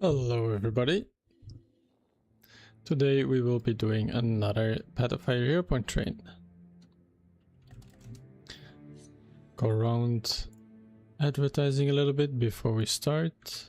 Hello everybody. Today we will be doing another PoF Hero Point train. Go around advertising a little bit before we start.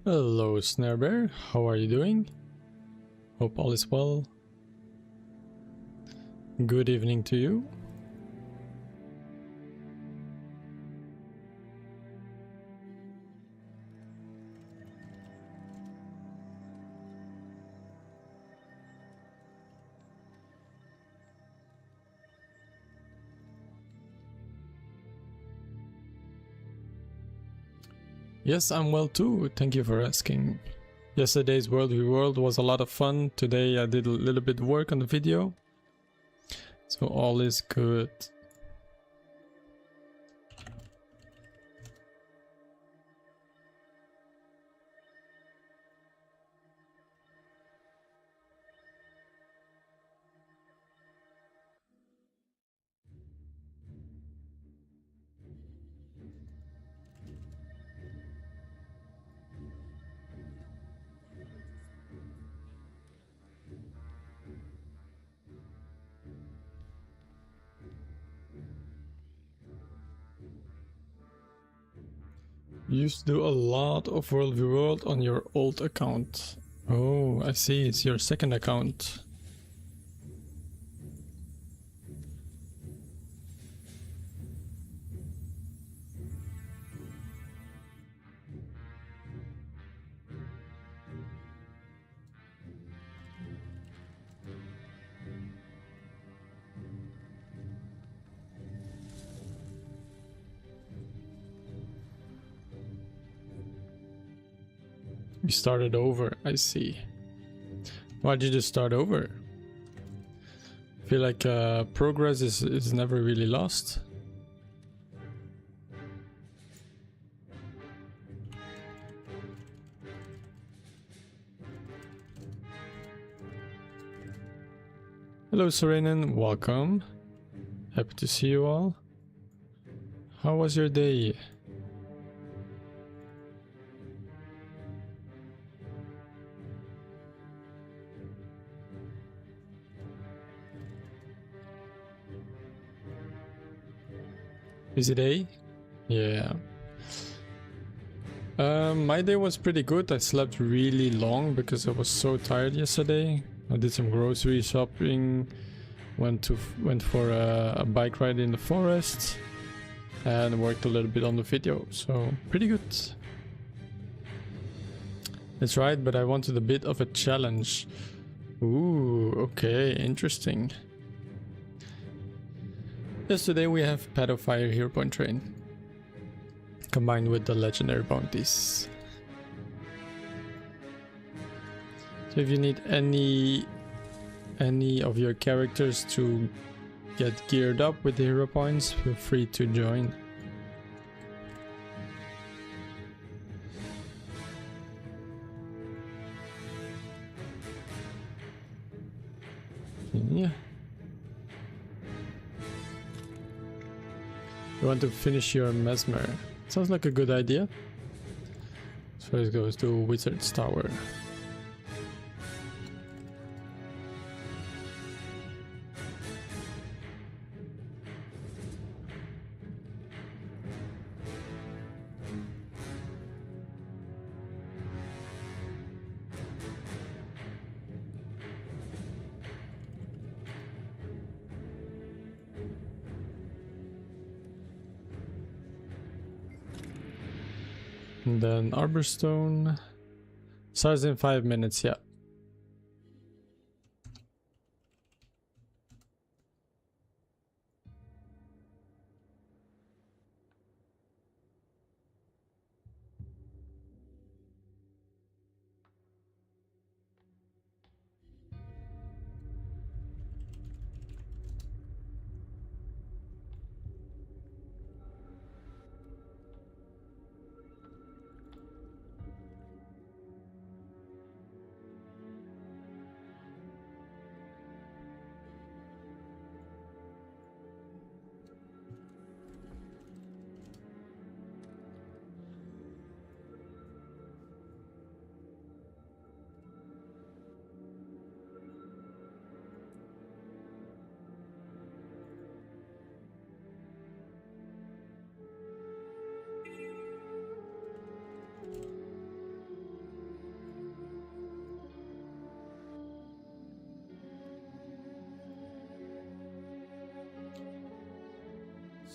Hello Snare Bear, how are you doing? Hope all is well. Good evening to you. Yes, I'm well too, thank you for asking. Yesterday's World v World was a lot of fun. Today I did a little bit of work on the video, so all is good. You used to do a lot of World v World on your old account. Oh, I see, it's your second account. You started over, I see. Why did you start over? I feel like progress is never really lost. Hello Serenan, welcome. Happy to see you all. How was your day? Busy day? Yeah. My day was pretty good. I slept really long because I was so tired yesterday. I did some grocery shopping, went for a bike ride in the forest, and worked a little bit on the video. So pretty good. That's right, but I wanted a bit of a challenge. Ooh, okay, interesting. Yes, today we have PoF Hero Point train combined with the legendary bounties. So if you need any of your characters to get geared up with the hero points, feel free to join. Yeah. You want to finish your mesmer? Sounds like a good idea. So first goes to Wizard's Tower. And then Arborstone starts in 5 minutes, yeah.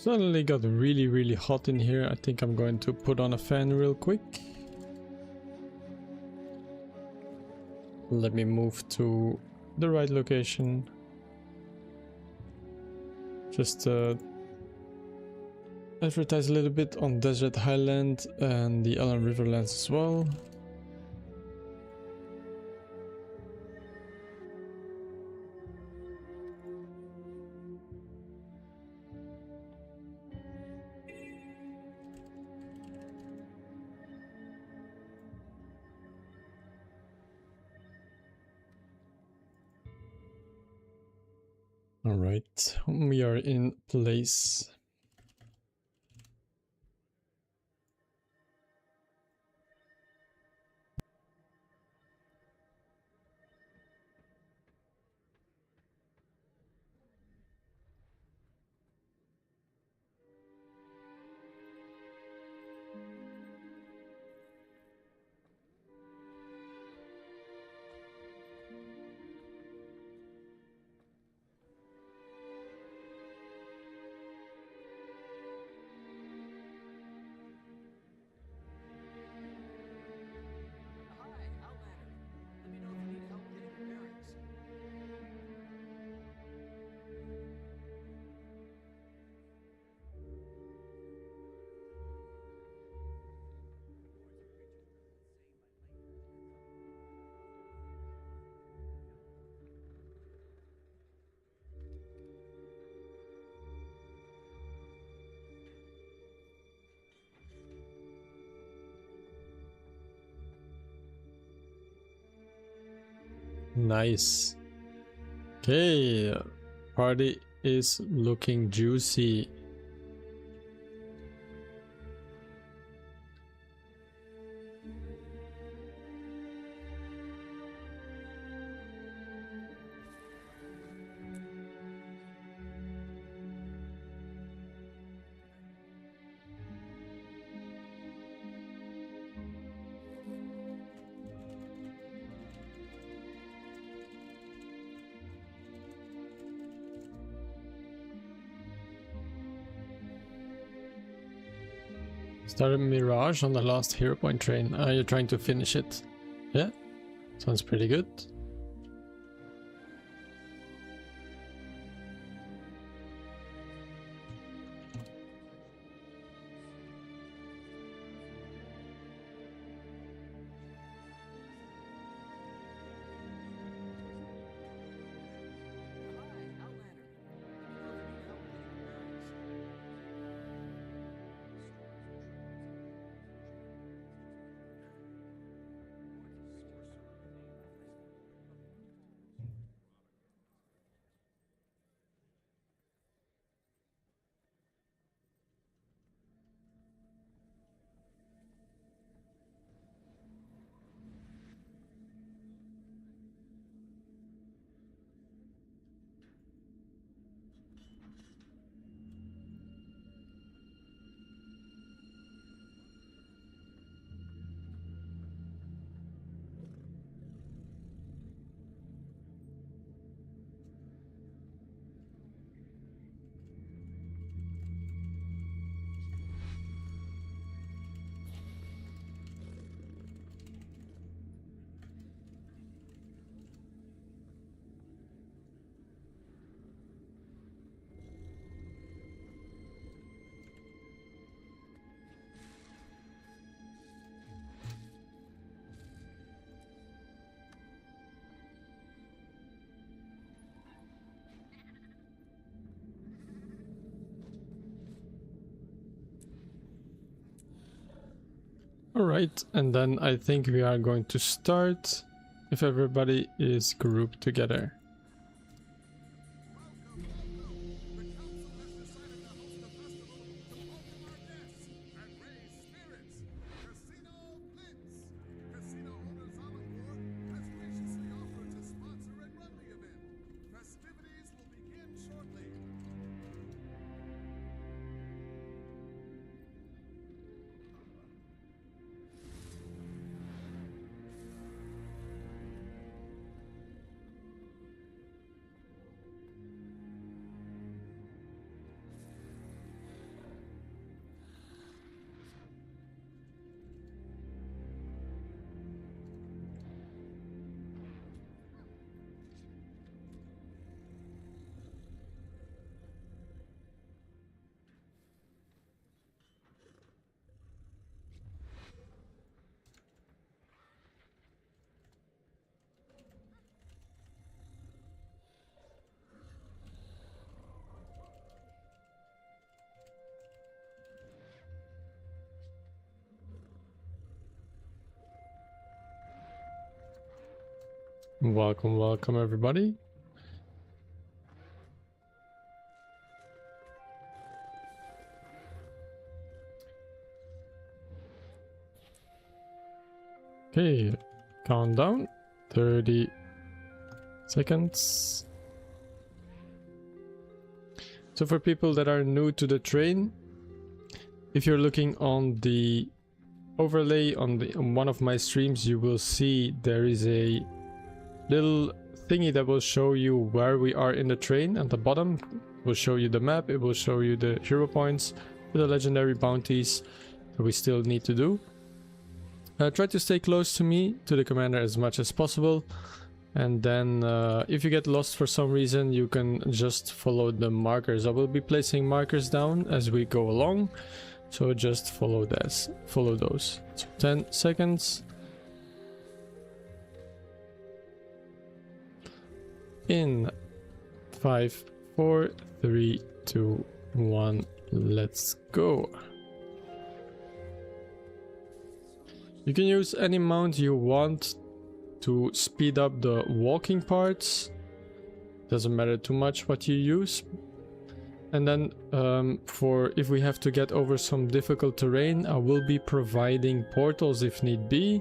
Suddenly got really hot in here. I think I'm going to put on a fan real quick. Let me move to the right location. Just advertise a little bit on Desert Highland and the Allen Riverlands as well. All right, we are in place. Nice. Okay, party is looking juicy. Started Mirage on the last Hero Point train. Are you trying to finish it? Yeah, sounds pretty good. Alright, and then I think we are going to start if everybody is grouped together. Welcome everybody. Okay, countdown, 30 seconds. So for people that are new to the train, if you're looking on the overlay on one of my streams, you will see there is a little thingy that will show you where we are in the train. At the bottom it will show you the map, it will show you the hero points, the legendary bounties that we still need to do. Try to stay close to me, to the commander, as much as possible, and then if you get lost for some reason, you can just follow the markers. I will be placing markers down as we go along, so just follow those. So 10 seconds. In 5, 4, 3, 2, 1, let's go. You can use any mount you want to speed up the walking parts. Doesn't matter too much what you use. And then for if we have to get over some difficult terrain, I will be providing portals if need be.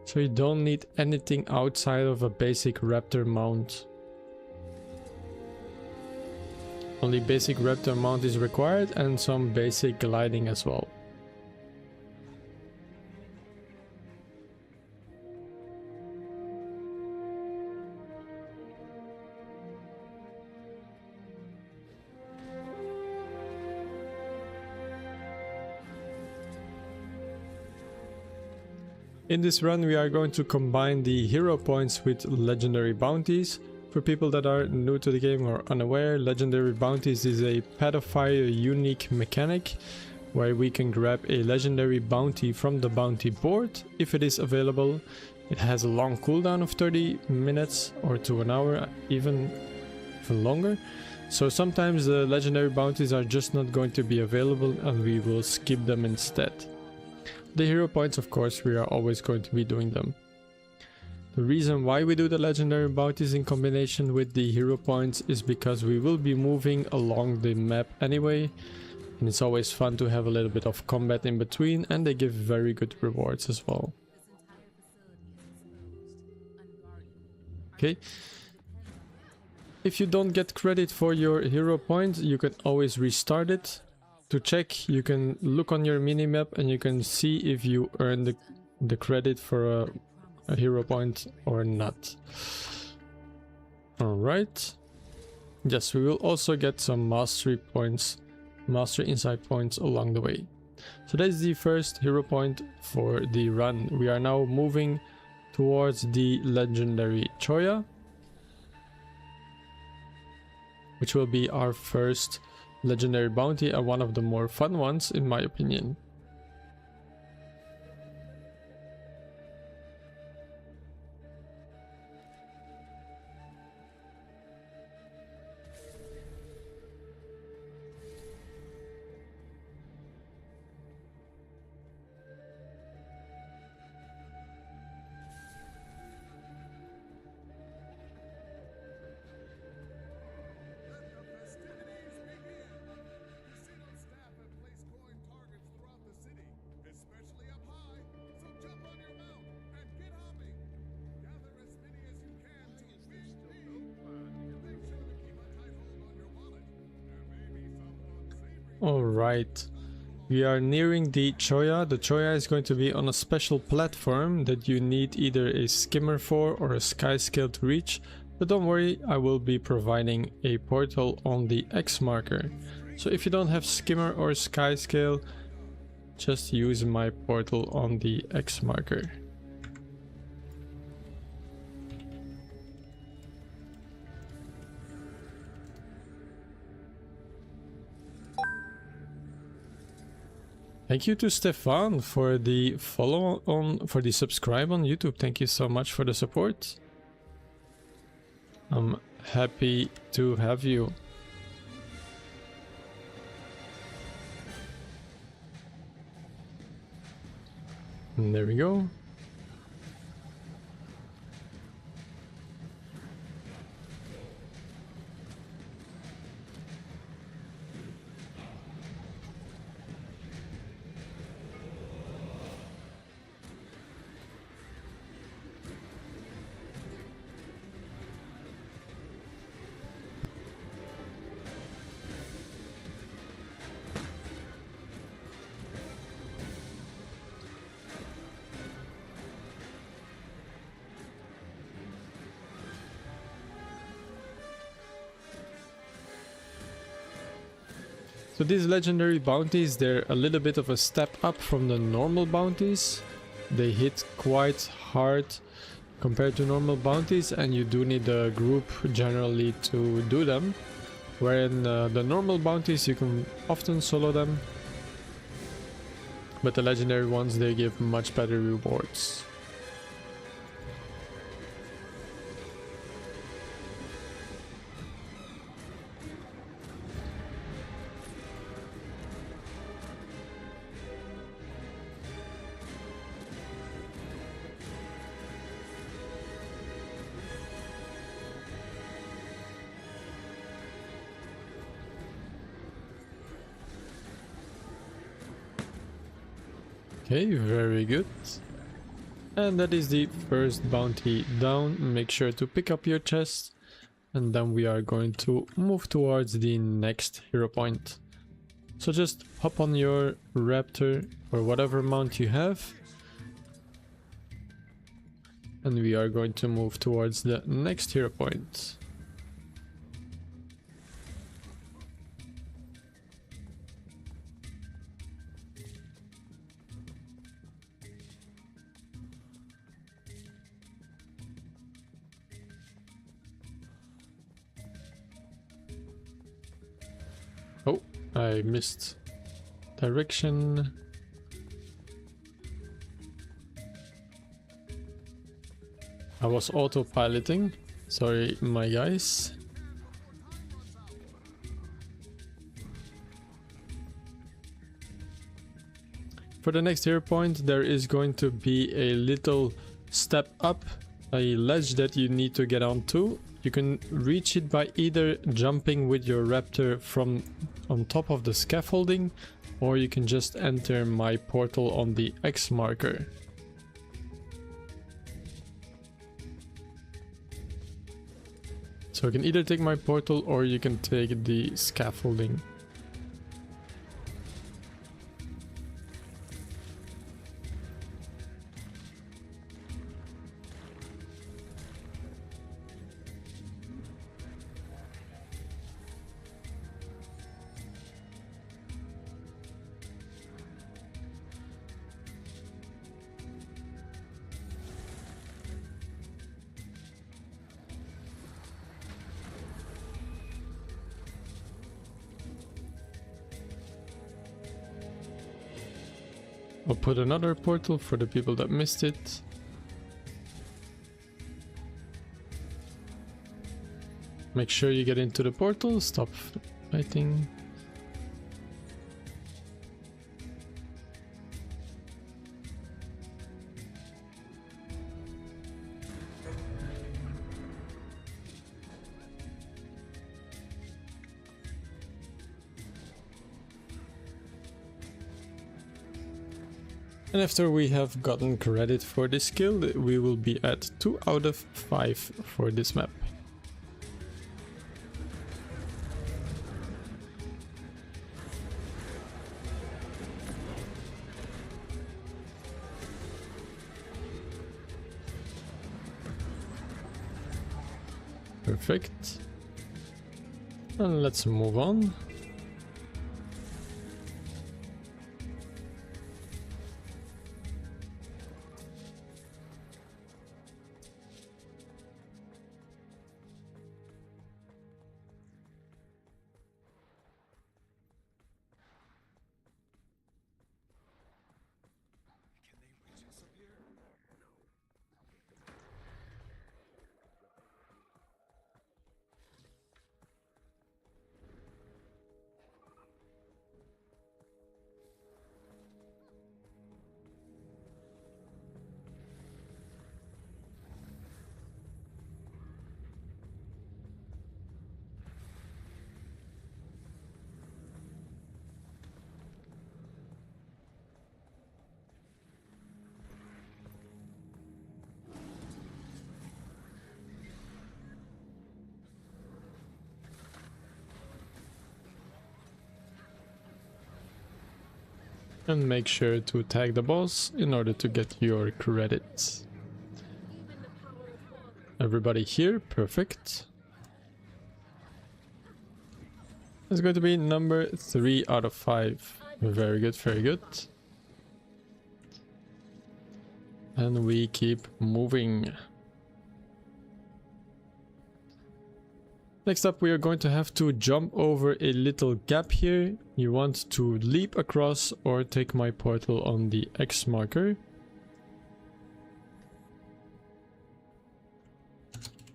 So you don't need anything outside of a basic raptor mount. Only basic raptor mount is required and some basic gliding as well. In this run we are going to combine the hero points with legendary bounties. For people that are new to the game or unaware, legendary bounties is a PoF Hero unique mechanic where we can grab a legendary bounty from the bounty board if it is available. It has a long cooldown of 30 minutes or to an hour, even longer. So sometimes the legendary bounties are just not going to be available and we will skip them instead. The hero points, of course, we are always going to be doing them. The reason why we do the legendary bounties in combination with the hero points is because we will be moving along the map anyway, and it's always fun to have a little bit of combat in between, and they give very good rewards as well. Okay. If you don't get credit for your hero point, you can always restart it. To check, you can look on your minimap and you can see if you earn the credit for a hero point or not. Alright. Yes, we will also get some mastery points, mastery insight points along the way. So that is the first hero point for the run. We are now moving towards the legendary Choya, which will be our first legendary bounty and one of the more fun ones in my opinion. Alright, we are nearing the Choya. The Choya is going to be on a special platform that you need either a skimmer for or a sky scale to reach. But don't worry, I will be providing a portal on the X marker. So if you don't have skimmer or sky scale, just use my portal on the X marker. Thank you to Stefan for the subscribe on YouTube. Thank you so much for the support. I'm happy to have you. And there we go. So these legendary bounties, they're a little bit of a step up from the normal bounties. They hit quite hard compared to normal bounties, and you do need a group generally to do them. Wherein the normal bounties you can often solo them, but the legendary ones, they give much better rewards. Okay, very good. And that is the first bounty down. Make sure to pick up your chest. And then we are going to move towards the next hero point. So just hop on your raptor or whatever mount you have. And we are going to move towards the next hero point. Oh, I missed direction. I was autopiloting. Sorry, my guys. For the next hero point, there is going to be a little step up, a ledge that you need to get onto. You can reach it by either jumping with your raptor from on top of the scaffolding, or you can just enter my portal on the X marker. So you can either take my portal or you can take the scaffolding. I'll put another portal for the people that missed it. Make sure you get into the portal, stop fighting. And after we have gotten credit for this skill, we will be at 2 out of 5 for this map. Perfect. And let's move on. And make sure to tag the boss in order to get your credits. Everybody here, perfect. It's going to be number 3 out of 5. Very good, very good. And we keep moving. Next up, we are going to have to jump over a little gap here. You want to leap across or take my portal on the X marker.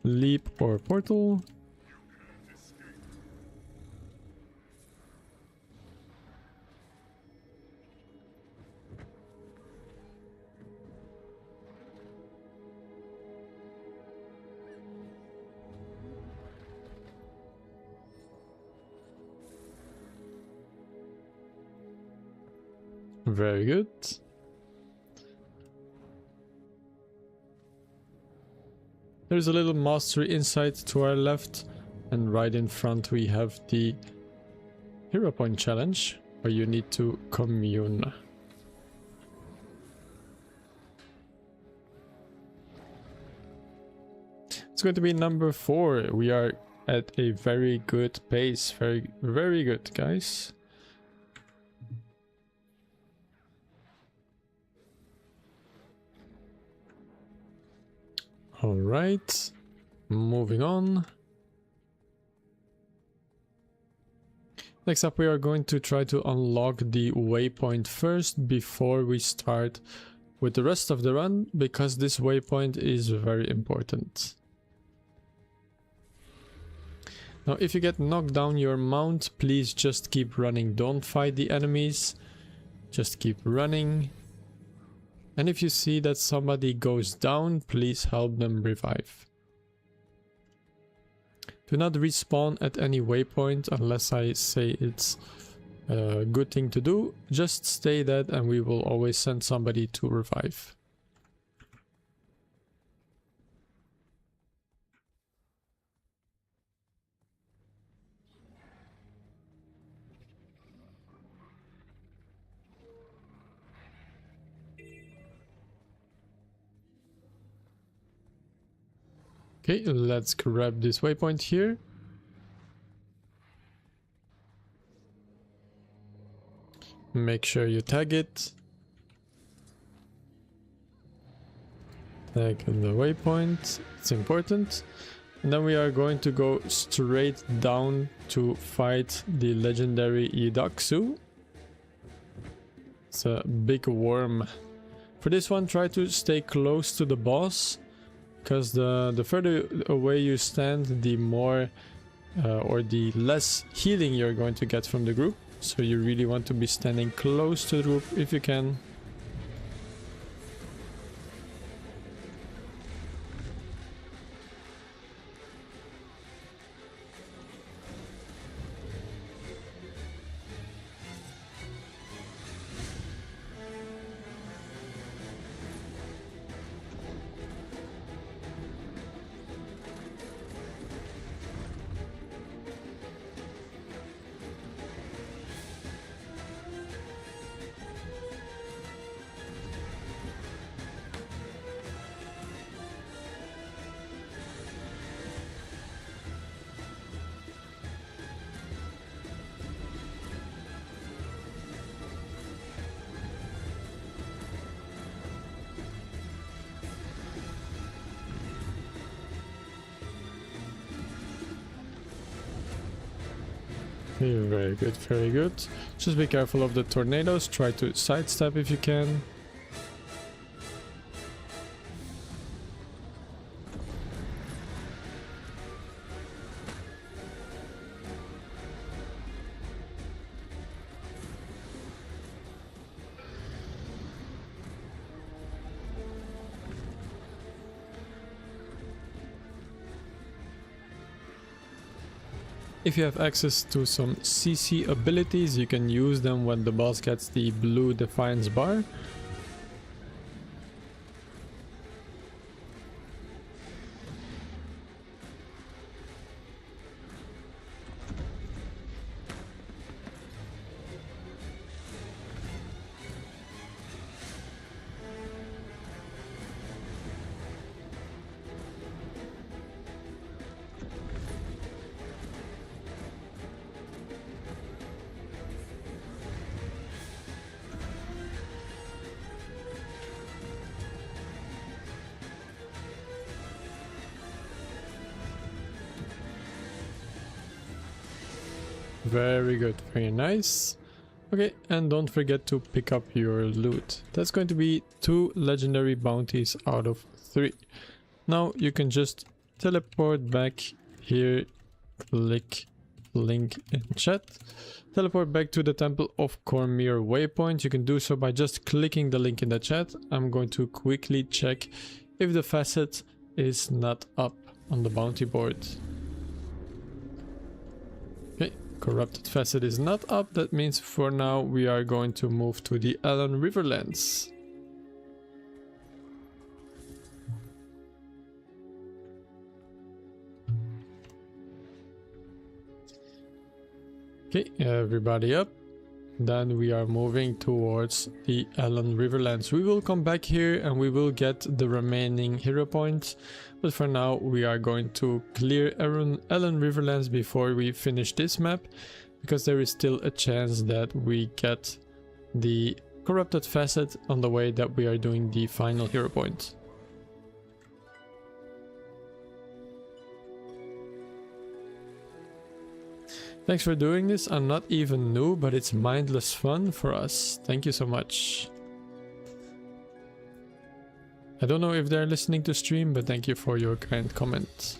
Leap or portal. Very good. There's a little mastery insight to our left, and right in front we have the Hero Point challenge, where you need to commune. It's going to be number 4. We are at a very good pace. Very, very good, guys. All right, moving on. Next up, we are going to try to unlock the waypoint first before we start with the rest of the run, because this waypoint is very important. Now, if you get knocked down your mount, please just keep running. Don't fight the enemies, just keep running. And if you see that somebody goes down, please help them revive. Do not respawn at any waypoint unless I say it's a good thing to do. Just stay dead and we will always send somebody to revive. Okay, let's grab this waypoint here. Make sure you tag it. Tag the waypoint, it's important. And then we are going to go straight down to fight the legendary Idaxu. It's a big worm. For this one, try to stay close to the boss, because the further away you stand, the more or the less healing you're going to get from the group. So you really want to be standing close to the group if you can. Okay, very good, very good. Just be careful of the tornadoes. Try to sidestep if you can. If you have access to some CC abilities, you can use them when the boss gets the blue Defiance bar. Very good, very nice. Okay, and don't forget to pick up your loot. That's going to be 2 legendary bounties out of 3. Now you can just teleport back here, click link in chat. Teleport back to the Temple of Cormyr waypoint. You can do so by just clicking the link in the chat. I'm going to quickly check if the facet is not up on the bounty board. Okay, corrupted facet is not up. That means for now we are going to move to the Allen Riverlands. Okay, everybody up. Then we are moving towards the Allen Riverlands. We will come back here and we will get the remaining hero points. But for now we are going to clear Allen Riverlands before we finish this map. Because there is still a chance that we get the corrupted facet on the way that we are doing the final hero point. Thanks for doing this. I'm not even new, but it's mindless fun for us. Thank you so much. I don't know if they're listening to stream, but thank you for your kind comment.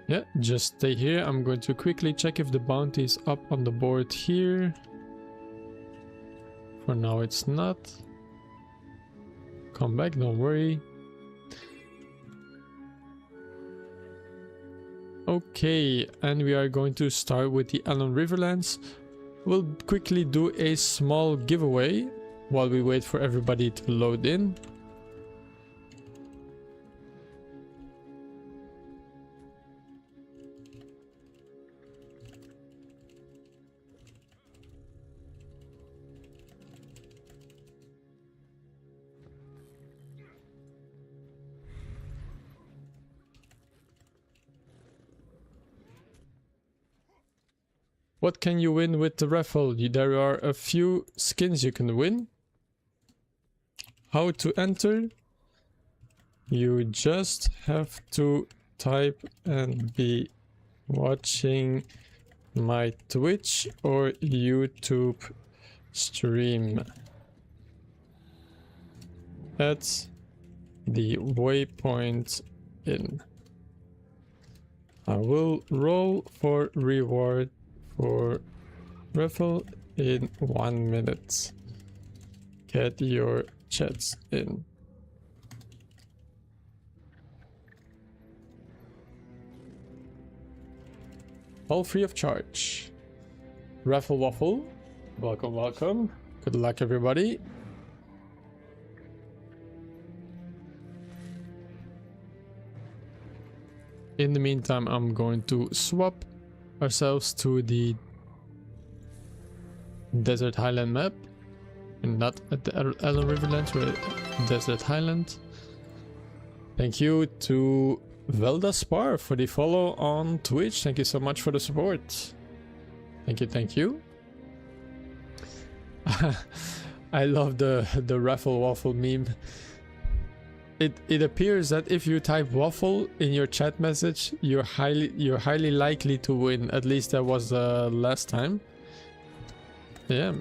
Yeah, just stay here. I'm going to quickly check if the bounty is up on the board here. For now it's not. Come back, don't worry. Okay, and we are going to start with the Allen Riverlands. We'll quickly do a small giveaway while we wait for everybody to load in. What can you win with the raffle? There are a few skins you can win. How to enter? You just have to type and be watching my Twitch or YouTube stream at the waypoint in. I will roll for reward for raffle in 1 minute. Get your chats in. All free of charge. Raffle waffle. Welcome, welcome. Good luck, everybody. In the meantime, I'm going to swap ourselves to the Desert Highland map. And not at the Ellen Riverlands, we're at Desert Highland. Thank you to Veldaspar for the follow on Twitch. Thank you so much for the support. Thank you, thank you. I love the raffle waffle meme. It appears that if you type waffle in your chat message, you're highly likely to win. At least that was last time. Yeah.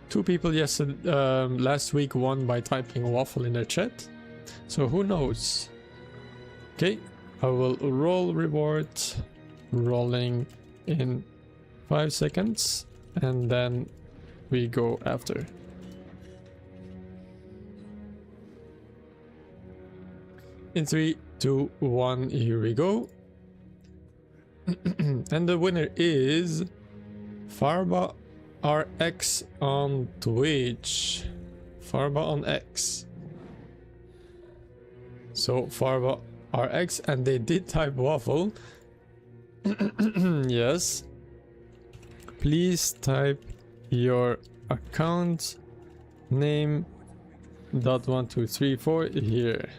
Two people last week won by typing waffle in their chat. So who knows? Okay, I will roll reward. Rolling in 5 seconds. And then we go after. In 3, 2, 1, here we go. And the winner is Farba RX on Twitch. Farba on X. So Farba RX, and they did type waffle. Yes. Please type your account name .1234 here.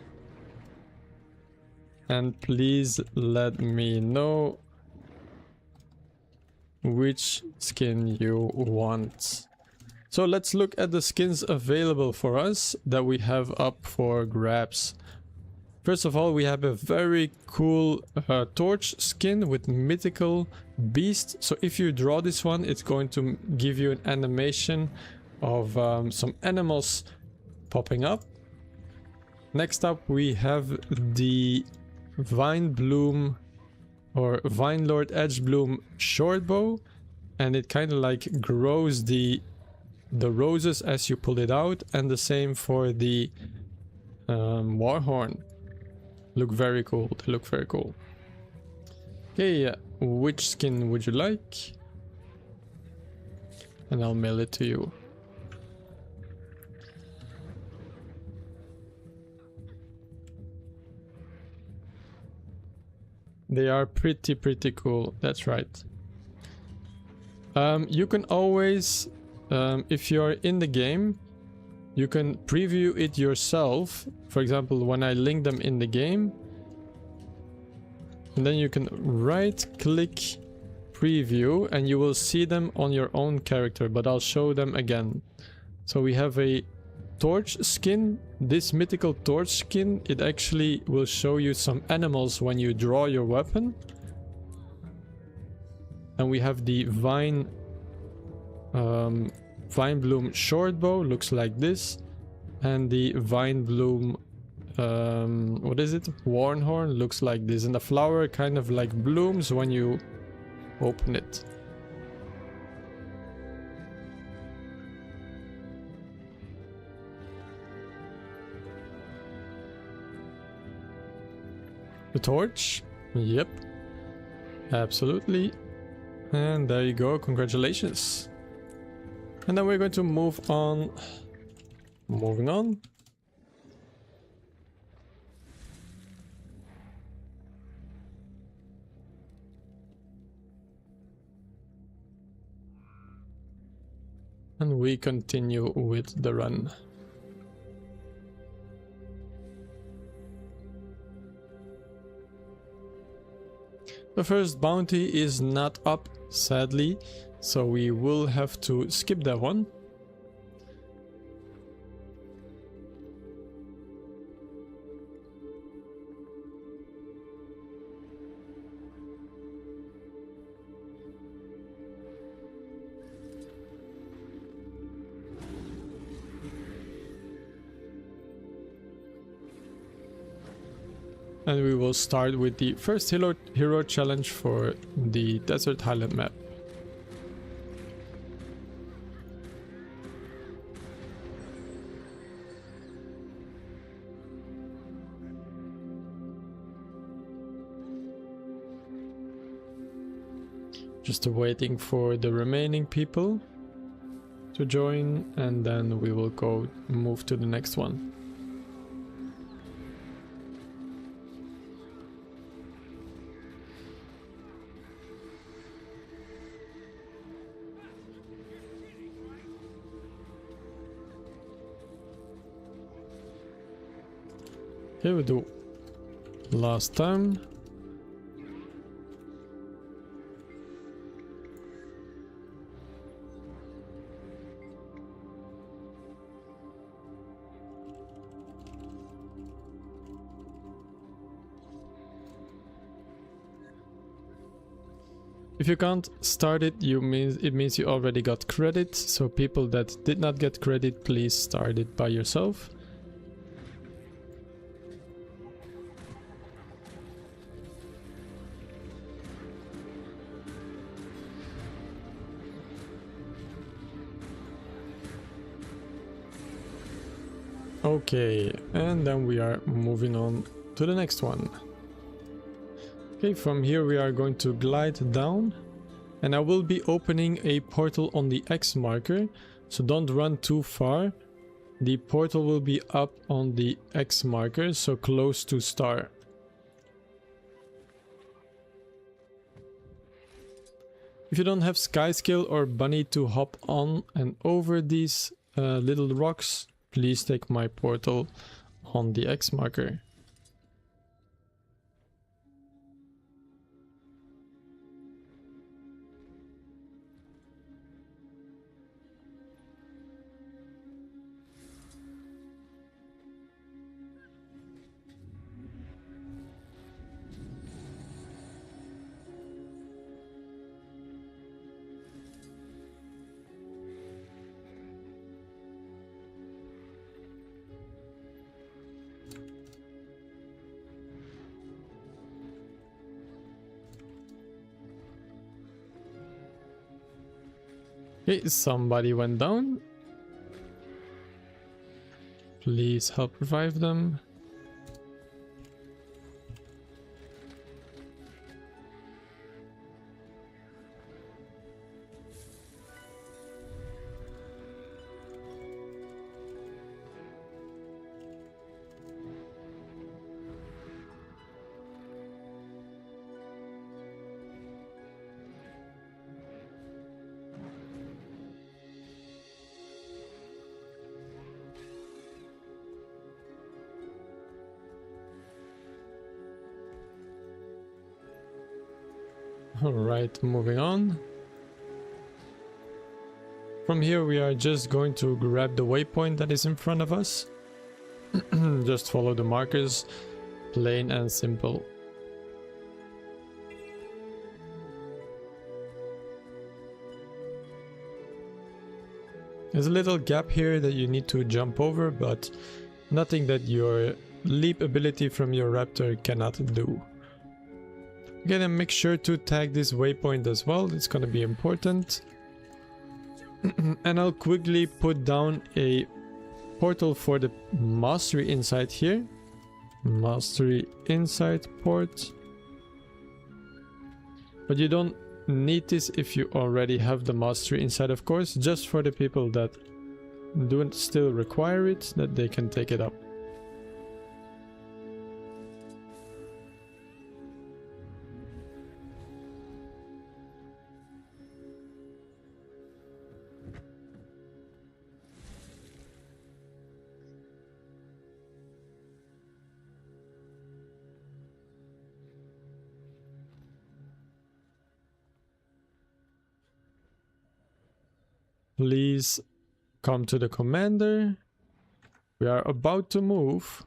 And please let me know which skin you want. So let's look at the skins available for us that we have up for grabs. First of all, we have a very cool torch skin with mythical beast. So if you draw this one, it's going to give you an animation of some animals popping up. Next up, we have the Vine Bloom or Vine Lord Edge Bloom short bow, and it kind of like grows the roses as you pull it out, and the same for the Warhorn. Look very cool. They look very cool. Okay, which skin would you like? And I'll mail it to you. They are pretty cool. That's right. You can always, if you're in the game, you can preview it yourself. For example, when I link them in the game, and then you can right click preview and you will see them on your own character, but I'll show them again. So we have a torch skin. This mythical torch skin, it actually will show you some animals when you draw your weapon. And we have the Vine Bloom short bow, looks like this, and the Vine Bloom what is it, Warhorn, looks like this, and the flower kind of like blooms when you open it. The torch, yep, absolutely, and there you go, congratulations. And then we're going to move on. Moving on. And we continue with the run. The first bounty is not up, sadly. So we will have to skip that one. And we will start with the first hero challenge for the Desert Highland map. Just waiting for the remaining people. to join, and then we will go move to the next one. Here we do last time. If you can't start it, it means you already got credit. So people that did not get credit, please start it by yourself. Okay, and then we are moving on to the next one. Okay, from here we are going to glide down, and I will be opening a portal on the X marker, so don't run too far. The portal will be up on the X marker, so close to star. If you don't have sky scale or bunny to hop on and over these little rocks, please take my portal on the X marker. Okay, somebody went down. Please help revive them. Alright, moving on. From here we are just going to grab the waypoint that is in front of us. Just follow the markers, plain and simple. There's a little gap here that you need to jump over, but nothing that your leap ability from your raptor cannot do. Okay, then make sure to tag this waypoint as well, it's gonna be important. And I'll quickly put down a portal for the mastery inside here. Mastery inside port. But you don't need this if you already have the mastery inside, of course, just for the people that don't still require it, that they can take it up. Please come to the commander. We are about to move.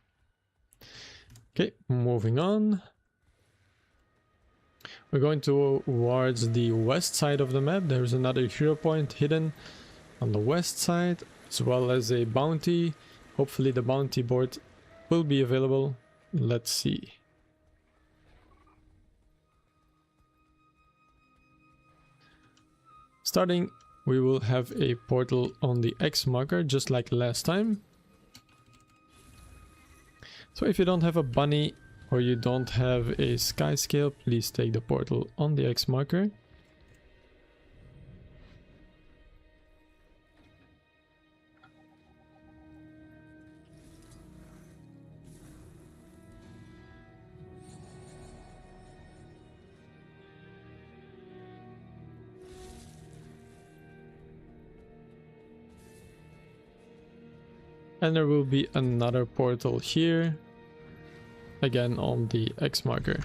Okay, moving on. We're going towards the west side of the map. There's another hero point hidden on the west side, as well as a bounty. Hopefully the bounty board will be available. Let's see. Starting, we will have a portal on the X marker, just like last time. So if you don't have a bunny or you don't have a sky scale, please take the portal on the X marker. And there will be another portal here, again on the X marker.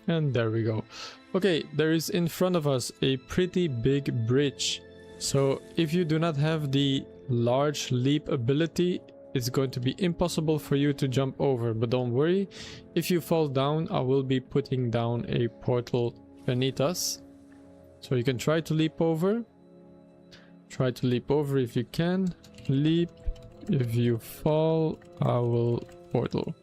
And there we go. Okay, there is in front of us a pretty big bridge. So if you do not have the large leap ability, it's going to be impossible for you to jump over. But don't worry, if you fall down, I will be putting down a portal beneath us. So you can try to leap over. Try to leap over if you can. Leap. If you fall, I will portal.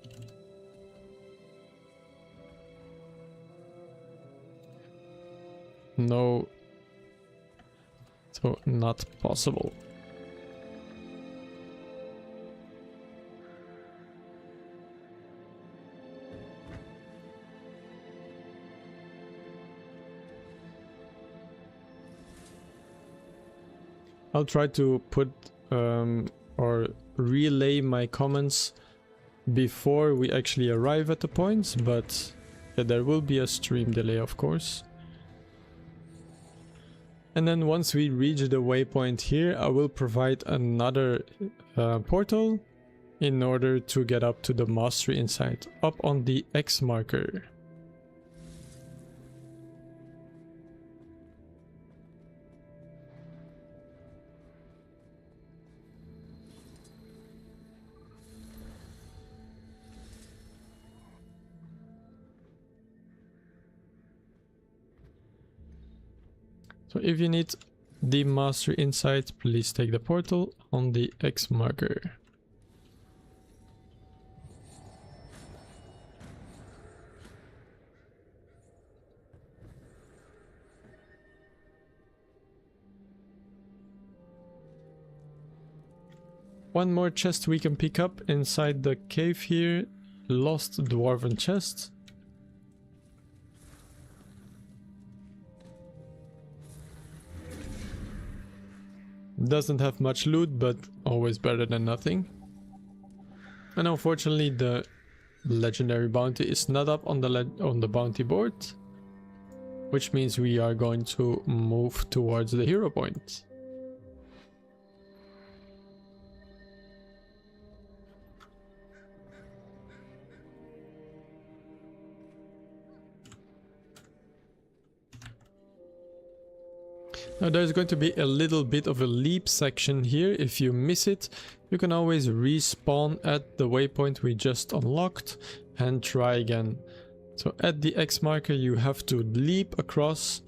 No, so not possible. I'll try to put or relay my comments before we actually arrive at the points, but yeah, there will be a stream delay, of course. And then once we reach the waypoint here, I will provide another portal in order to get up to the mastery insight, up on the X marker. So if you need the mastery insight, please take the portal on the X marker. One more chest we can pick up inside the cave here. Lost dwarven chest. Doesn't have much loot, but always better than nothing. And unfortunately the legendary bounty is not up on the bounty board, which means we are going to move towards the hero point. Now there's going to be a little bit of a leap section here. If you miss it, you can always respawn at the waypoint we just unlocked and try again. So at the X marker you have to leap across.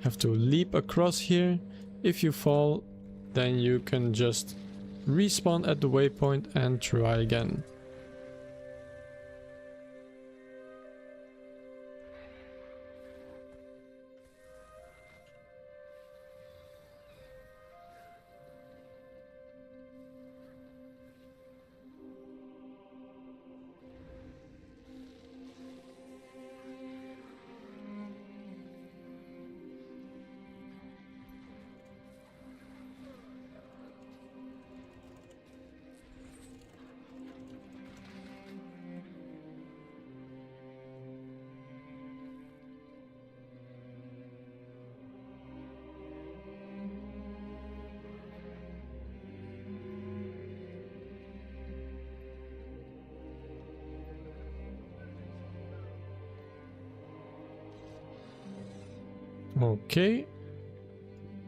Here. If you fall, then you can just respawn at the waypoint and try again. Okay.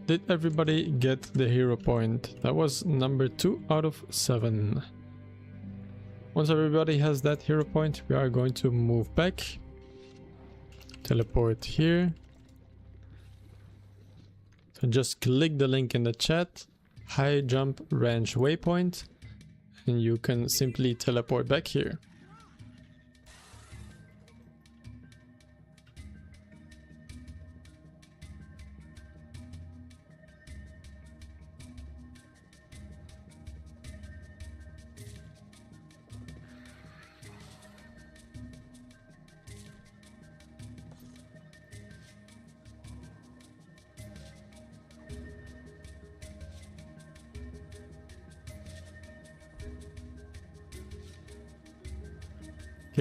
Did everybody get the hero point? That was number 2 out of 7. Once everybody has that hero point, we are going to move back. Teleport here. So just click the link in the chat. High jump range waypoint. And you can simply teleport back here.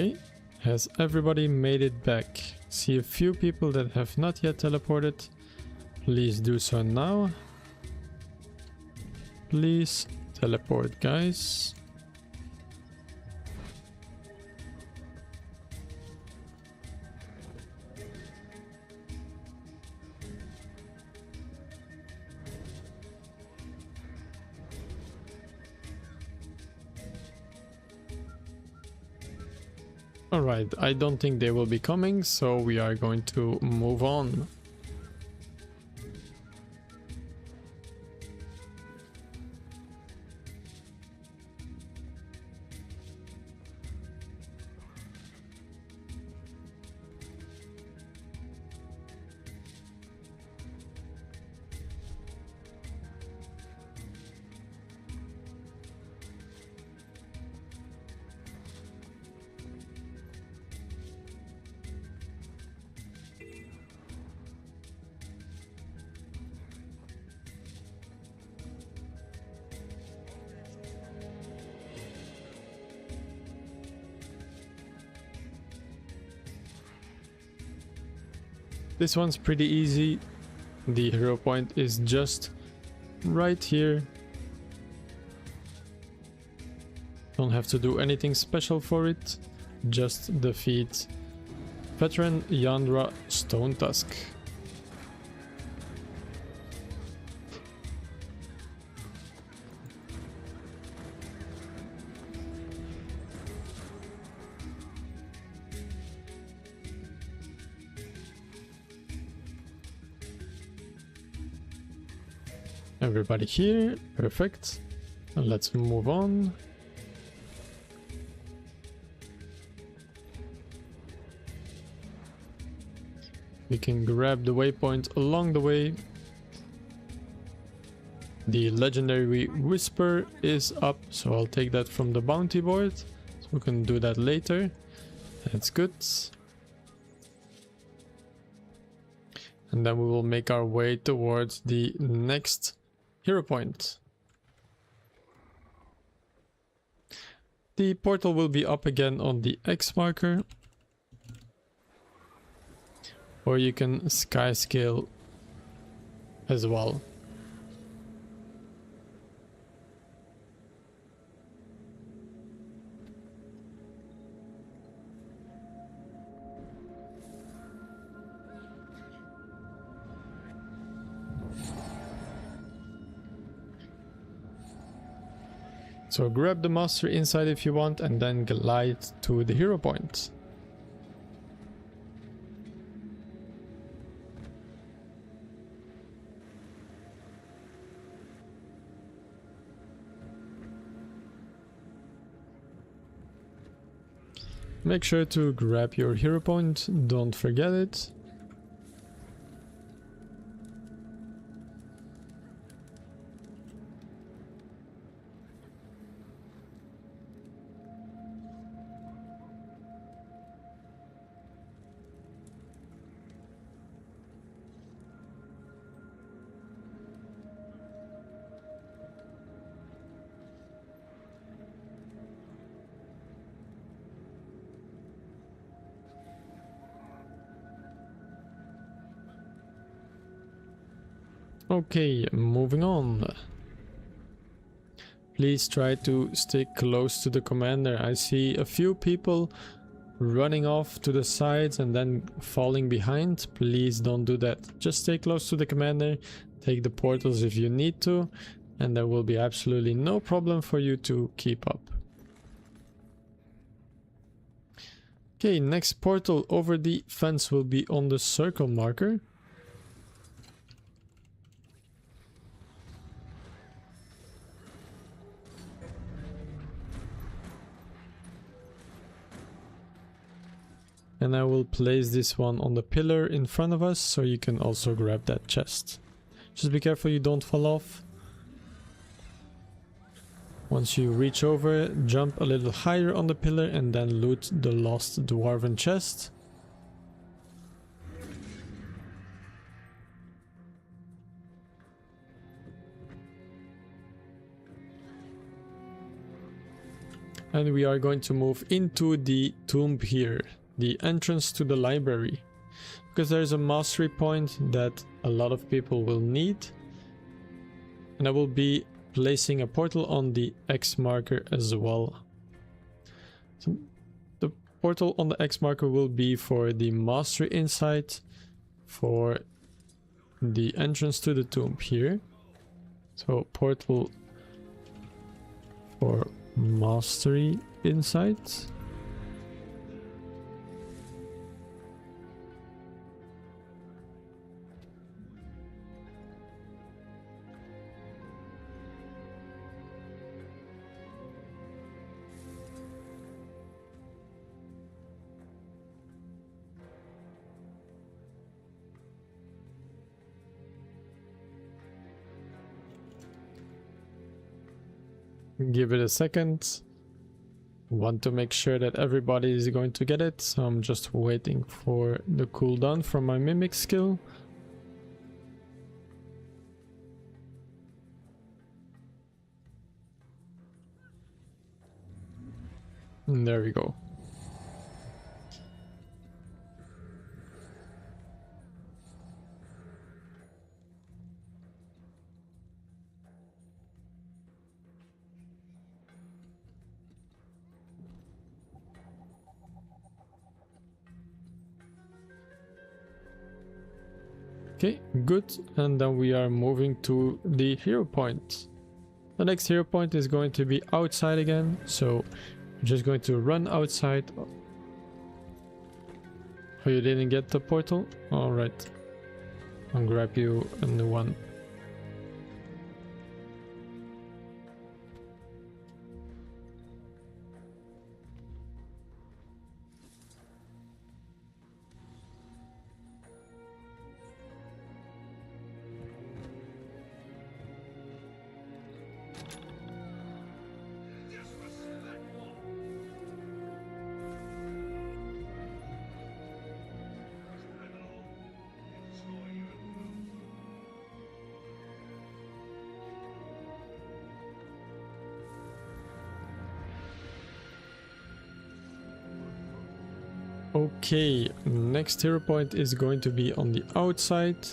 Okay, has everybody made it back? See a few people that have not yet teleported. Please do so now. Please teleport, guys. Alright, I don't think they will be coming, so we are going to move on. This one's pretty easy. The hero point is just right here. Don't have to do anything special for it. Just defeat Veteran Yandra Stone Tusk. Everybody here, perfect. And let's move on. We can grab the waypoint along the way. The legendary whisper is up, so I'll take that from the bounty board. So we can do that later. That's good. And then we will make our way towards the next hero point. The portal will be up again on the X marker. Or you can sky scale as well. So grab the master inside if you want and then glide to the hero point. Make sure to grab your hero point, don't forget it. Okay, moving on. Please try to stick close to the commander. I see a few people running off to the sides and then falling behind. Please don't do that. Just stay close to the commander, take the portals if you need to, and there will be absolutely no problem for you to keep up. Okay, next portal over the fence will be on the circle marker. And I will place this one on the pillar in front of us, so you can also grab that chest. Just be careful you don't fall off. Once you reach over, jump a little higher on the pillar and then loot the lost dwarven chest. And we are going to move into the tomb here, the entrance to the library, because there's a mastery point that a lot of people will need. And I will be placing a portal on the X marker as well. So the portal on the X marker will be for the mastery insight, for the entrance to the tomb here. So portal for mastery insight. Give it a second. Want to make sure that everybody is going to get it, so I'm just waiting for the cooldown from my mimic skill. And there we go. Okay, good. And then we are moving to the hero point. The next hero point is going to be outside again, so I'm just going to run outside. Oh, you didn't get the portal? Alright. I'll grab you a new one. Okay, next hero point is going to be on the outside.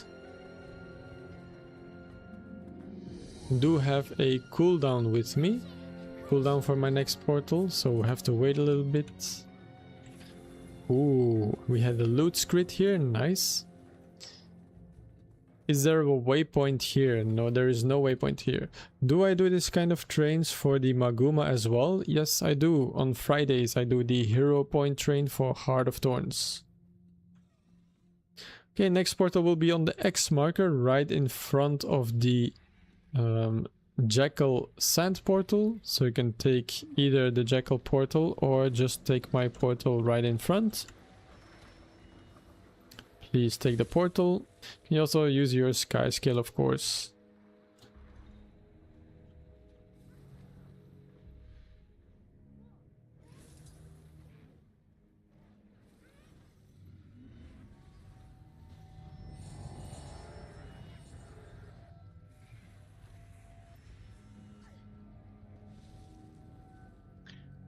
Do have a cooldown with me. Cooldown for my next portal, so we have to wait a little bit. Ooh, we had a loot scrid here, nice. Is there a waypoint here? No, there is no waypoint here. Do I do this kind of trains for the Maguma as well? Yes, I do. On Fridays, I do the Hero Point train for Heart of Thorns. Okay, next portal will be on the X marker, right in front of the Jackal Sand portal. So you can take either the Jackal portal or just take my portal right in front. Please take the portal. You can also use your sky scale, of course.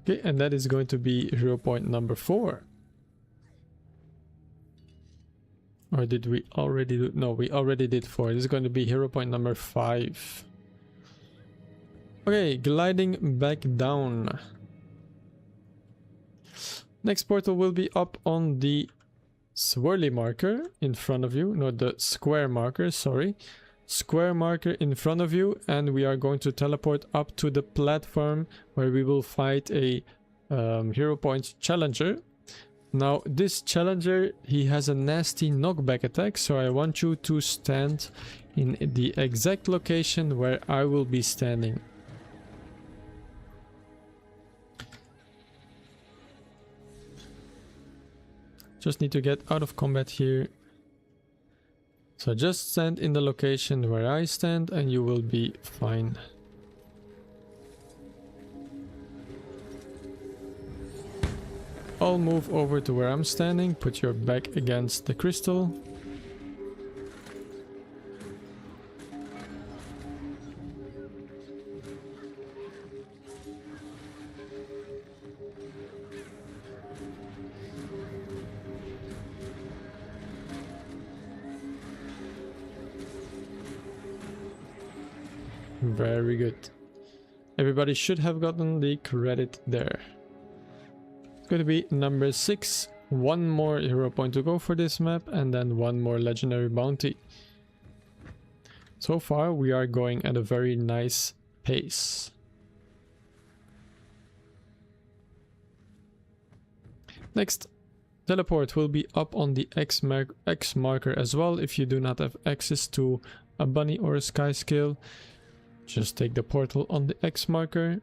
Okay, and that is going to be hero point number 4. Or did we already do? No, we already did 4. This is going to be hero point number 5. Okay, gliding back down. Next portal will be up on the swirly marker in front of you. No, the square marker, sorry. Square marker in front of you, and we are going to teleport up to the platform where we will fight a hero point challenger. Now this challenger, he has a nasty knockback attack, so I want you to stand in the exact location where I will be standing. Just need to get out of combat here. So just stand in the location where I stand and you will be fine. I'll move over to where I'm standing, put your back against the crystal. Very good. Everybody should have gotten the credit there. It's going to be number 6. One more hero point to go for this map, and then one more legendary bounty. So far we are going at a very nice pace. Next, teleport will be up on the X marker as well. If you do not have access to a bunny or a sky skill, just take the portal on the X marker.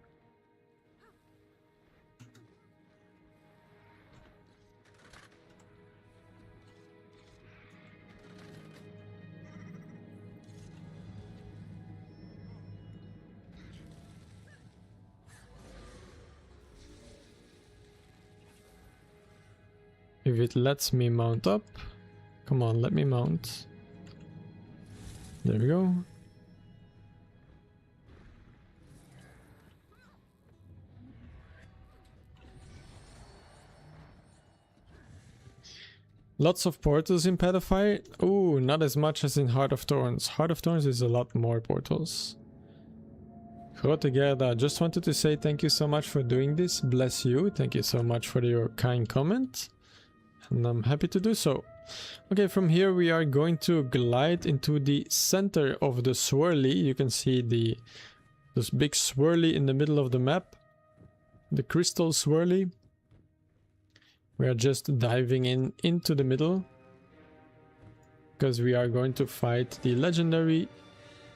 If it lets me mount up, come on, let me mount. There we go. Lots of portals in PoF Fire. Ooh, not as much as in Heart of Thorns. Heart of Thorns is a lot more portals. Grotegerda, just wanted to say thank you so much for doing this. Bless you. Thank you so much for your kind comment. And I'm happy to do so. Okay, from here we are going to glide into the center of the swirly. You can see this big swirly in the middle of the map. The crystal swirly. We are just diving into the middle. Because we are going to fight the legendary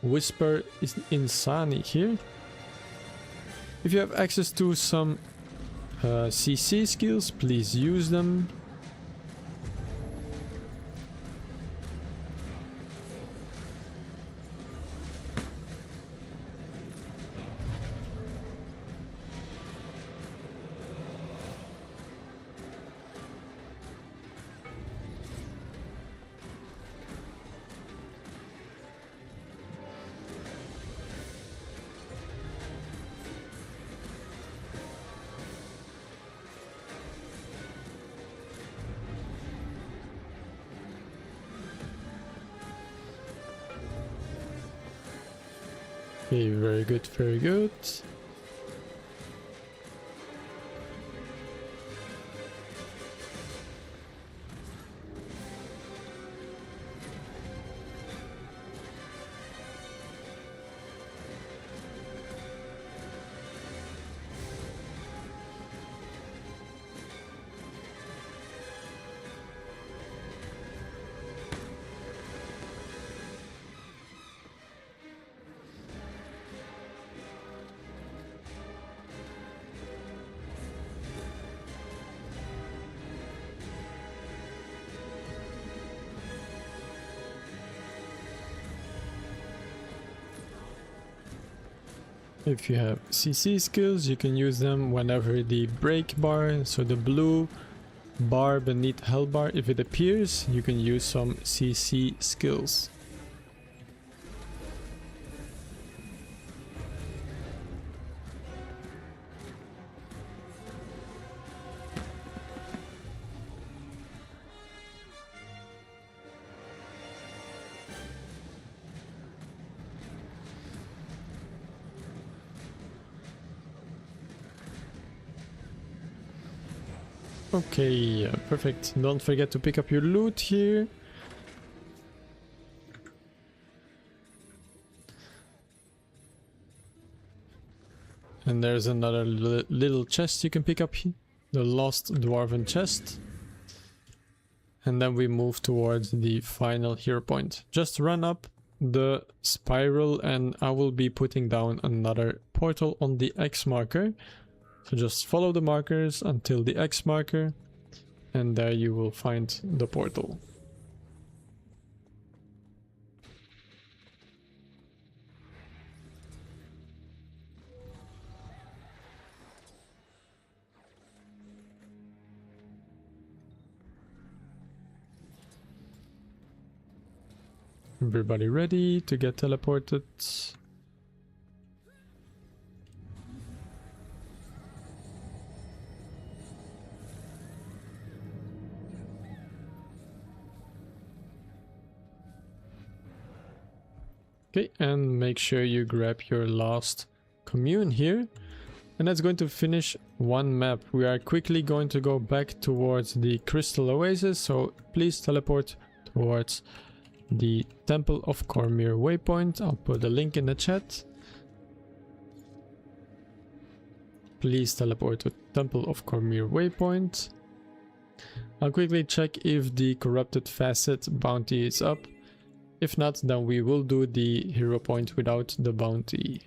Whisper Insani here. If you have access to some CC skills, please use them. Okay, very good, very good. If you have CC skills, you can use them whenever the break bar, so the blue bar beneath health bar, if it appears, you can use some CC skills. Okay, perfect. Don't forget to pick up your loot here. And there's another little chest you can pick up here. The Lost Dwarven chest. And then we move towards the final hero point. Just run up the spiral and I will be putting down another portal on the X marker. So just follow the markers until the X marker, and there you will find the portal. Everybody ready to get teleported? Okay, and make sure you grab your last commune here. And that's going to finish one map. We are quickly going to go back towards the Crystal Oasis, so please teleport towards the Temple of Cormyr waypoint. I'll put the link in the chat. Please teleport to Temple of Cormyr waypoint. I'll quickly check if the Corrupted Facet bounty is up. If not, then we will do the hero point without the bounty.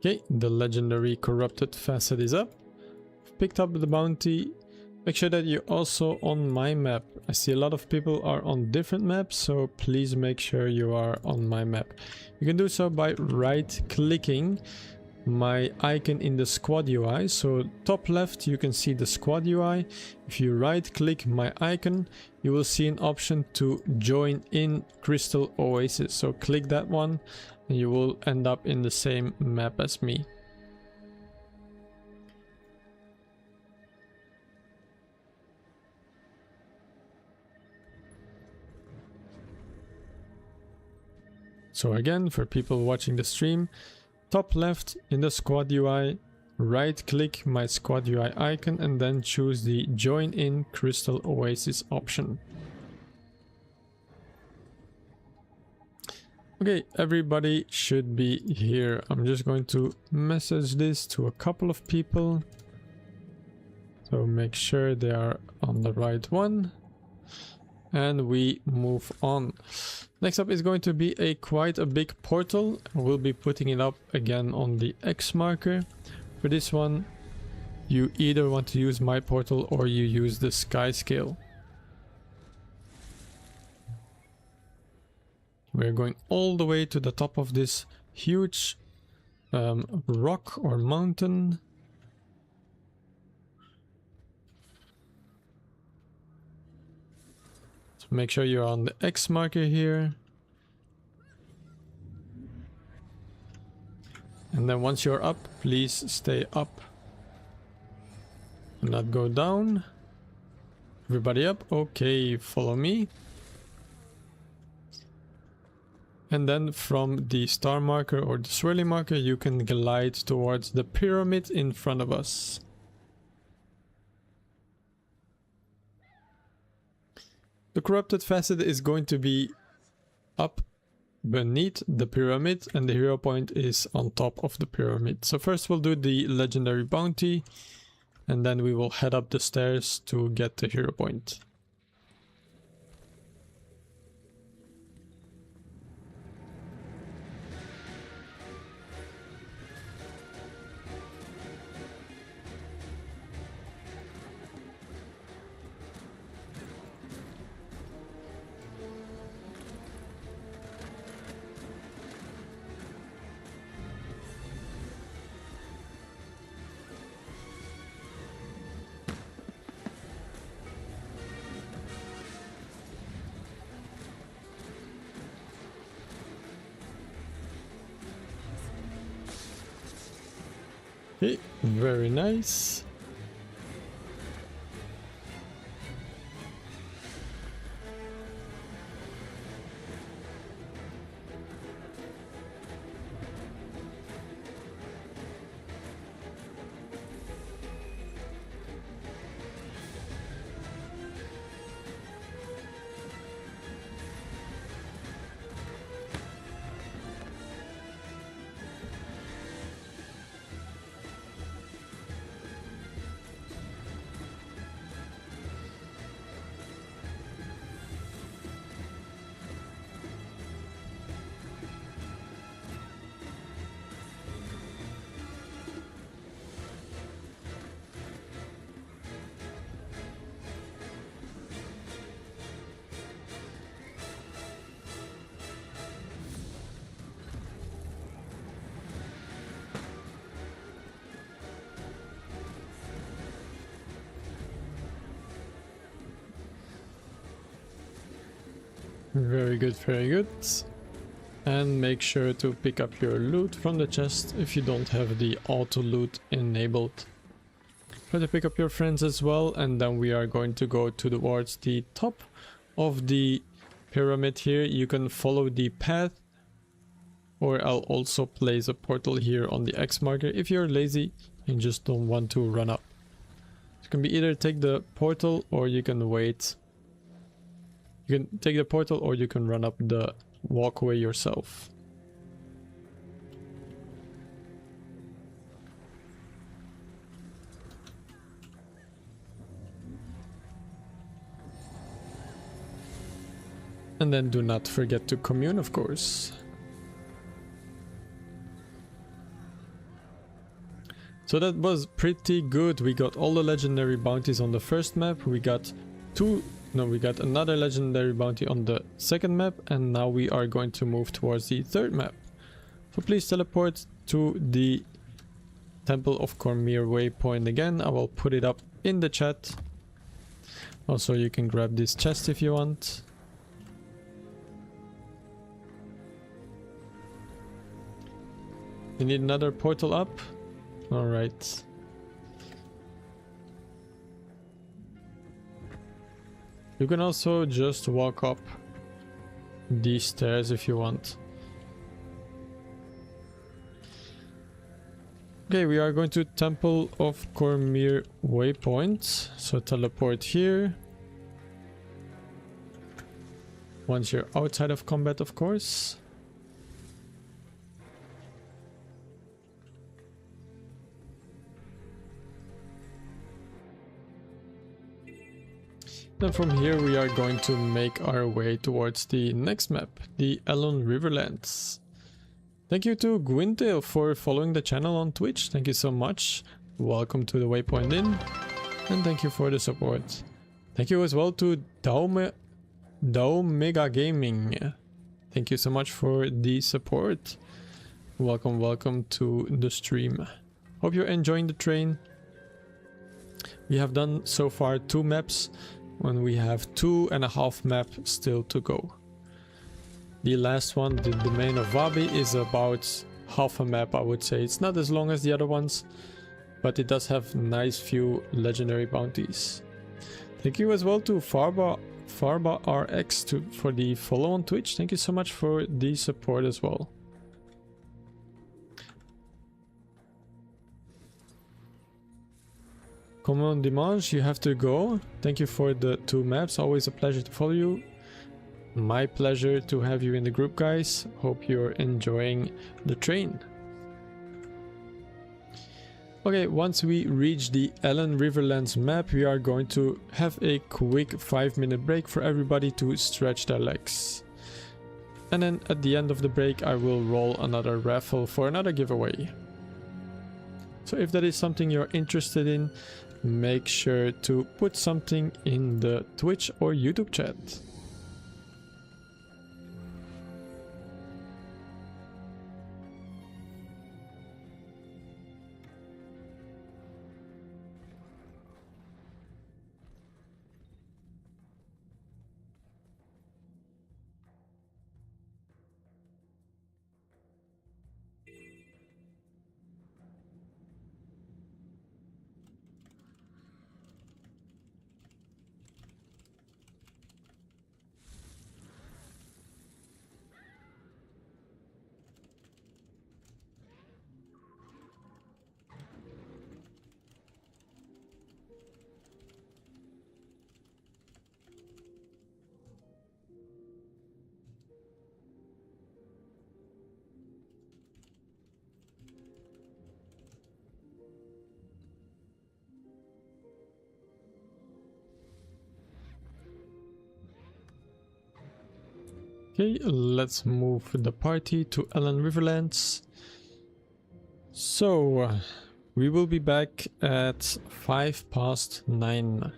Okay, the legendary Corrupted Facet is up. Picked up the bounty. Make sure that you're also on my map. I see a lot of people are on different maps, so please make sure you are on my map. You can do so by right-clicking my icon in the squad UI. So top left you can see the squad UI. If you right-click my icon, you will see an option to join in Crystal Oasis. So click that one and you will end up in the same map as me. So again, for people watching the stream, top left in the squad UI, right click my squad UI icon and then choose the join in Crystal Oasis option. Okay, everybody should be here. I'm just going to message this to a couple of people. So make sure they are on the right one. And we move on. Next up is going to be quite a big portal. We'll be putting it up again on the X marker. For this one, you either want to use my portal or you use the sky scale. We're going all the way to the top of this huge rock or mountain. So make sure you're on the X marker here. And then once you're up, please stay up. Do not go down. Everybody up? Okay, follow me. And then from the star marker or the swirly marker, you can glide towards the pyramid in front of us. The Corrupted Facet is going to be up beneath the pyramid and the hero point is on top of the pyramid. So first we'll do the legendary bounty and then we will head up the stairs to get the hero point. Okay, very nice. Very good, very good. And make sure to pick up your loot from the chest if you don't have the auto loot enabled. Try to pick up your friends as well, and then we are going to go towards the top of the pyramid here. You can follow the path, or I'll also place a portal here on the X marker if you're lazy and just don't want to run up. It can be either take the portal or you can wait. You can take the portal or you can run up the walkway yourself. And then do not forget to commune, of course. So that was pretty good. We got all the legendary bounties on the first map. We got another legendary bounty on the second map, and now we are going to move towards the third map. So please teleport to the Temple of Cormyr waypoint again. I will put it up in the chat. Also, you can grab this chest if you want. You need another portal up? Alright. You can also just walk up these stairs if you want. Okay, we are going to Temple of Cormyr waypoint. So teleport here. Once you're outside of combat, of course. Then from here we are going to make our way towards the next map, the Elon Riverlands. Thank you to Gwyntail for following the channel on Twitch. Thank you so much. Welcome to the Waypoint Inn. And thank you for the support. Thank you as well to Daomega Gaming. Thank you so much for the support. Welcome to the stream. Hope you're enjoying the train. We have done so far 2 maps. When we have 2.5 maps still to go. The last one, the domain of Wabi, is about half a map, I would say. It's not as long as the other ones, but it does have nice few legendary bounties. Thank you as well to Farba RX for the follow on Twitch. Thank you so much for the support as well. Come on, Dimanche, you have to go. Thank you for the 2 maps. Always a pleasure to follow you. My pleasure to have you in the group, guys. Hope you're enjoying the train. Okay, once we reach the Elon Riverlands map, we are going to have a quick 5-minute break for everybody to stretch their legs. And then at the end of the break, I will roll another raffle for another giveaway. So if that is something you're interested in, make sure to put something in the Twitch or YouTube chat. Okay, let's move the party to Elon Riverlands. So, we will be back at 9:05.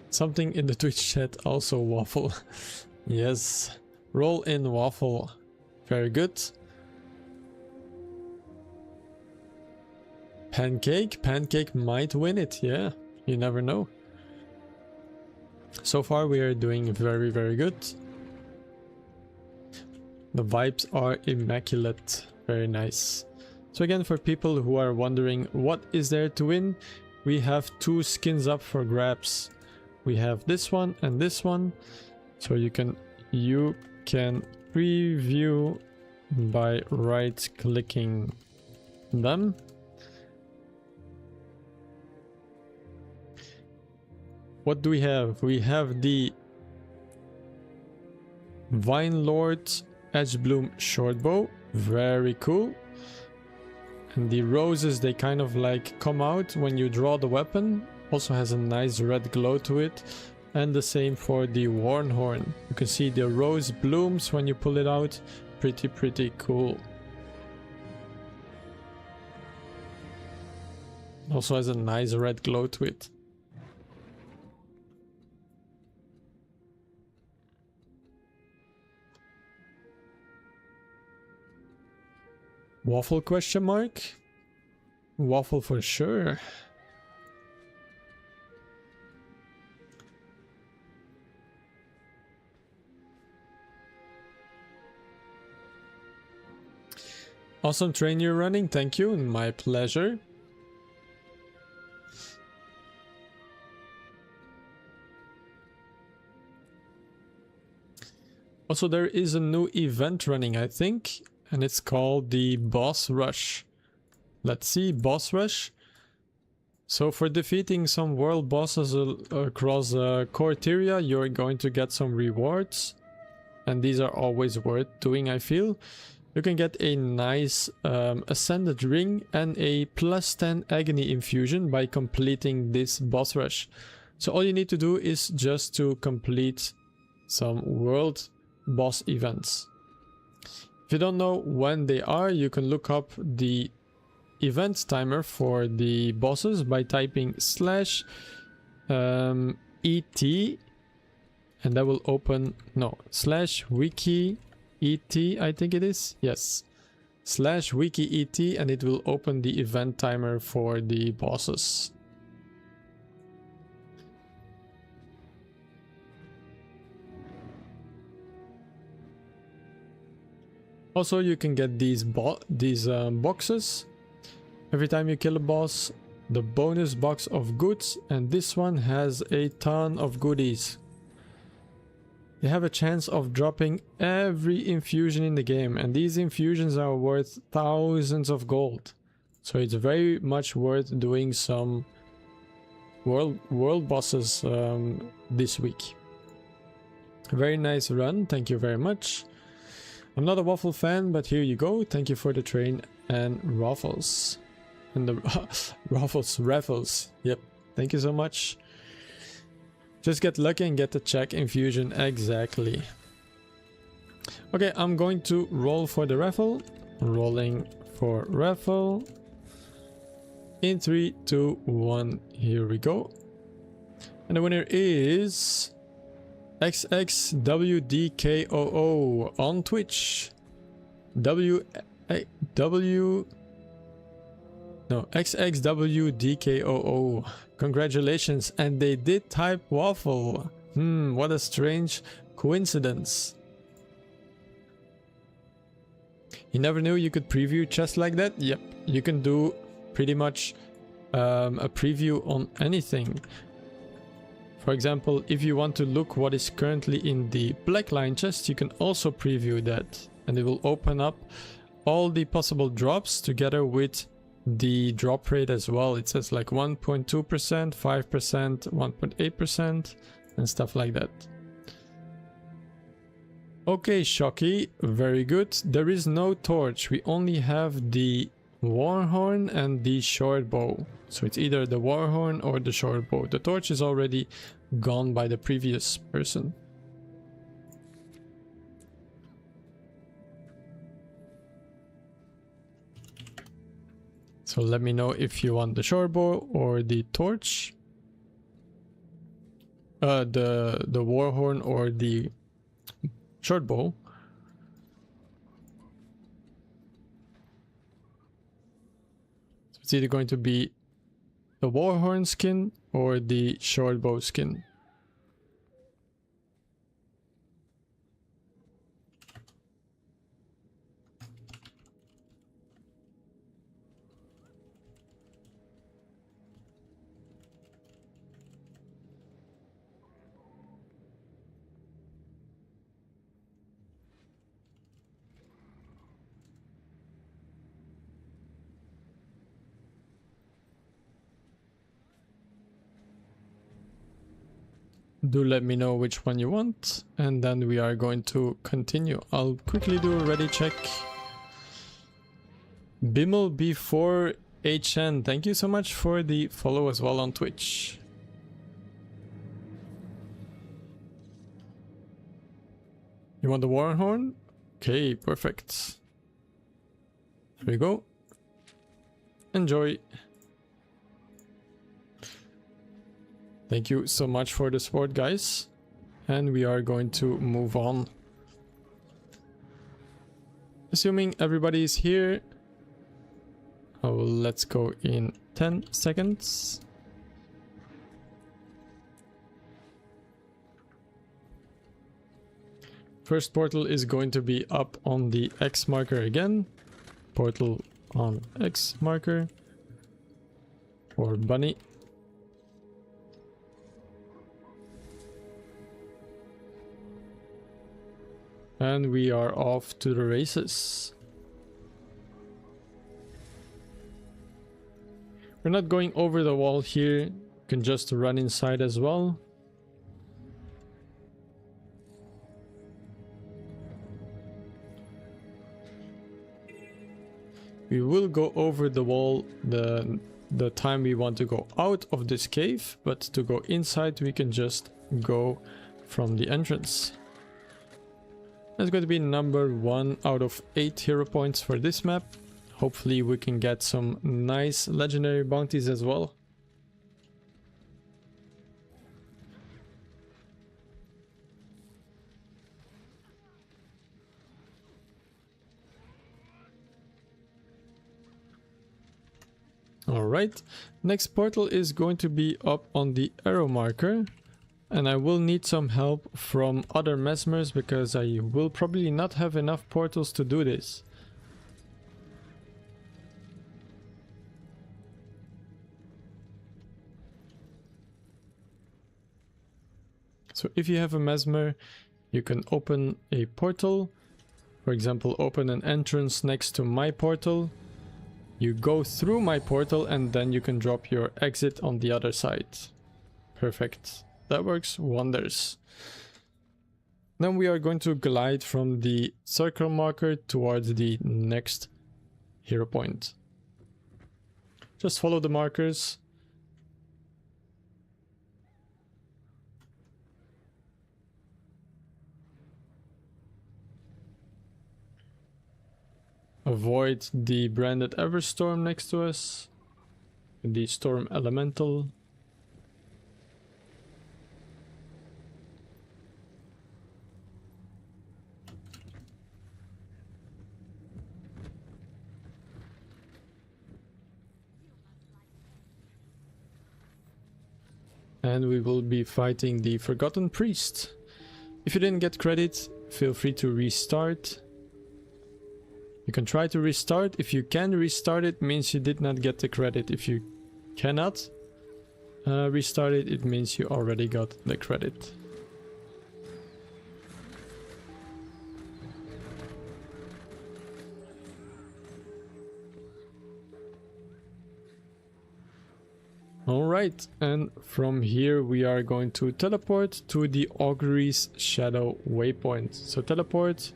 Something in the Twitch chat also waffle. Yes, roll in waffle. Very good. Pancake might win it, yeah, you never know. So far we are doing very, very good. The vibes are immaculate. Very nice. So again, for people who are wondering what is there to win, we have 2 skins up for grabs. We have this one and this one. So you can preview by right clicking them. What do we have? We have the Vine Lord Edgebloom Shortbow. Very cool. And the roses, they kind of like come out when you draw the weapon. Also has a nice red glow to it. And the same for the Warnhorn. You can see the rose blooms when you pull it out. Pretty cool. Also has a nice red glow to it. Waffle question mark? Waffle for sure. Awesome train you're running, thank you, my pleasure. Also, there is a new event running, I think. And it's called the Boss Rush. Let's see, Boss Rush. So for defeating some world bosses across Corteria, you're going to get some rewards. And these are always worth doing, I feel. You can get a nice Ascended Ring and a +10 Agony Infusion by completing this Boss Rush. So all you need to do is just to complete some world boss events. If you don't know when they are, you can look up the event timer for the bosses by typing /ET, and that will open, no, /wiki ET, I think it is, yes, /wiki ET, and it will open the event timer for the bosses. Also, you can get these boxes every time you kill a boss. The bonus box of goods, and this one has a ton of goodies. You have a chance of dropping every infusion in the game, and these infusions are worth thousands of gold. So it's very much worth doing some world bosses this week. Very nice run, thank you very much. I'm not a waffle fan, but here you go. Thank you for the train and Ruffles. And the raffles. Yep. Thank you so much. Just get lucky and get the check infusion exactly. Okay, I'm going to roll for the raffle. Rolling for raffle. In 3, 2, 1. Here we go. And the winner is XXWDKOO on Twitch. XXWDKOO. Congratulations, and they did type waffle. What a strange coincidence. You never knew you could preview chests like that? Yep, you can do pretty much a preview on anything. For example, if you want to look what is currently in the black line chest, you can also preview that, and it will open up all the possible drops together with the drop rate as well. It says like 1.2%, 5%, 1.8% and stuff like that. Okay, Shocky, very good. There is no torch, we only have the Warhorn and the short bow. So it's either the Warhorn or the short bow. The torch is already gone by the previous person. So let me know if you want the short bow or the torch. The Warhorn or the short bow. So it's either going to be the Warhorn skin or the short bow skin. Do let me know which one you want, and then we are going to continue. I'll quickly do a ready check. Bimmel before HN, thank you so much for the follow as well on Twitch. You want the war horn? Okay, perfect. Here we go. Enjoy. Thank you so much for the support, guys. And we are going to move on. Assuming everybody is here. Oh, let's go in 10 seconds. First portal is going to be up on the X marker again. Portal on X marker. Or bunny. And we are off to the races. We're not going over the wall here. You can just run inside as well. We will go over the wall the time we want to go out of this cave, but to go inside we can just go from the entrance. That's going to be number 1 out of 8 hero points for this map. Hopefully we can get some nice legendary bounties as well. Alright, next portal is going to be up on the arrow marker. And I will need some help from other mesmers because I will probably not have enough portals to do this. So if you have a mesmer, you can open a portal. For example, open an entrance next to my portal. You go through my portal and then you can drop your exit on the other side. Perfect. That works wonders. Then we are going to glide from the circle marker towards the next hero point. Just follow the markers. Avoid the branded Everstorm next to us. The Storm Elemental. And we will be fighting the Forgotten Priest. If you didn't get credit, feel free to restart. You can try to restart. If you can restart it, means you did not get the credit. If you cannot restart it, it means you already got the credit. Alright, and from here we are going to teleport to the Augury's Shadow waypoint. So teleport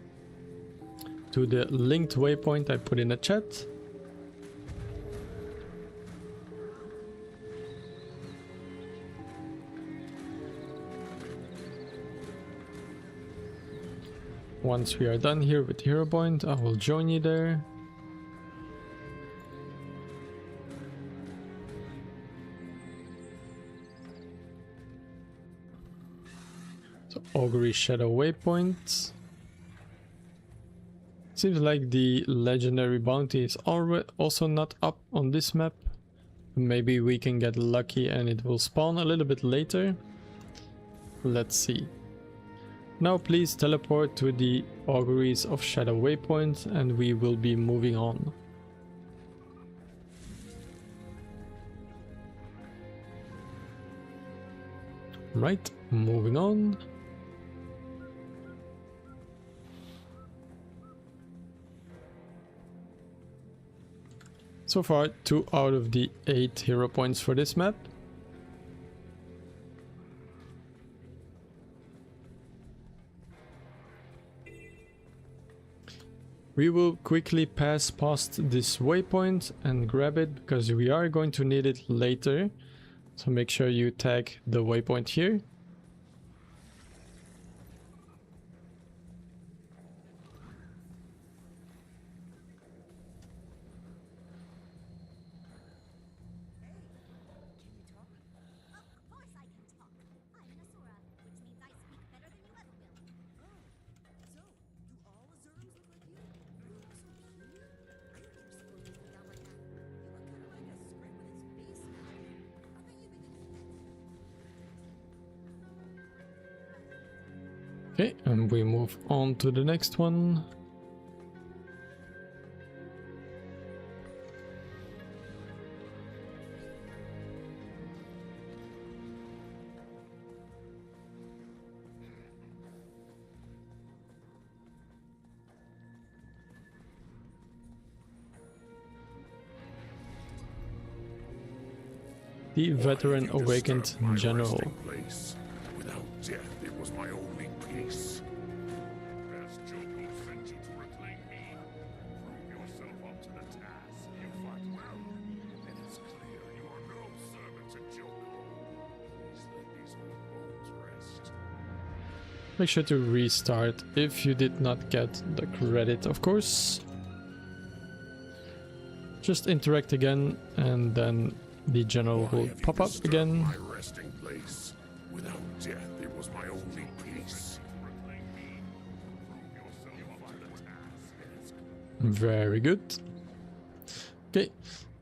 to the linked waypoint I put in the chat. Once we are done here with Hero Point, I will join you there. Augury Shadow waypoint. Seems like the legendary bounty is also not up on this map. Maybe we can get lucky and it will spawn a little bit later. Let's see. Now please teleport to the Auguries of Shadow waypoint and we will be moving on. Right, moving on. So far, 2 out of the 8 hero points for this map. We will quickly pass past this waypoint and grab it because we are going to need it later. So make sure you tag the waypoint here. Okay, and we move on to the next one. The Veteran Awakened General. Without death, it was my only peace. As Joko sent you to reclaim me, prove yourself up to the task. You fight well. It is clear you are no servant to Joko. Please let these old bones rest. Make sure to restart if you did not get the credit, of course. Just interact again and then the general will pop up again. My resting place. Without death, it was my only peace. Very good. Okay,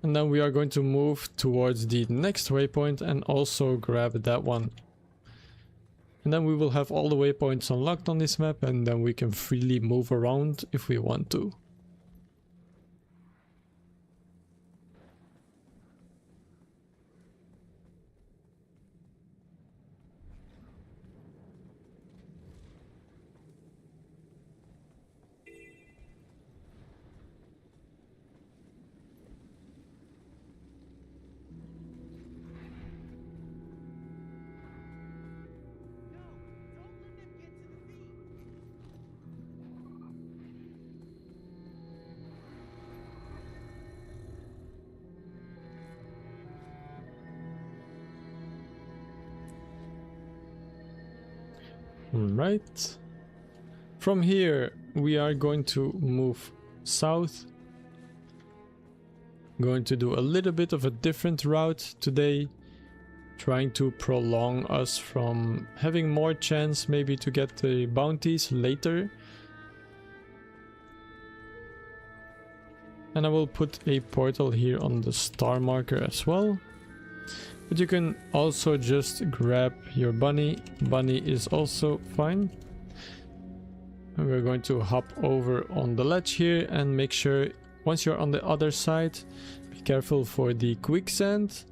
and then we are going to move towards the next waypoint and also grab that one. And then we will have all the waypoints unlocked on this map, and then we can freely move around if we want to. Right. From here we are going to move south. Going to do a little bit of a different route today, trying to prolong us from having more chance maybe to get the bounties later. And I will put a portal here on the star marker as well. But you can also just grab your bunny. Bunny is also fine. And we're going to hop over on the ledge here and make sure once you're on the other side, be careful for the quicksand.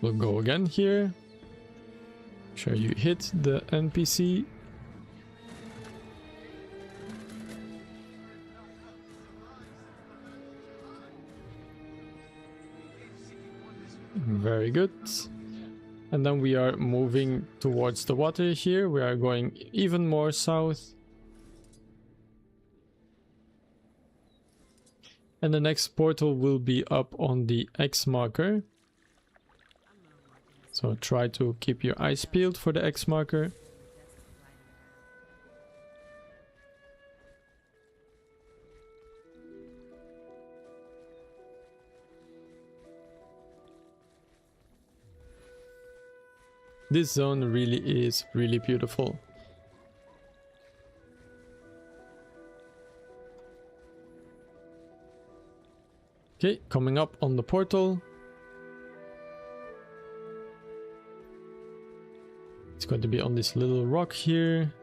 We'll go again here. Make sure you hit the NPC. Very good. And then we are moving towards the water here. We are going even more south. And the next portal will be up on the X marker. So try to keep your eyes peeled for the X marker. This zone really is really beautiful. Okay, coming up on the portal. It's going to be on this little rock here.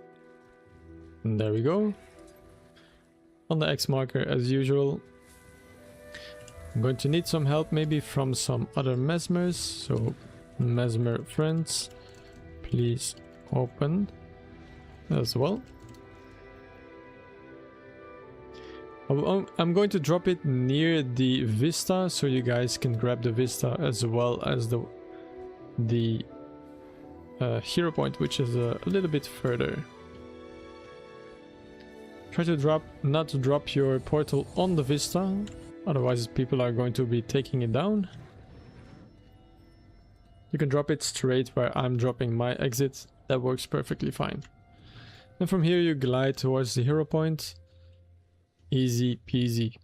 And there we go. On the X marker as usual. I'm going to need some help maybe from some other mesmers, so mesmer friends, please open as well. I'm going to drop it near the vista so you guys can grab the vista as well as the hero point, which is a little bit further. Try to not drop your portal on the vista, otherwise people are going to be taking it down. You can drop it straight where I'm dropping my exit. That works perfectly fine. And from here you glide towards the hero point. Easy peasy.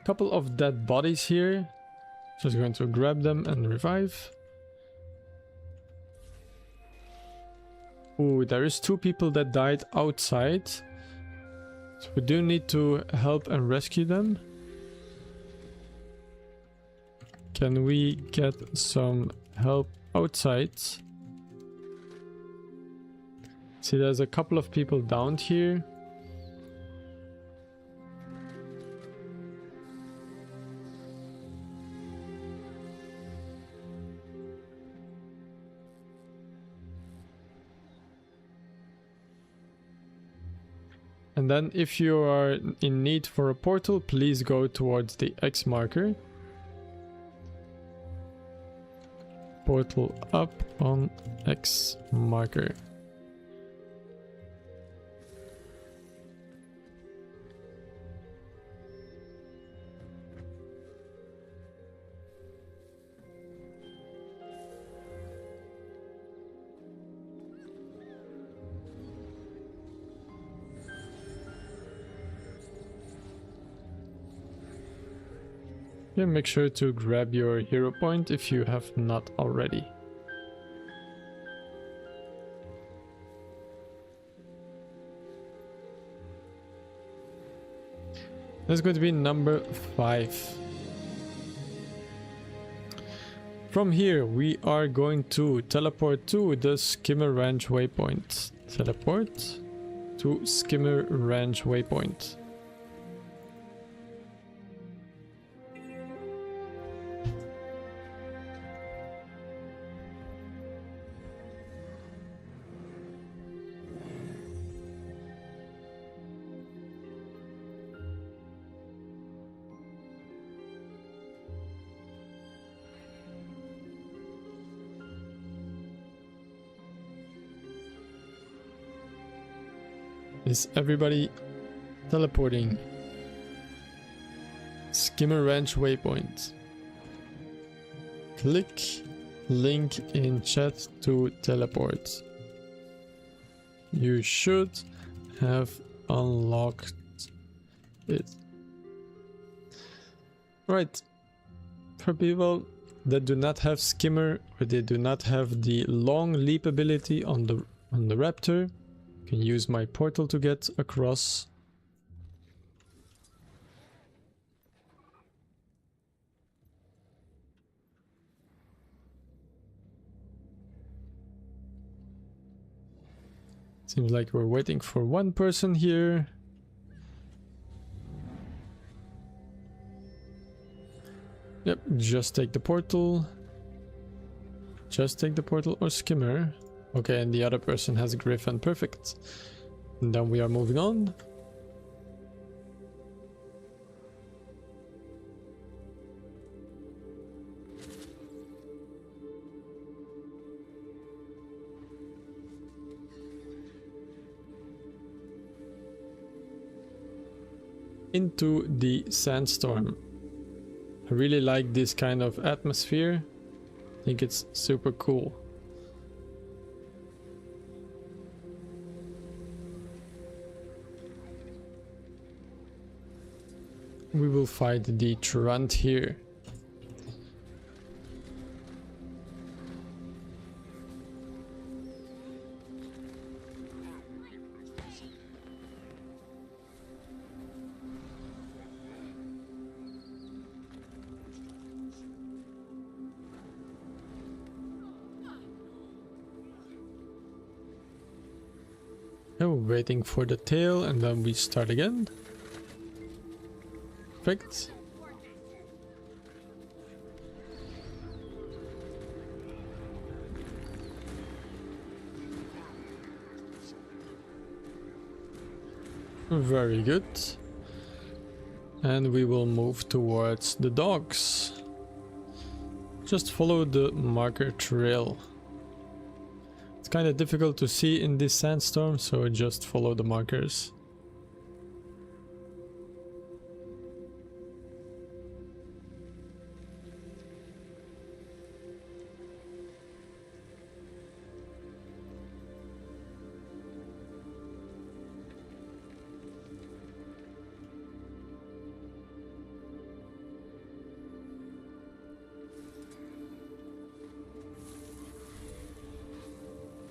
Couple of dead bodies here. Just going to grab them and revive. Ooh, there is 2 people that died outside. So we do need to help and rescue them. Can we get some help outside? See, there's a couple of people down here. And then if you are in need for a portal, please go towards the X marker. Portal up on X marker. Yeah, make sure to grab your hero point if you have not already. That's going to be number 5. From here we are going to teleport to the Skimmer Ranch waypoint. Teleport to Skimmer Ranch waypoint. Is everybody teleporting? Skimmer Ranch waypoint. Click link in chat to teleport. You should have unlocked it. Right. For people that do not have skimmer or they do not have the long leap ability on the raptor, can use my portal to get across. Seems like we're waiting for one person here. Yep, just take the portal. Just take the portal or skimmer. Okay, and the other person has Griffin. Perfect. And then we are moving on. Into the sandstorm. I really like this kind of atmosphere. I think it's super cool. We will fight the Truant here. Oh, waiting for the tail and then we start again. Perfect. Very good. And we will move towards the dogs. Just follow the marker trail. It's kind of difficult to see in this sandstorm, so just follow the markers.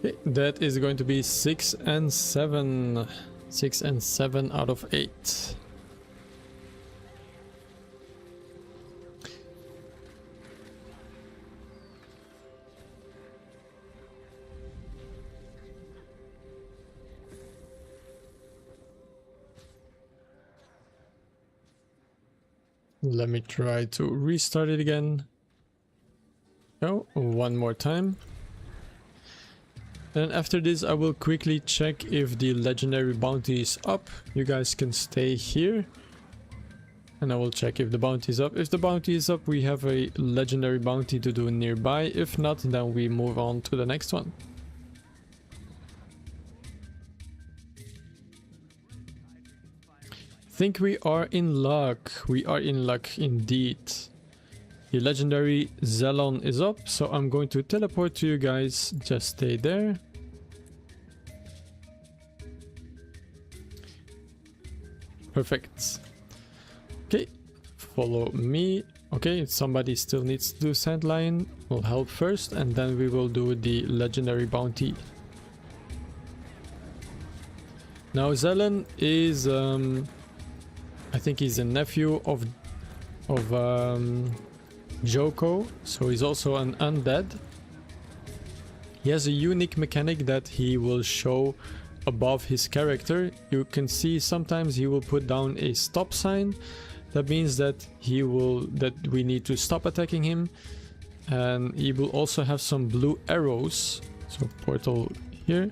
Okay, that is going to be 6 and 7. 6 and 7 out of 8. Let me try to restart it again. Oh, one more time. And after this I will quickly check if the legendary bounty is up. You guys can stay here. And I will check if the bounty is up. If the bounty is up, we have a legendary bounty to do nearby. If not, then we move on to the next one. I think we are in luck. We are in luck indeed. The legendary Zelon is up, so I'm going to teleport to you guys. Just stay there. Perfect. Okay, follow me. Okay, somebody still needs to do Sandlion. We'll help first, and then we will do the legendary bounty. Now Zelon is, I think he's a nephew of Joko, so he's also an undead. He has a unique mechanic that he will show above his character. You can see sometimes he will put down a stop sign. That means that we need to stop attacking him. And he will also have some blue arrows. So portal here.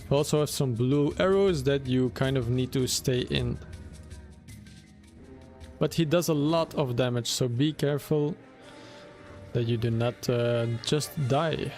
He also have some blue arrows that you kind of need to stay in. But he does a lot of damage, so be careful that you do not just die.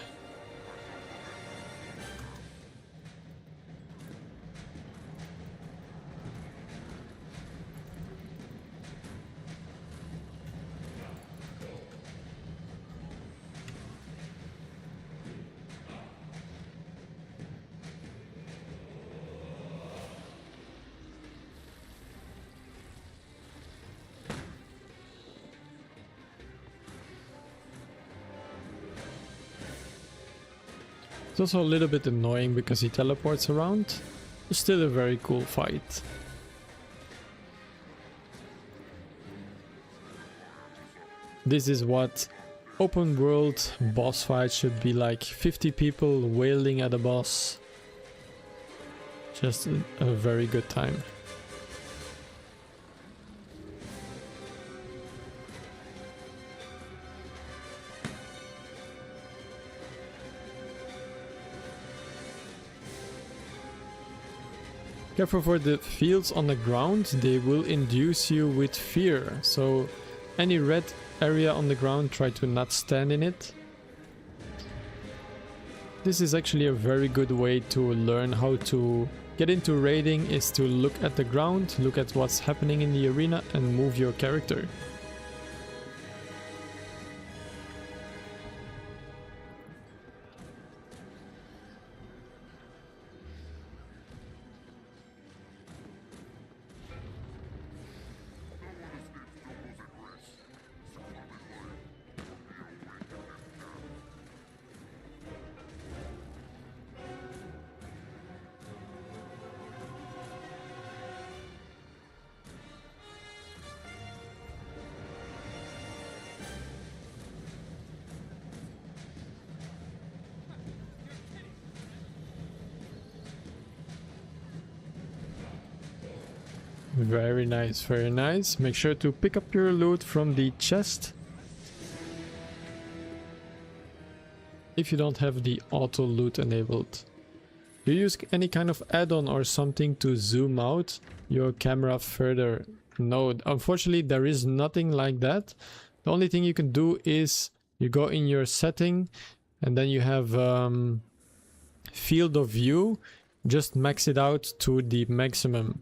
It's also a little bit annoying because he teleports around. It's still a very cool fight. This is what open world boss fight should be like. 50 people wailing at a boss. Just a very good time. Careful for the fields on the ground, they will induce you with fear. So any red area on the ground, try to not stand in it. This is actually a very good way to learn how to get into raiding, is to look at the ground, look at what's happening in the arena and move your character. Very nice, very nice. Make sure to pick up your loot from the chest. If you don't have the auto loot enabled. Do you use any kind of add-on or something to zoom out your camera further? No, unfortunately there is nothing like that. The only thing you can do is you go in your setting and then you have field of view. Just max it out to the maximum.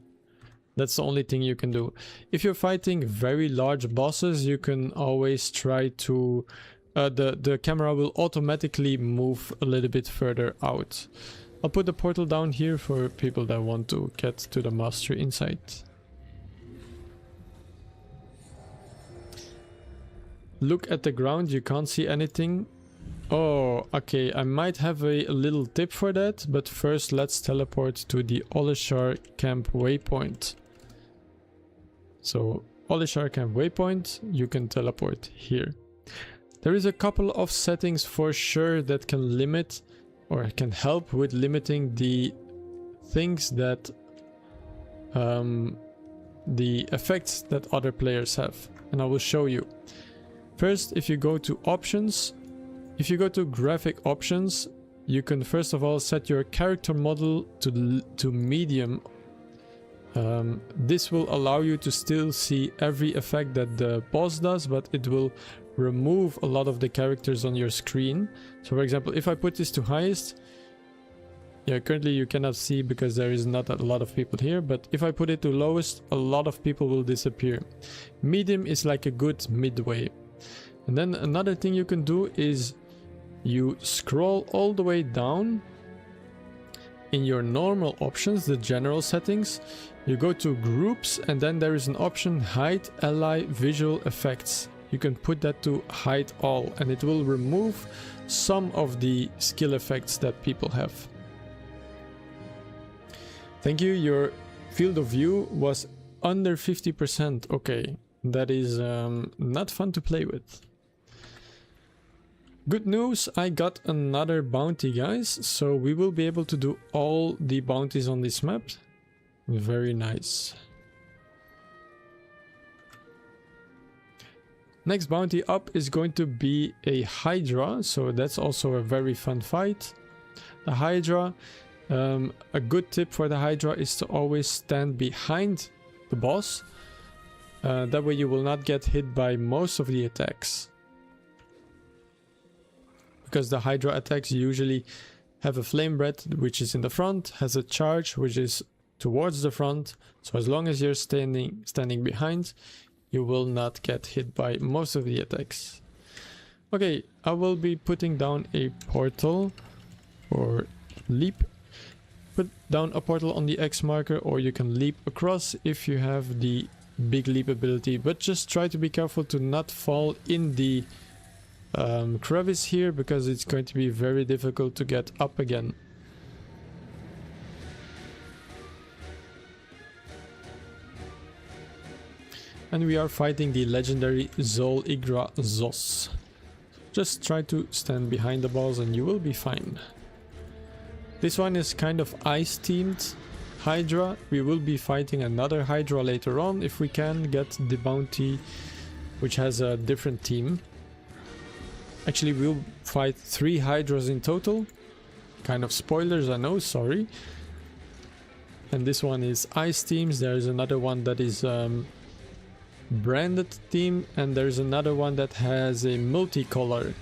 That's the only thing you can do. If you're fighting very large bosses, you can always try to... the camera will automatically move a little bit further out. I'll put the portal down here for people that want to get to the mastery inside. Look at the ground, you can't see anything. Oh, okay, I might have a little tip for that, but first let's teleport to the Olishar camp waypoint. So, Olishar camp waypoint, you can teleport here. There is a couple of settings for sure that can limit or can help with limiting the things that the effects that other players have, and I will show you. First, if you go to options, if you go to graphic options, you can first of all set your character model to medium. This will allow you to still see every effect that the boss does, but it will remove a lot of the characters on your screen. So for example, if I put this to highest, yeah, currently you cannot see because there is not a lot of people here, but if I put it to lowest, a lot of people will disappear. Medium is like a good midway. And then another thing you can do is you scroll all the way down in your normal options, the general settings. You go to groups and then there is an option hide ally visual effects. You can put that to hide all and it will remove some of the skill effects that people have. Thank you, your field of view was under 50%. Okay, that is not fun to play with. Good news, I got another bounty, guys, so we will be able to do all the bounties on this map. Very nice. Next bounty up is going to be a Hydra, so that's also a very fun fight. The Hydra, a good tip for the Hydra is to always stand behind the boss. That way you will not get hit by most of the attacks. Because the Hydra attacks usually have a flame breath, which is in the front, has a charge, which is towards the front. So as long as you're standing behind, you will not get hit by most of the attacks. Okay, I will be putting down a portal or leap. Put down a portal on the X marker, or you can leap across if you have the big leap ability, but just try to be careful to not fall in the crevice here, because it's going to be very difficult to get up again. And we are fighting the legendary Zol Igra Zos. Just try to stand behind the balls and you will be fine. This one is kind of ice themed Hydra. We will be fighting another Hydra later on if we can get the bounty, which has a different team. Actually, we'll fight 3 Hydras in total. Kind of spoilers, I know, sorry. And this one is ice teams. There's another one that is branded team, and there's another one that has a multicolor.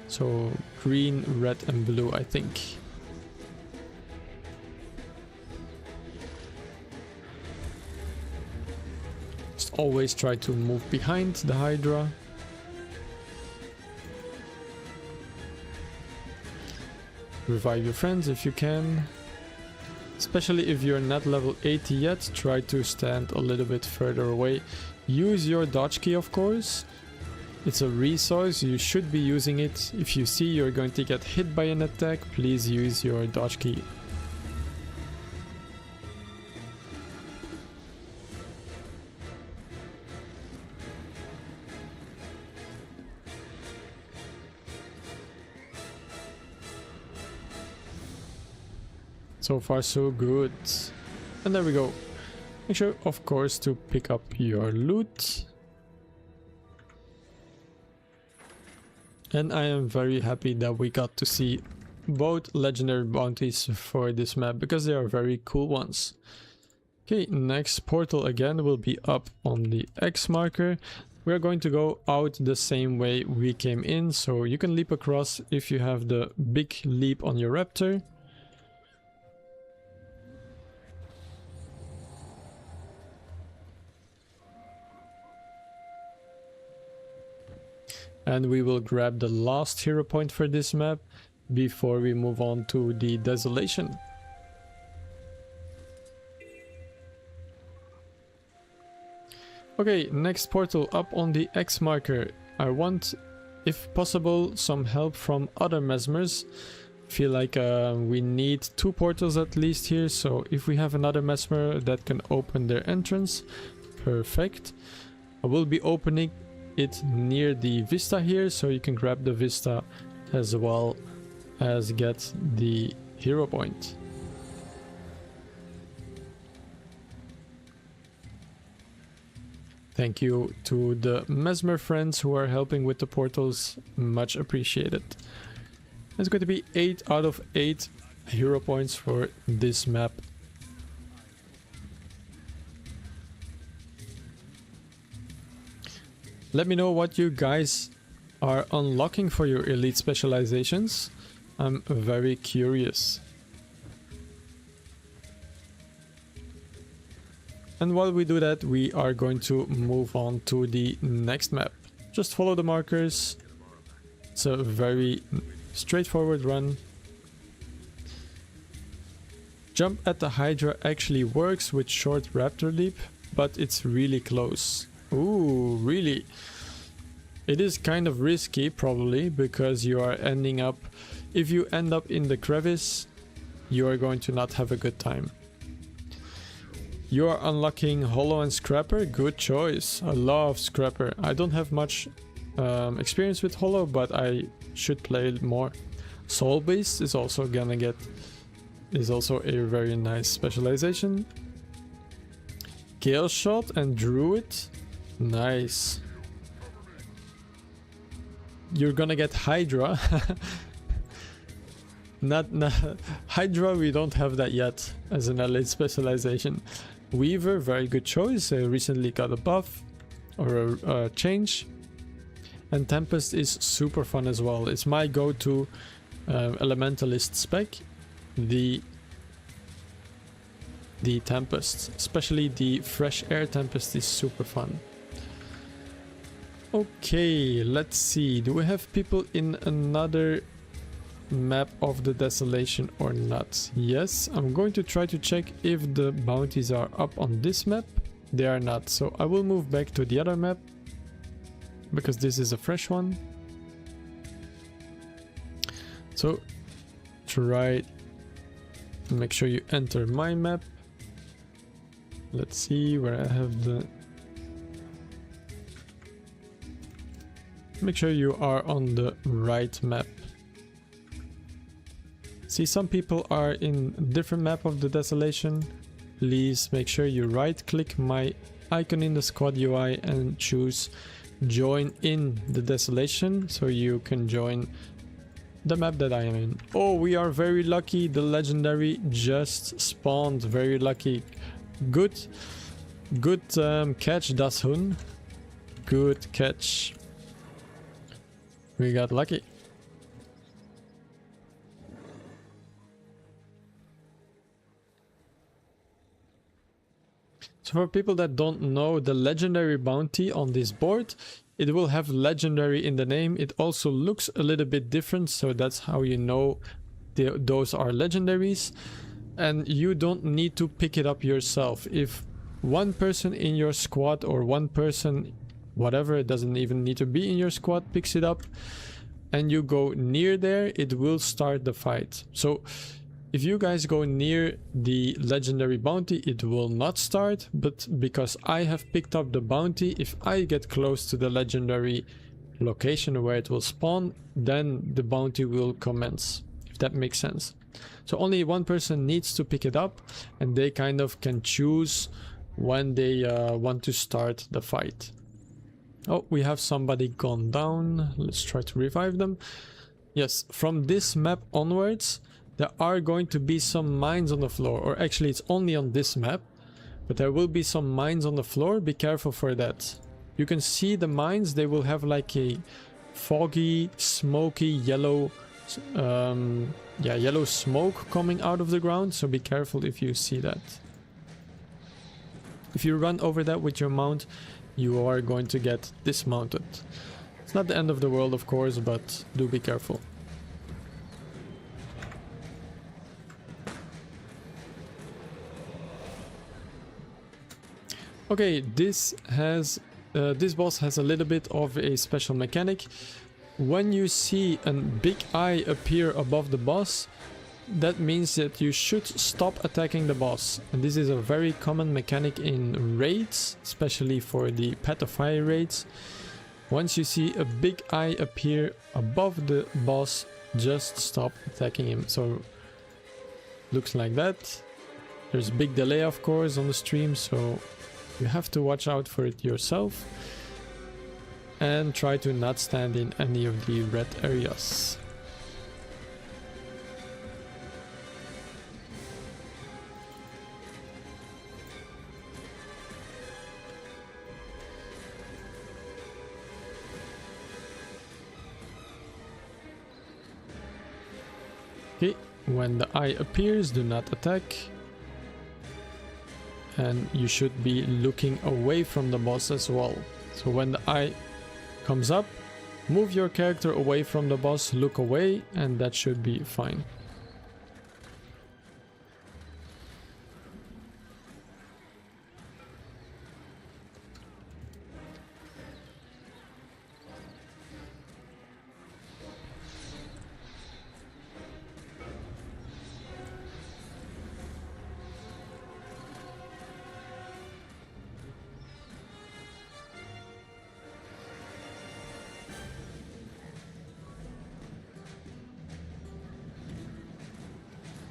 So green, red and blue, I think. Just always try to move behind the Hydra. Revive your friends if you can. Especially if you're not level 80 yet, try to stand a little bit further away. Use your dodge key, of course. It's a resource, you should be using it. If you see you're going to get hit by an attack, please use your dodge key. So far so good. And there we go. Make sure, of course, to pick up your loot. And I am very happy that we got to see both legendary bounties for this map because they are very cool ones. Okay, next portal again will be up on the X marker. We are going to go out the same way we came in, so you can leap across if you have the big leap on your raptor. And we will grab the last hero point for this map before we move on to the desolation. Okay, next portal up on the X marker. I want, if possible, some help from other mesmers. Feel like we need 2 portals at least here, so if we have another mesmer that can open their entrance, perfect. I will be opening it near the vista here, so you can grab the vista as well as get the hero point. Thank you to the mesmer friends who are helping with the portals, much appreciated. It's going to be 8 out of 8 hero points for this map. Let me know what you guys are unlocking for your elite specializations. I'm very curious. And while we do that, we are going to move on to the next map. Just follow the markers. It's a very straightforward run. Jump at the Hydra actually works with short raptor leap, but it's really close. Ooh, really? It is kind of risky probably, because you are ending up, if you end up in the crevice, you are going to not have a good time. You are unlocking Hollow and Scrapper, good choice. I love Scrapper. I don't have much experience with Hollow, but I should play it more. Soul Beast is also a very nice specialization. Gale Shot and Druid, nice. You're gonna get Hydra. not Hydra, we don't have that yet as an elite specialization. Weaver, very good choice. Recently got a buff or a change. And Tempest is super fun as well. It's my go-to elementalist spec. The Tempest, especially the Fresh Air Tempest, is super fun. Okay, let's see. Do we have people in another map of the desolation or not? Yes, I'm going to try to check if the bounties are up on this map. They are not, so I will move back to the other map because this is a fresh one. So try to make sure you enter my map. Let's see where I have the... Make sure you are on the right map. See, some people are in a different map of the desolation. Please make sure you right click my icon in the squad UI and choose join in the desolation so you can join the map that I am in. Oh, we are very lucky. The legendary just spawned. Very lucky. Good catch, Dashun. Good catch. We got lucky. So for people that don't know, the legendary bounty on this board, it will have legendary in the name. It also looks a little bit different, so that's how you know those are legendaries. And you don't need to pick it up yourself. If one person in your squad or one person, whatever, it doesn't even need to be in your squad, picks it up and you go near there, it will start the fight. So if you guys go near the legendary bounty, it will not start, but because I have picked up the bounty, if I get close to the legendary location where it will spawn, then the bounty will commence, if that makes sense. So only one person needs to pick it up and they kind of can choose when they want to start the fight. Oh, we have somebody gone down. Let's try to revive them. Yes, from this map onwards, there are going to be some mines on the floor. Or actually, it's only on this map. But there will be some mines on the floor. Be careful for that. You can see the mines. They will have like a foggy, smoky, yellow... yellow smoke coming out of the ground. So be careful if you see that. If you run over that with your mount, you are going to get dismounted. It's not the end of the world, of course, but do be careful. Okay, this boss has a little bit of a special mechanic. When you see a big eye appear above the boss, that means that you should stop attacking the boss. And this is a very common mechanic in raids, especially for the PoF Hero raids. Once you see a big eye appear above the boss, just stop attacking him. So, looks like that. There's big delay, of course, on the stream, so you have to watch out for it yourself. And try to not stand in any of the red areas. Okay, when the eye appears, do not attack. And you should be looking away from the boss as well. So when the eye comes up, move your character away from the boss, look away, and that should be fine.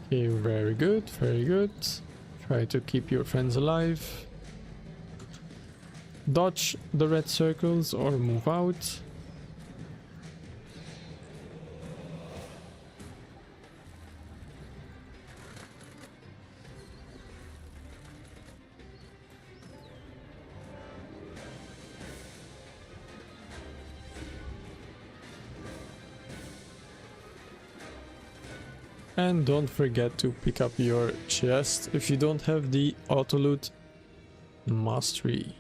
Okay, very good, very good. Try to keep your friends alive. Dodge the red circles or move out. And don't forget to pick up your chest if you don't have the auto loot mastery.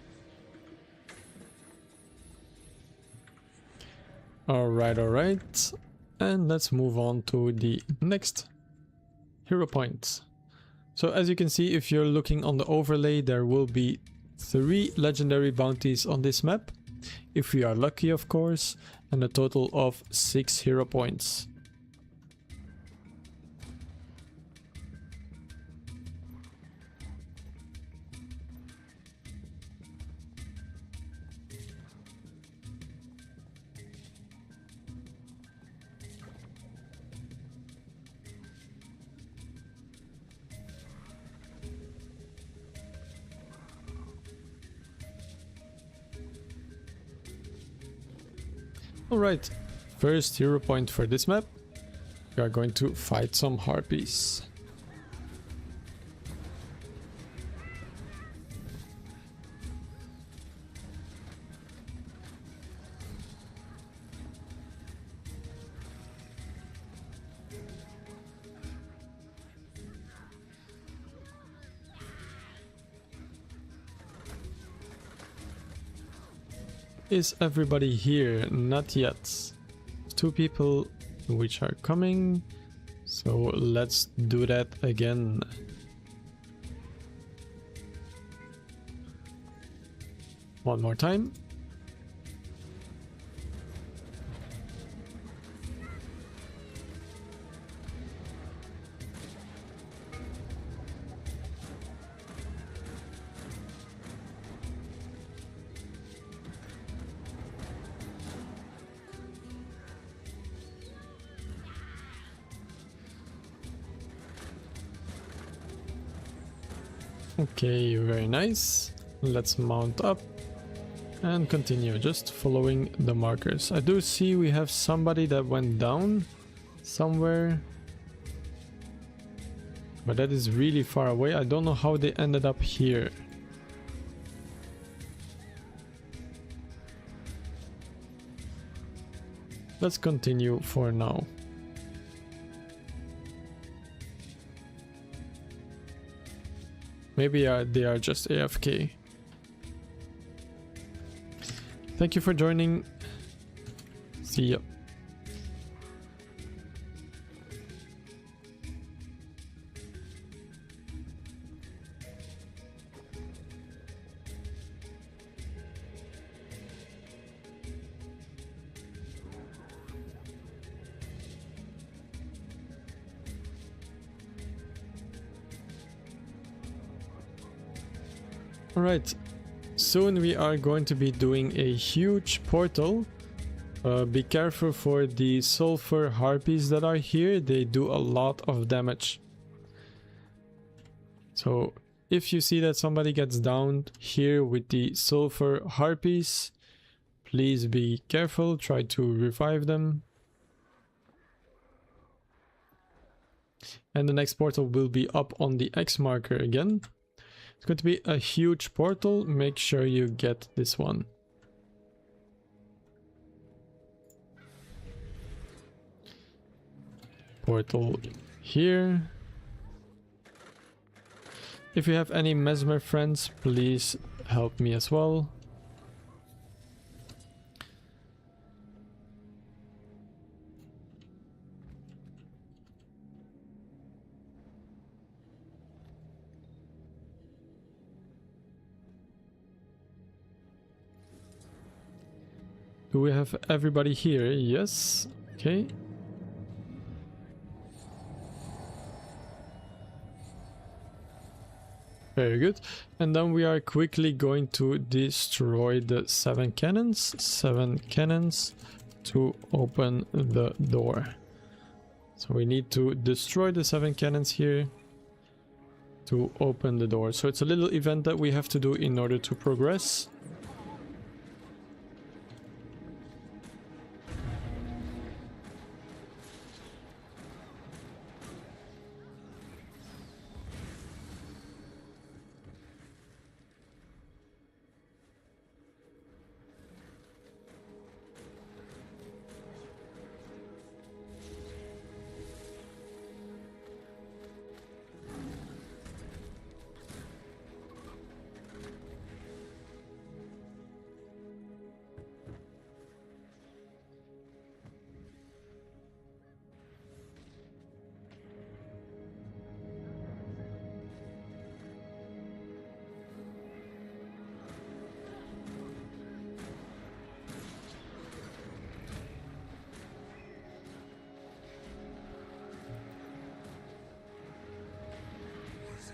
Alright. And let's move on to the next hero point. So as you can see, if you're looking on the overlay, there will be 3 legendary bounties on this map. If we are lucky, of course, and a total of 6 hero points. Alright, first hero point for this map. We are going to fight some harpies. Is everybody here? Not yet. 2 people which are coming. So let's do that again. One more time. Okay, very nice. Let's mount up and continue, just following the markers. I do see we have somebody that went down somewhere, but that is really far away. I don't know how they ended up here. Let's continue for now. Maybe they are just AFK. Thank you for joining. See ya. Alright, soon we are going to be doing a huge portal. Be careful for the sulfur harpies that are here, they do a lot of damage. So if you see that somebody gets downed here with the sulfur harpies, please be careful, try to revive them. And the next portal will be up on the X marker again. It's going to be a huge portal, make sure you get this one. Portal here. If you have any mesmer friends, please help me as well. Do we have everybody here? Yes. Okay. Very good. And then we are quickly going to destroy the 7 cannons. 7 cannons to open the door. So we need to destroy the 7 cannons here to open the door. So it's a little event that we have to do in order to progress.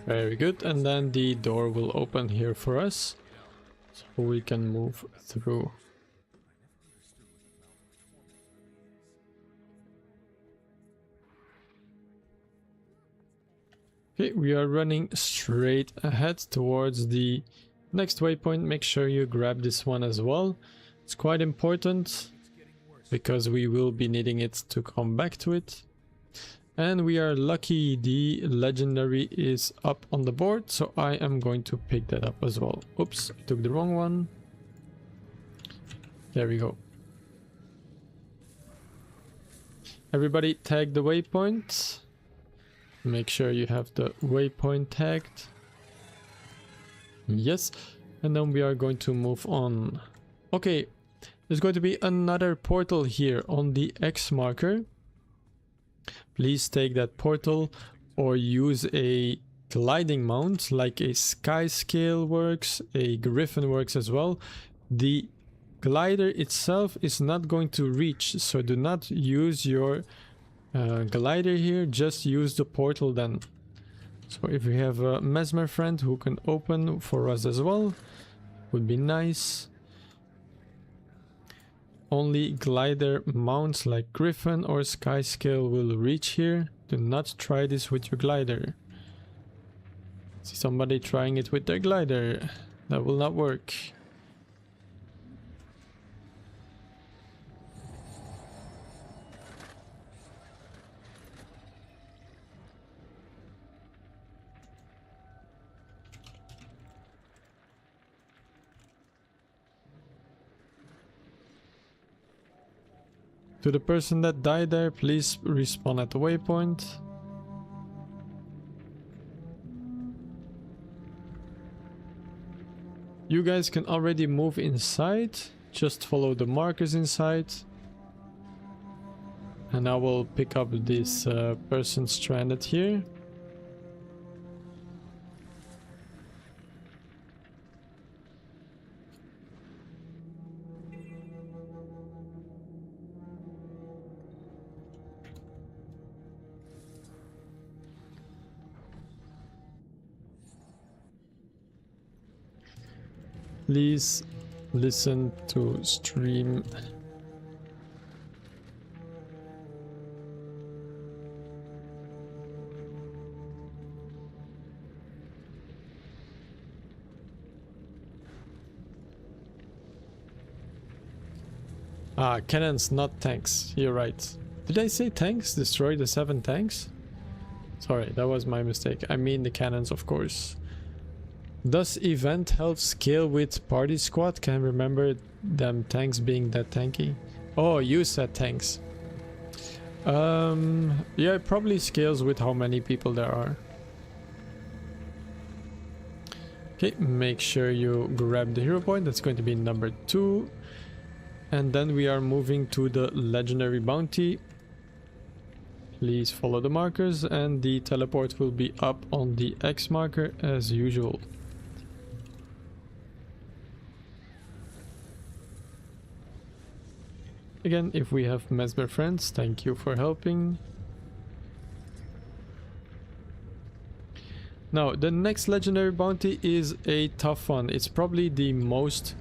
Very good, and then the door will open here for us, so we can move through. Okay, we are running straight ahead towards the next waypoint. Make sure you grab this one as well. It's quite important because we will be needing it to come back to it. And we are lucky the legendary is up on the board, so I am going to pick that up as well. Oops, I took the wrong one. There we go. Everybody tag the waypoint. Make sure you have the waypoint tagged. Yes, and then we are going to move on. Okay, there's going to be another portal here on the X marker. Please take that portal or use a gliding mount like a sky scale works, a griffin works as well. The glider itself is not going to reach, so do not use your glider here, just use the portal then. So if we have a mesmer friend who can open for us as well, would be nice. Only glider mounts like griffin or sky scale will reach here. Do not try this with your glider. See somebody trying it with their glider. That will not work. To the person that died there, please respawn at the waypoint. You guys can already move inside. Just follow the markers inside. And I will pick up this person stranded here. Please listen to stream. Ah, cannons, not tanks. You're right. Did I say tanks? Destroy the 7 tanks? Sorry, that was my mistake. I mean the cannons, of course. Does event help scale with party squad? Can't remember them tanks being that tanky. Oh, you said tanks. Yeah, it probably scales with how many people there are. Okay, make sure you grab the hero point. That's going to be number 2. And then we are moving to the legendary bounty. Please follow the markers and the teleport will be up on the X marker as usual. Again, if we have Mesmer friends, thank you for helping. Now, the next legendary bounty is a tough one. It's probably the most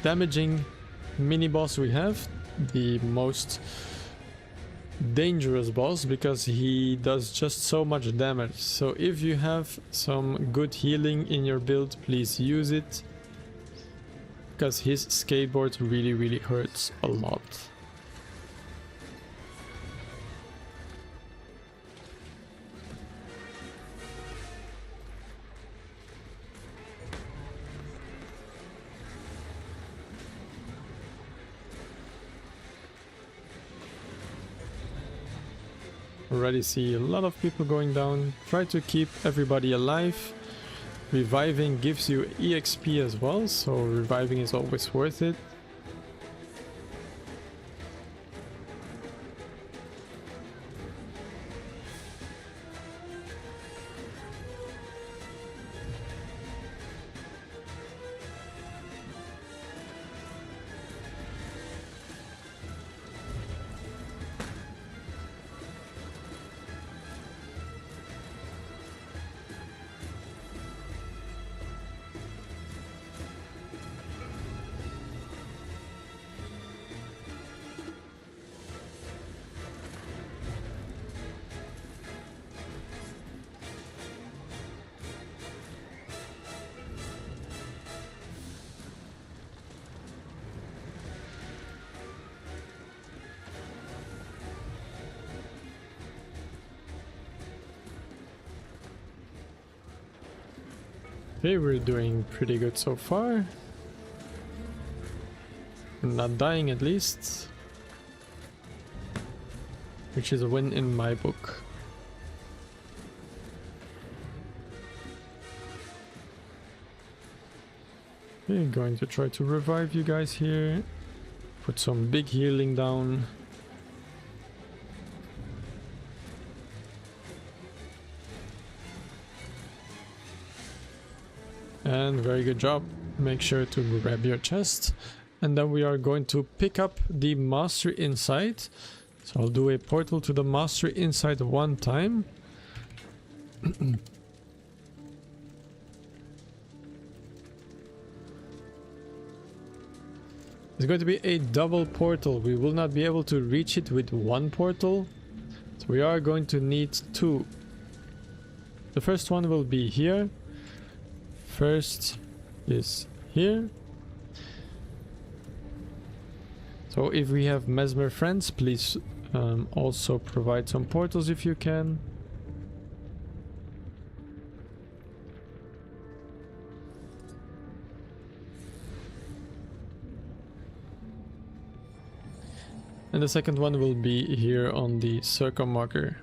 damaging mini-boss we have. The most dangerous boss because he does just so much damage. So if you have some good healing in your build, please use it. Because his skateboard really hurts a lot. Already see a lot of people going down. Try to keep everybody alive. Reviving gives you EXP as well, so reviving is always worth it. Okay, we're doing pretty good so far. Not dying at least. Which is a win in my book. Okay, going to try to revive you guys here. Put some big healing down. And very good job. Make sure to grab your chest. And then we are going to pick up the mastery inside. So I'll do a portal to the mastery inside one time. It's going to be a double portal. We will not be able to reach it with one portal. So we are going to need 2. The first one will be here. First is here. So if we have Mesmer friends, please also provide some portals if you can. And the second one will be here on the circle marker.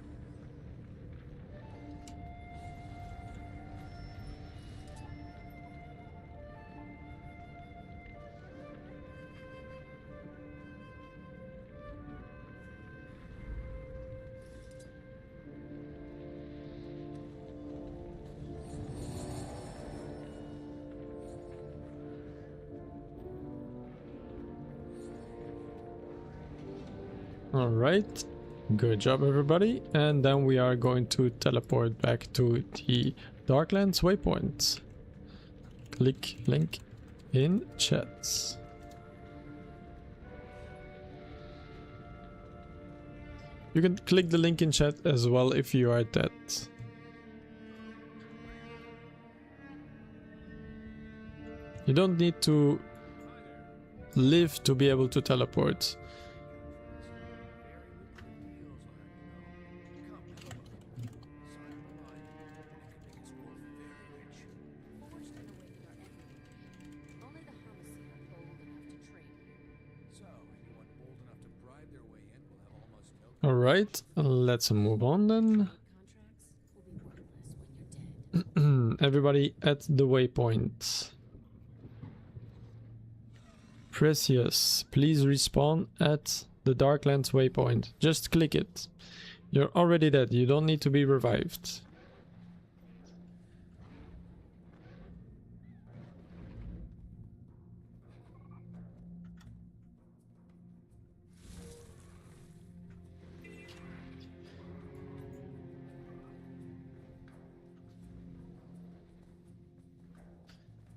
Alright, good job everybody, and then we are going to teleport back to the Darklands waypoint. Click link in chat. You can click the link in chat as well if you are dead. You don't need to live to be able to teleport. Alright, let's move on then. Everybody at the waypoint. Precious, please respawn at the Darklands waypoint. Just click it. You're already dead, you don't need to be revived.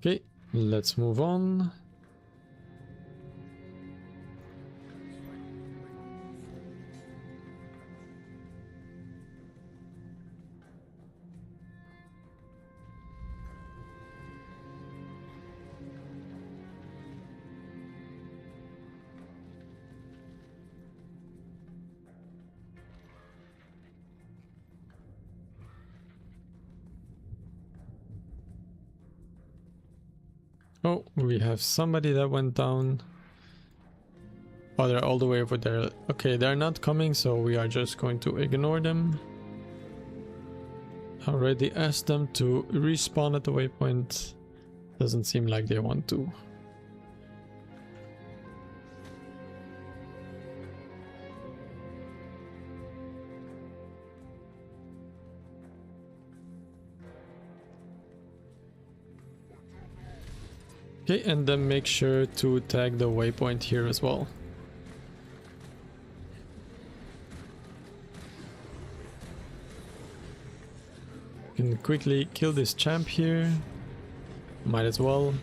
Okay, let's move on. Oh, we have somebody that went down. Oh, they're all the way over there. Okay, they're not coming, so we are just going to ignore them. Already asked them to respawn at the waypoint. Doesn't seem like they want to. Okay, and then make sure to tag the waypoint here as well. You can quickly kill this champ here. Might as well.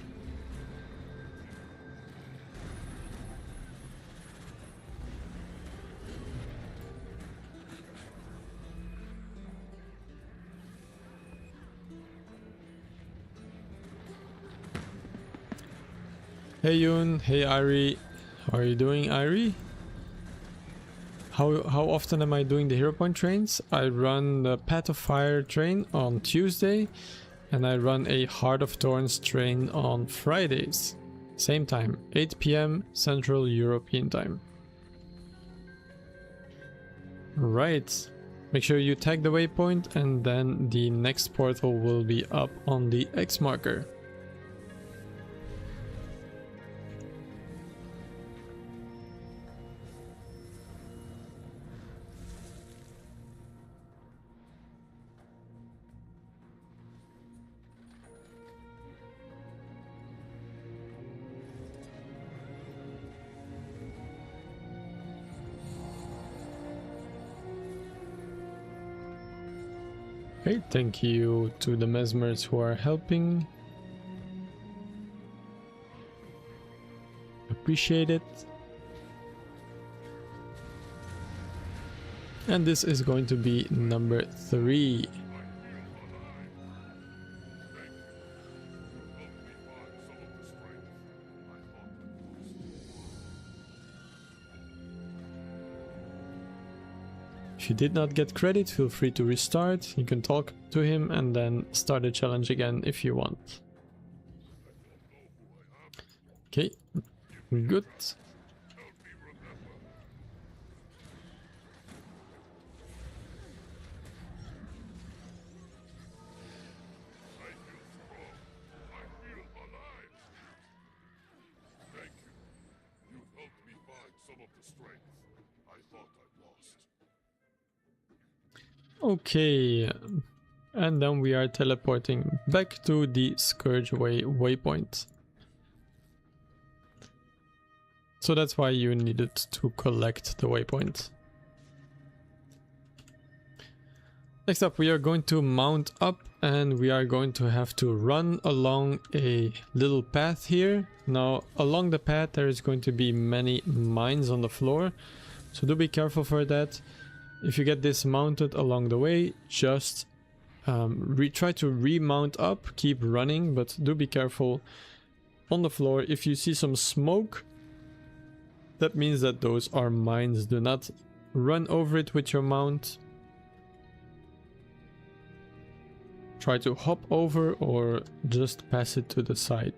Hey Yoon, hey Irie, how are you doing, Irie? How often am I doing the Hero Point trains? I run the Path of Fire train on Tuesday, and I run a Heart of Thorns train on Fridays. Same time, 8 PM Central European time. Right, make sure you tag the waypoint, and then the next portal will be up on the X marker. Okay, thank you to the Mesmers who are helping. Appreciate it. And this is going to be number 3. If you did not get credit, feel free to restart. You can talk to him and then start a challenge again if you want. Okay, good. Okay, and then we are teleporting back to the Scourge waypoint. So that's why you needed to collect the waypoint. Next up, we are going to mount up and we are going to have to run along a little path here. Now, along the path there is going to be many mines on the floor, so do be careful for that. If you get dismounted along the way, just try to remount up, keep running, but do be careful on the floor. If you see some smoke, that means that those are mines. Do not run over it with your mount. Try to hop over or just pass it to the side.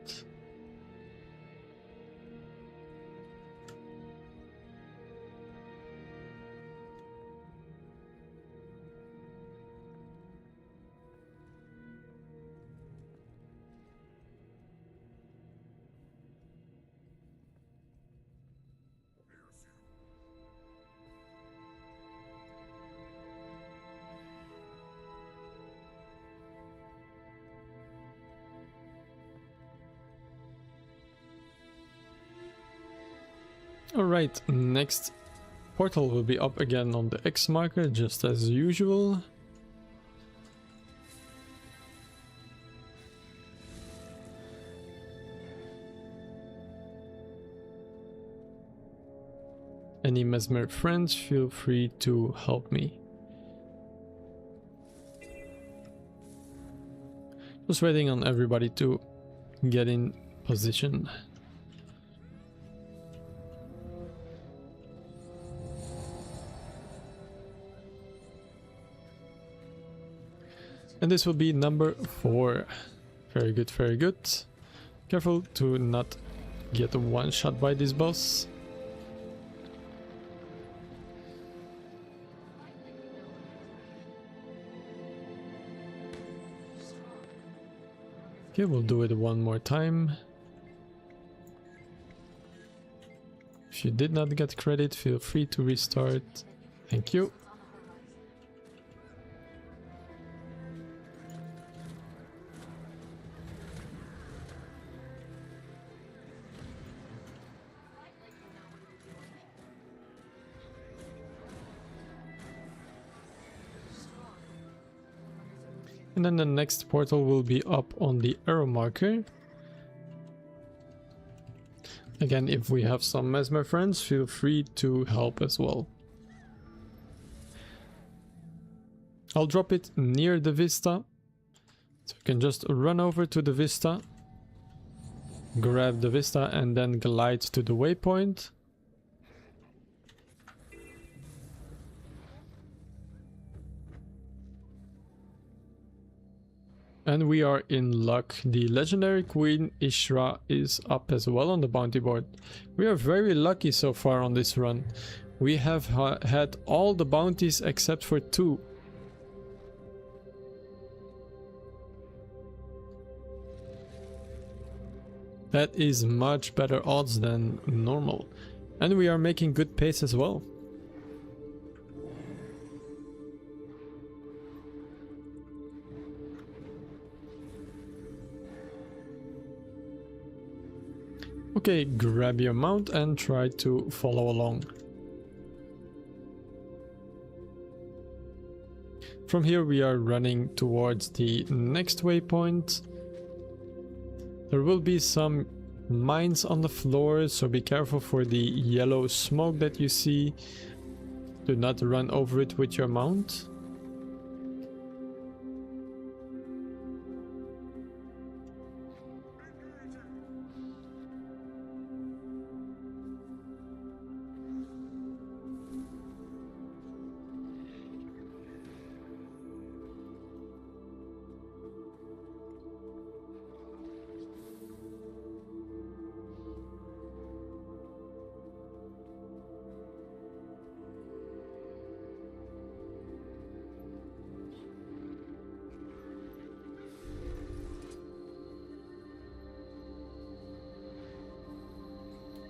Alright, next portal will be up again on the X marker, just as usual. Any Mesmer friends, feel free to help me. Just waiting on everybody to get in position. And this will be number 4. Very good, very good. Careful to not get one shot by this boss. Okay, we'll do it one more time. If you did not get credit, feel free to restart. Thank you. And then the next portal will be up on the arrow marker. Again, if we have some Mesmer friends, feel free to help as well. I'll drop it near the Vista, so you can just run over to the Vista, grab the Vista and then glide to the waypoint. And we are in luck. The legendary Queen Ishra is up as well on the bounty board. We are very lucky so far on this run. We have had all the bounties except for 2. That is much better odds than normal. And we are making good pace as well. Okay, grab your mount and try to follow along. From here we are running towards the next waypoint. There will be some mines on the floor, so be careful for the yellow smoke that you see. Do not run over it with your mount.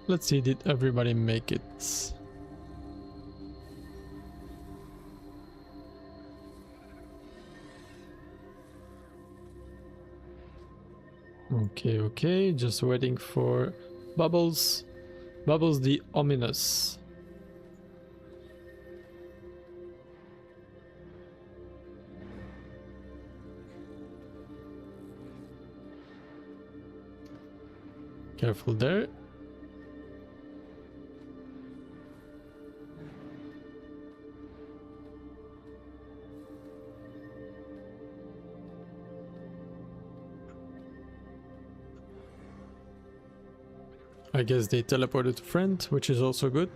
Let's see, did everybody make it? Okay, okay, just waiting for Bubbles. Bubbles the ominous. Careful there. I guess they teleported to friend, which is also good.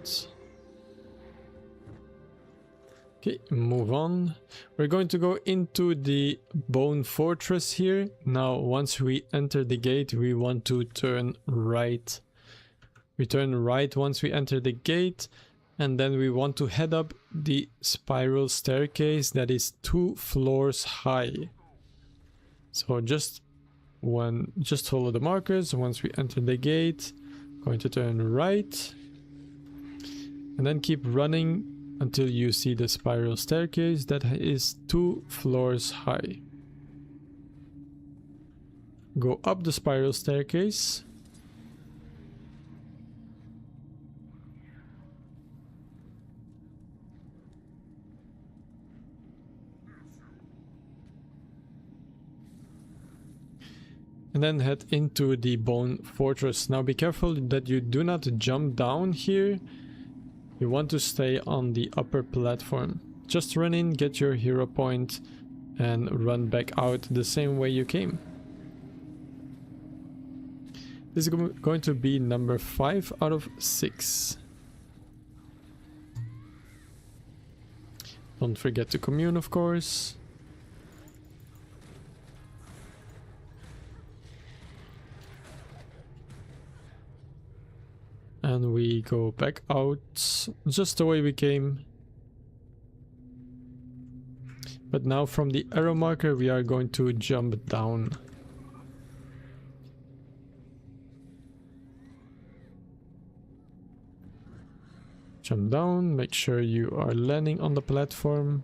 Okay, move on. We're going to go into the Bone Fortress here. Now, once we enter the gate, we want to turn right. We turn right once we enter the gate, and then we want to head up the spiral staircase that is 2 floors high. So just follow the markers. Once we enter the gate, going to turn right, and then keep running until you see the spiral staircase that is 2 floors high. Go up the spiral staircase. And then head into the Bone Fortress. Now be careful that you do not jump down here. You want to stay on the upper platform. Just run in, get your hero point, and run back out the same way you came. This is going to be number 5 out of 6. Don't forget to commune, of course. And we go back out just the way we came. But now from the arrow marker we are going to jump down. Jump down, make sure you are landing on the platform.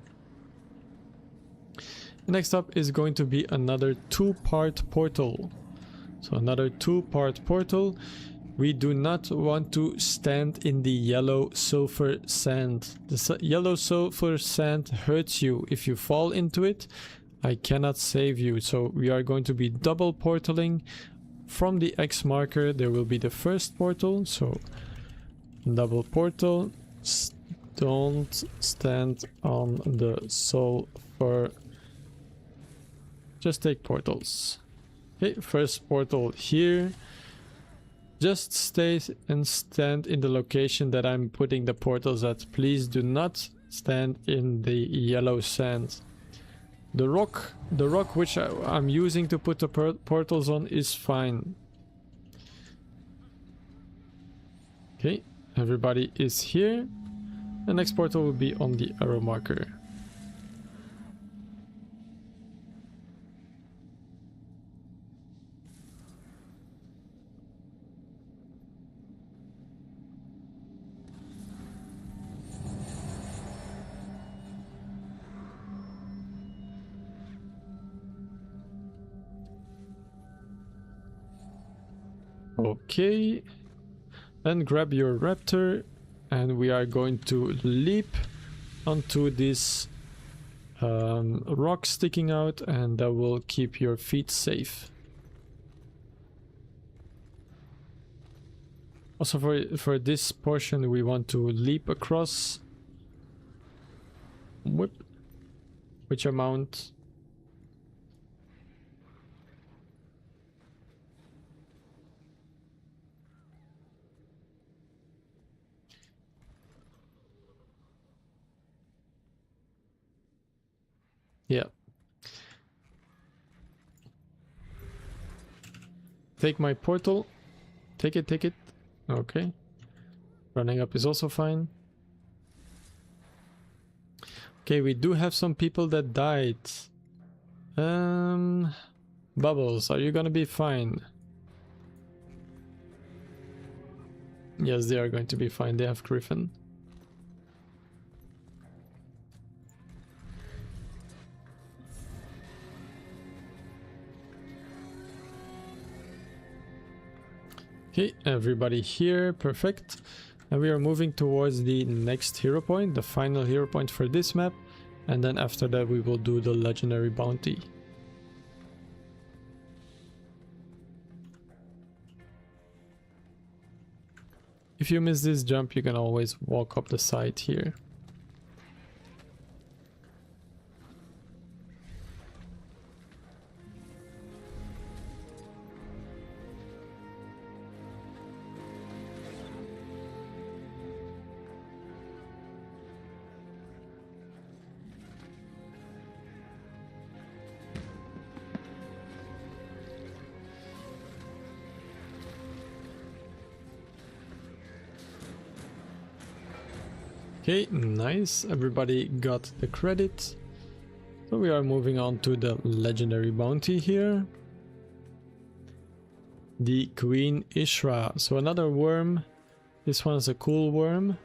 Next up is going to be another 2-part portal. So another 2-part portal. We do not want to stand in the yellow sulfur sand. The yellow sulfur sand hurts you. If you fall into it, I cannot save you. So we are going to be double portaling. From the X marker, there will be the first portal. So double portal. Don't stand on the sulfur. Just take portals. Okay, first portal here. Just stay and stand in the location that I'm putting the portals at. Please do not stand in the yellow sand. The rock which I'm using to put the portals on is fine. Okay, everybody is here. The next portal will be on the arrow marker. Okay, then grab your raptor and we are going to leap onto this rock sticking out, and that will keep your feet safe. Also for this portion we want to leap across. Whip. Which amount? Yeah. Take my portal. Take it, take it. Okay. Running up is also fine. Okay, we do have some people that died. Bubbles, are you gonna be fine? Yes, they are going to be fine. They have Griffin. Okay, everybody here, perfect. And we are moving towards the next hero point, the final hero point for this map. And then after that we will do the legendary bounty. If you miss this jump, you can always walk up the side here. Okay, nice. Everybody got the credit. So we are moving on to the legendary bounty here. The Queen Ishra. So another worm. This one is a cool worm.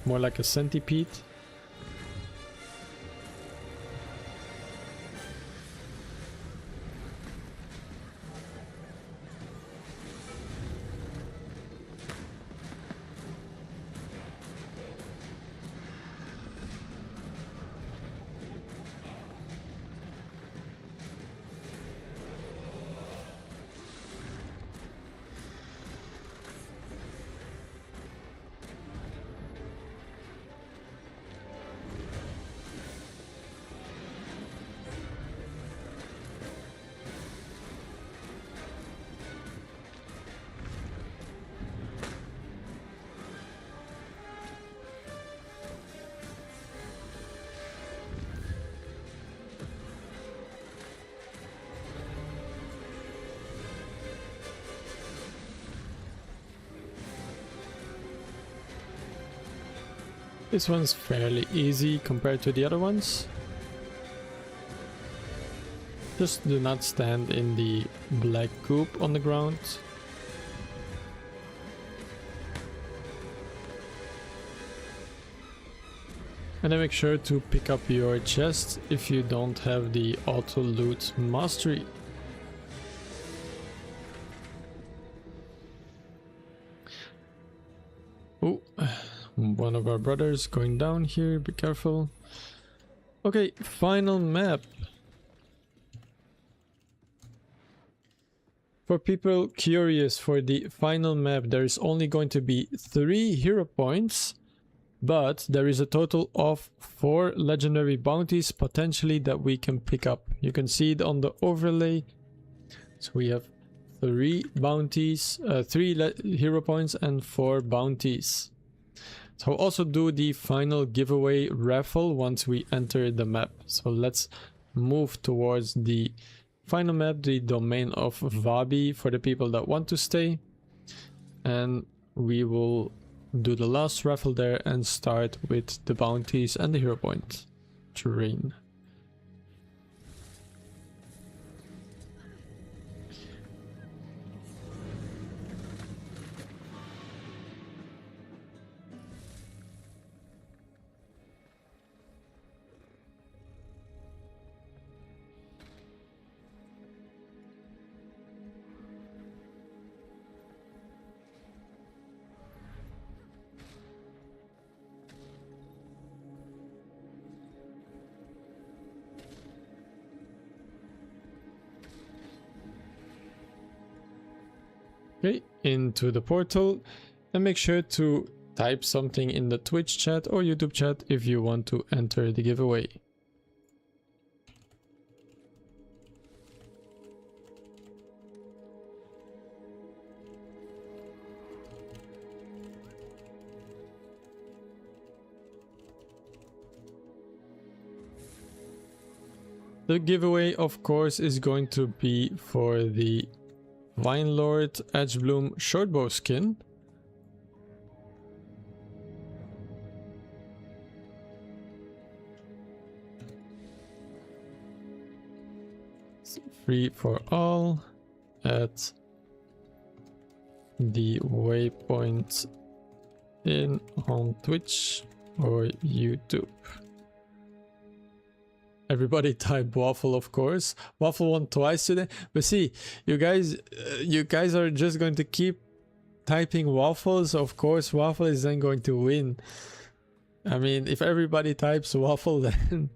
More like a centipede. This one's fairly easy compared to the other ones. Just do not stand in the black goop on the ground. And then make sure to pick up your chest if you don't have the auto loot mastery. Oh, one of our brothers going down here, be careful. Okay, final map. For people curious, for the final map there is only going to be 3 hero points, but there is a total of 4 legendary bounties potentially that we can pick up. You can see it on the overlay. So we have 3 bounties, 3 hero points and 4 bounties. So I'll also do the final giveaway raffle once we enter the map. So let's move towards the final map, the domain of Vabi, for the people that want to stay. And we will do the last raffle there and start with the bounties and the hero point terrain. Okay, into the portal, and make sure to type something in the Twitch chat or YouTube chat if you want to enter the giveaway. The giveaway, of course, is going to be for the Vine Lord Edgebloom Shortbow skin. It's free for all at the waypoint in on Twitch or YouTube. Everybody type waffle, of course. Waffle won twice today. But see, you guys are just going to keep typing waffles. Of course, waffle is then going to win. I mean, if everybody types waffle, then...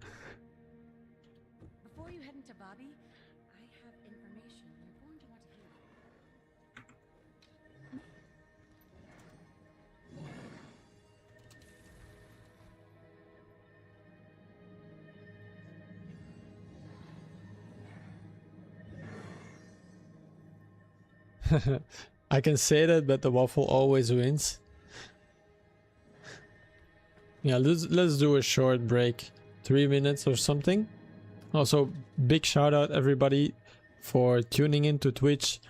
Before you head into Bobby, I have information you're going to want to hear. I can say that, but the waffle always wins. Yeah, let's do a short break, 3 minutes or something. Also, big shout out everybody for tuning in to Twitch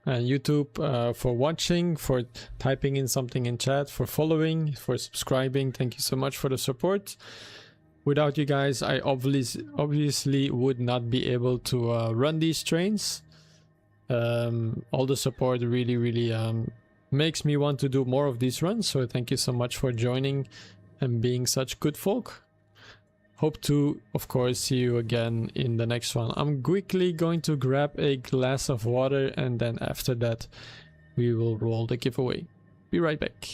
and YouTube, for watching, for typing in something in chat, for following, for subscribing. Thank you so much for the support. Without you guys, I obviously would not be able to run these trains. All the support really makes me want to do more of these runs, so thank you so much for joining and being such good folk. Hope to, of course, see you again in the next one. I'm quickly going to grab a glass of water, and then after that we will roll the giveaway. Be right back.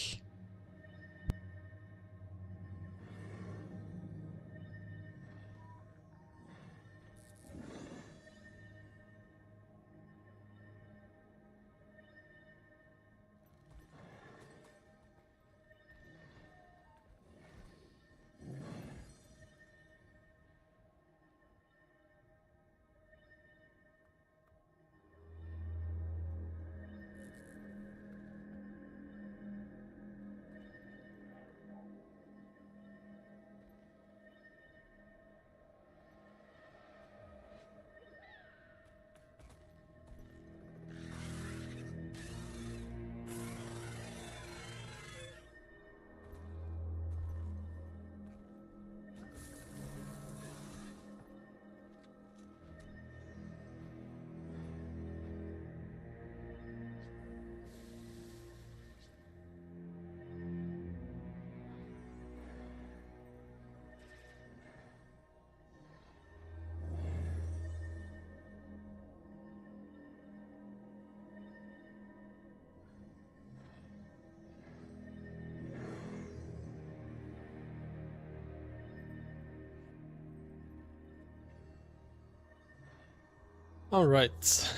Alright,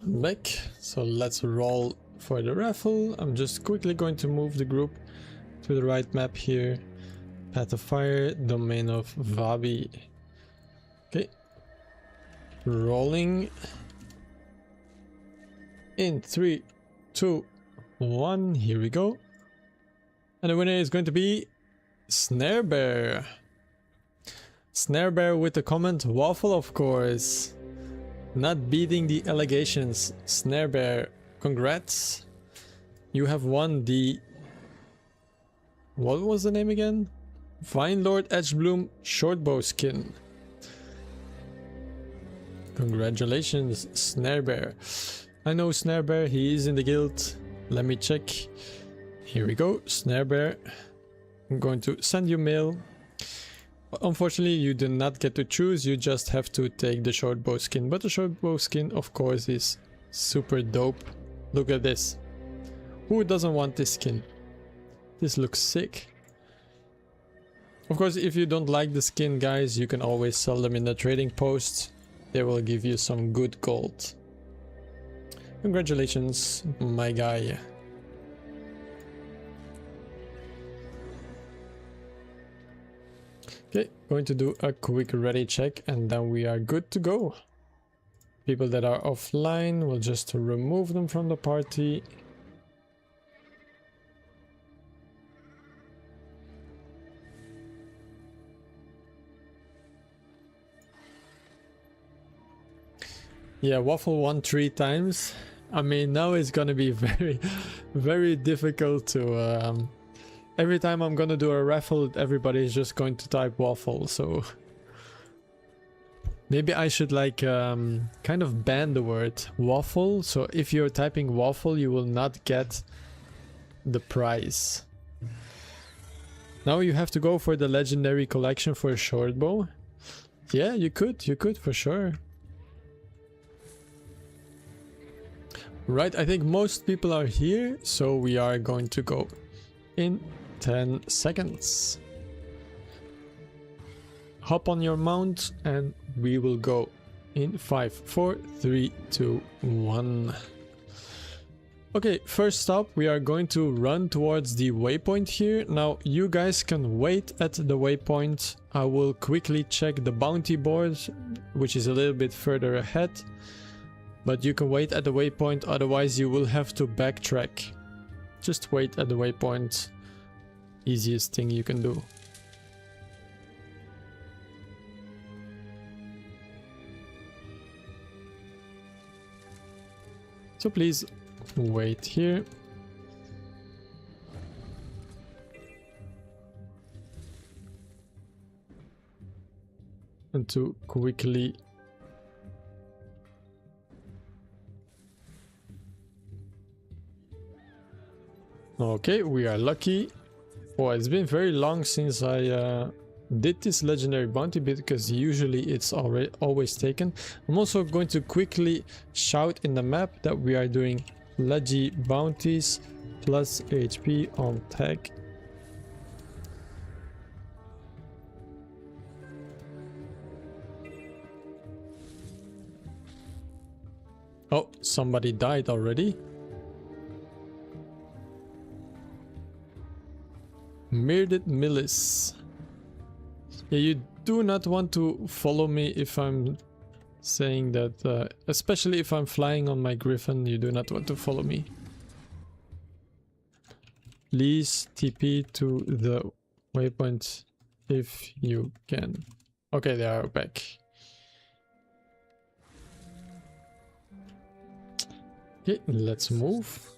I'm back, so let's roll for the raffle. I'm just quickly going to move the group to the right map here. Path of Fire, domain of Vabi. Okay, rolling in 3, 2, 1, here we go. And the winner is going to be Snare Bear. Snare Bear with the comment waffle, of course. Not beating the allegations. Snare Bear, congrats. You have won the... what was the name again? Vine Lord Edgebloom Shortbow skin. Congratulations, Snare Bear. I know Snare Bear, he is in the guild. Let me check. Here we go, Snare Bear. I'm going to send you mail. Unfortunately, you do not get to choose, you just have to take the shortbow skin. But the shortbow skin, of course, is super dope. Look at this. Who doesn't want this skin? This looks sick. Of course, if you don't like the skin, guys, you can always sell them in the trading post. They will give you some good gold. Congratulations, my guy. Okay, going to do a quick ready check and then we are good to go. People that are offline, we'll just remove them from the party. Yeah, Waffle won 3 times. I mean, now it's gonna be very difficult to... every time I'm gonna do a raffle, everybody is just going to type Waffle, so... Maybe I should like kind of ban the word Waffle, so if you're typing Waffle, you will not get the prize. Now you have to go for the legendary collection for a short bow. Yeah, you could for sure. Right, I think most people are here, so we are going to go in 10 seconds. Hop on your mount and we will go in 5, 4, 3, 2, 1. Okay, first up we are going to run towards the waypoint here. Now you guys can wait at the waypoint. I will quickly check the bounty board, which is a little bit further ahead. But you can wait at the waypoint, otherwise you will have to backtrack. Just wait at the waypoint. Easiest thing you can do. So please wait here. And to quickly okay, we are lucky. Oh, it's been very long since I did this legendary bounty because usually it's always taken. I'm also going to quickly shout in the map that we are doing Legi bounties plus HP on tag. Oh, somebody died already. Mirdit Millis. Yeah, you do not want to follow me if I'm saying that, especially if I'm flying on my griffin, you do not want to follow me. Please TP to the waypoint if you can. Okay, they are back. Okay, let's move.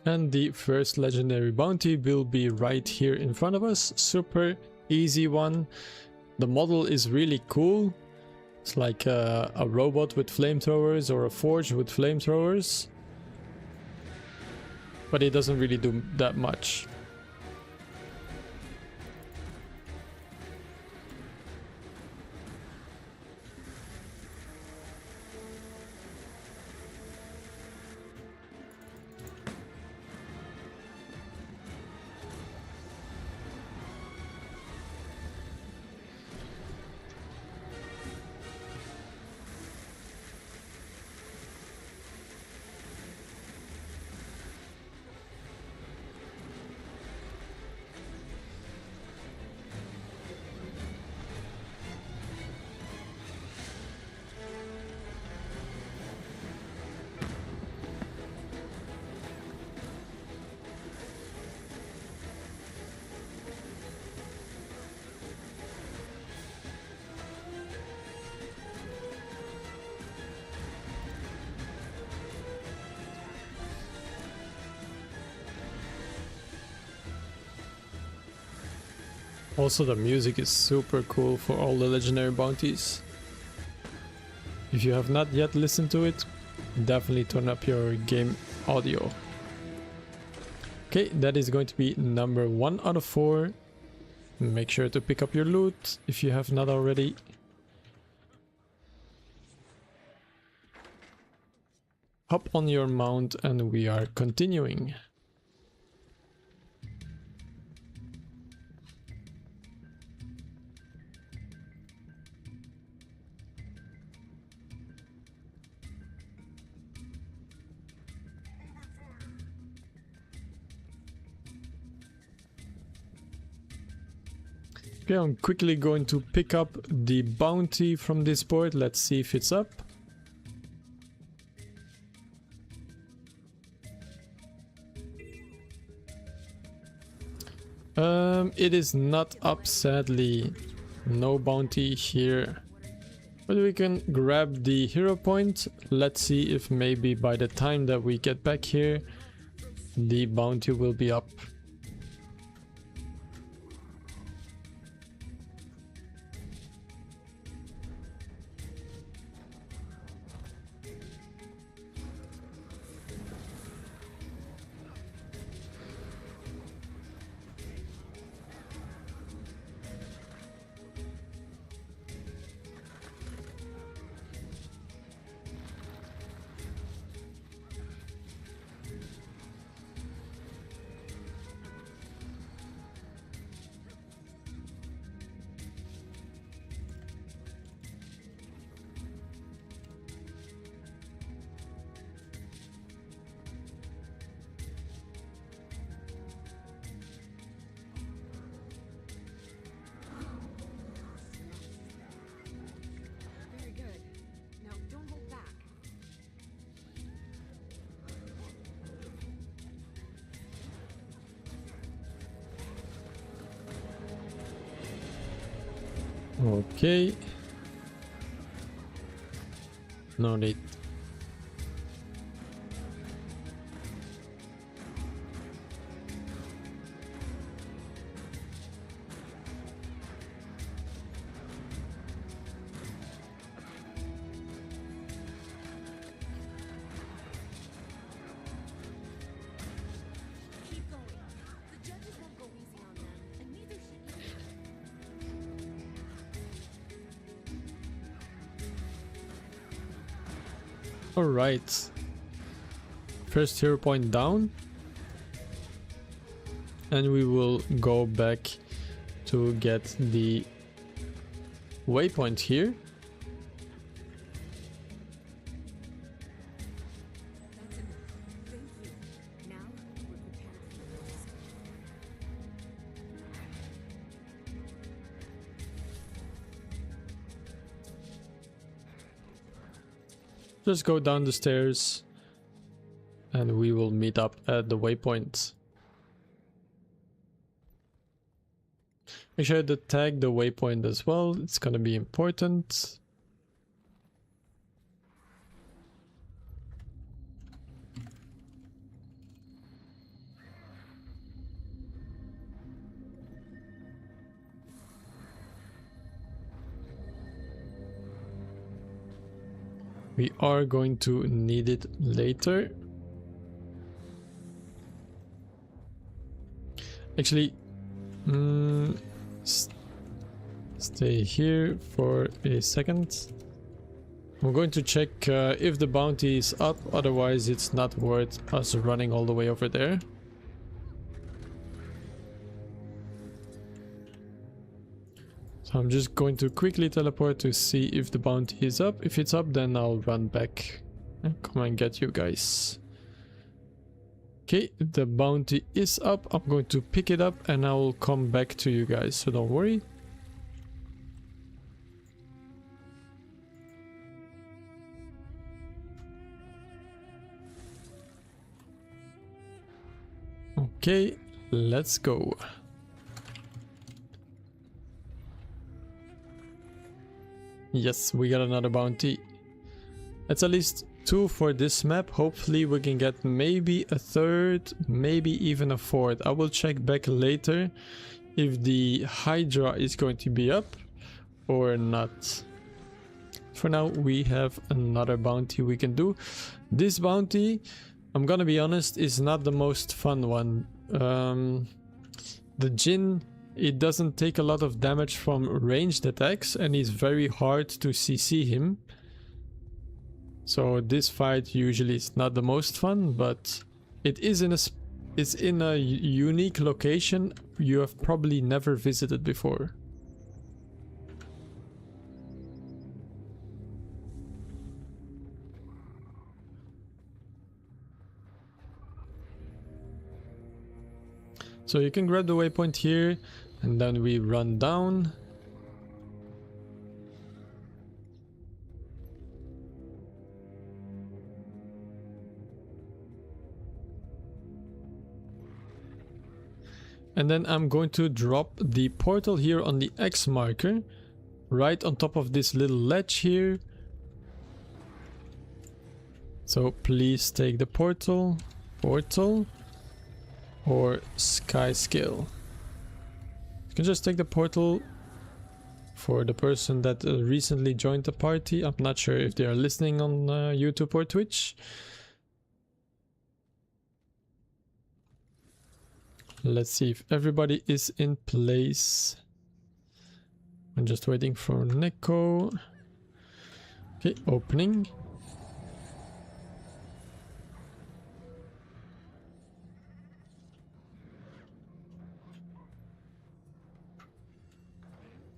And the first legendary bounty will be right here in front of us. Super easy one. The model is really cool. It's like a robot with flamethrowers or a forge with flamethrowers. But it doesn't really do that much. Also, the music is super cool for all the legendary bounties. If you have not yet listened to it, definitely turn up your game audio. Okay, that is going to be number 1 out of 4. Make sure to pick up your loot if you have not already. Hop on your mount and we are continuing. Okay, I'm quickly going to pick up the bounty from this board. Let's see if it's up. It is not up, sadly. No bounty here. But we can grab the hero point. Let's see if maybe by the time that we get back here, the bounty will be up. Very good. Now don't hold back. Okay. No need. Keep going. The judges won't go easy on them, and neither should you. Alright. First hero point down. And we will go back to get the waypoint here. That's enough. Thank you. Now we're prepared for this. Just go down the stairs and we will meet up at the waypoint. Make sure to tag the waypoint as well, it's gonna be important. We are going to need it later. Actually, stay here for a second. I'm going to check if the bounty is up, otherwise it's not worth us running all the way over there. So I'm just going to quickly teleport to see if the bounty is up. If it's up, then I'll run back and come and get you guys. Okay, the bounty is up. I'm going to pick it up and I will come back to you guys, so don't worry. Okay, let's go. Yes, we got another bounty. It's at least 2 for this map. Hopefully we can get maybe a third, maybe even a fourth. I will check back later if the Hydra is going to be up or not. For now we have another bounty we can do. This bounty, I'm gonna be honest, is not the most fun one. The Jinn, it doesn't take a lot of damage from ranged attacks and it's very hard to CC him. So this fight usually is not the most fun, but it is in a unique location you have probably never visited before. So you can grab the waypoint here and then we run down. And then I'm going to drop the portal here on the X marker right on top of this little ledge here. So please take the portal, or sky skill. You can just take the portal for the person that recently joined the party. I'm not sure if they are listening on YouTube or Twitch. Let's see if everybody is in place. I'm just waiting for Neko. Okay, opening.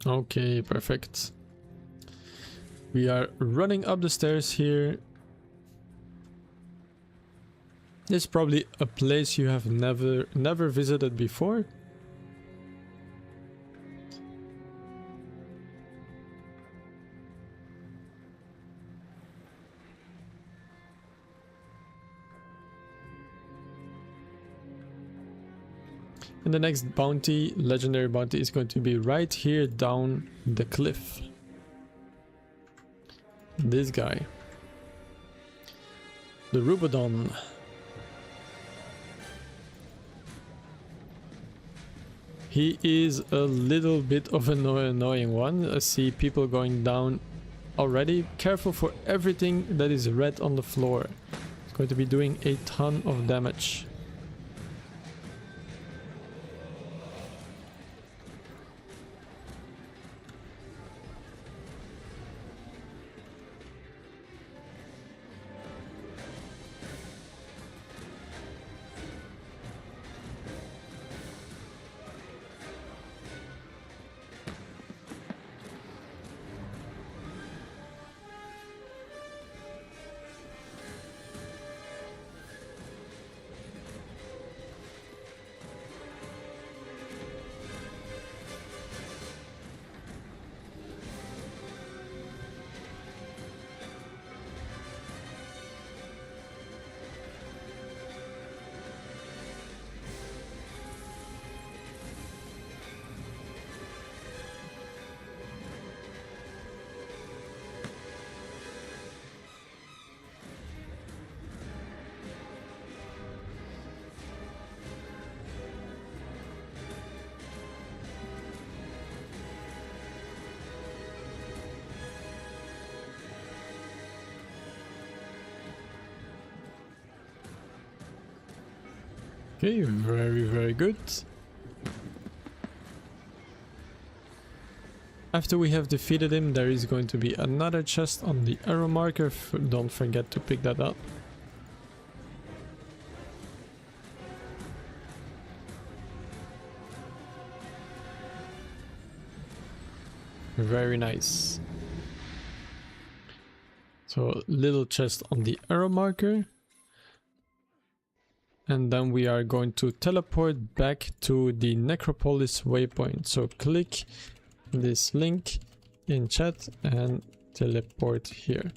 Okay, perfect. We are running up the stairs here. This is probably a place you have never visited before. And the next bounty, legendary bounty, is going to be right here down the cliff. This guy. The Rubodon. He is a little bit of an annoying one. I see people going down already. Careful for everything that is red on the floor. It's going to be doing a ton of damage. Okay, very good. After we have defeated him, there is going to be another chest on the arrow marker. Don't forget to pick that up. Very nice. So, little chest on the arrow marker. And then we are going to teleport back to the Necropolis waypoint. So click this link in chat and teleport here.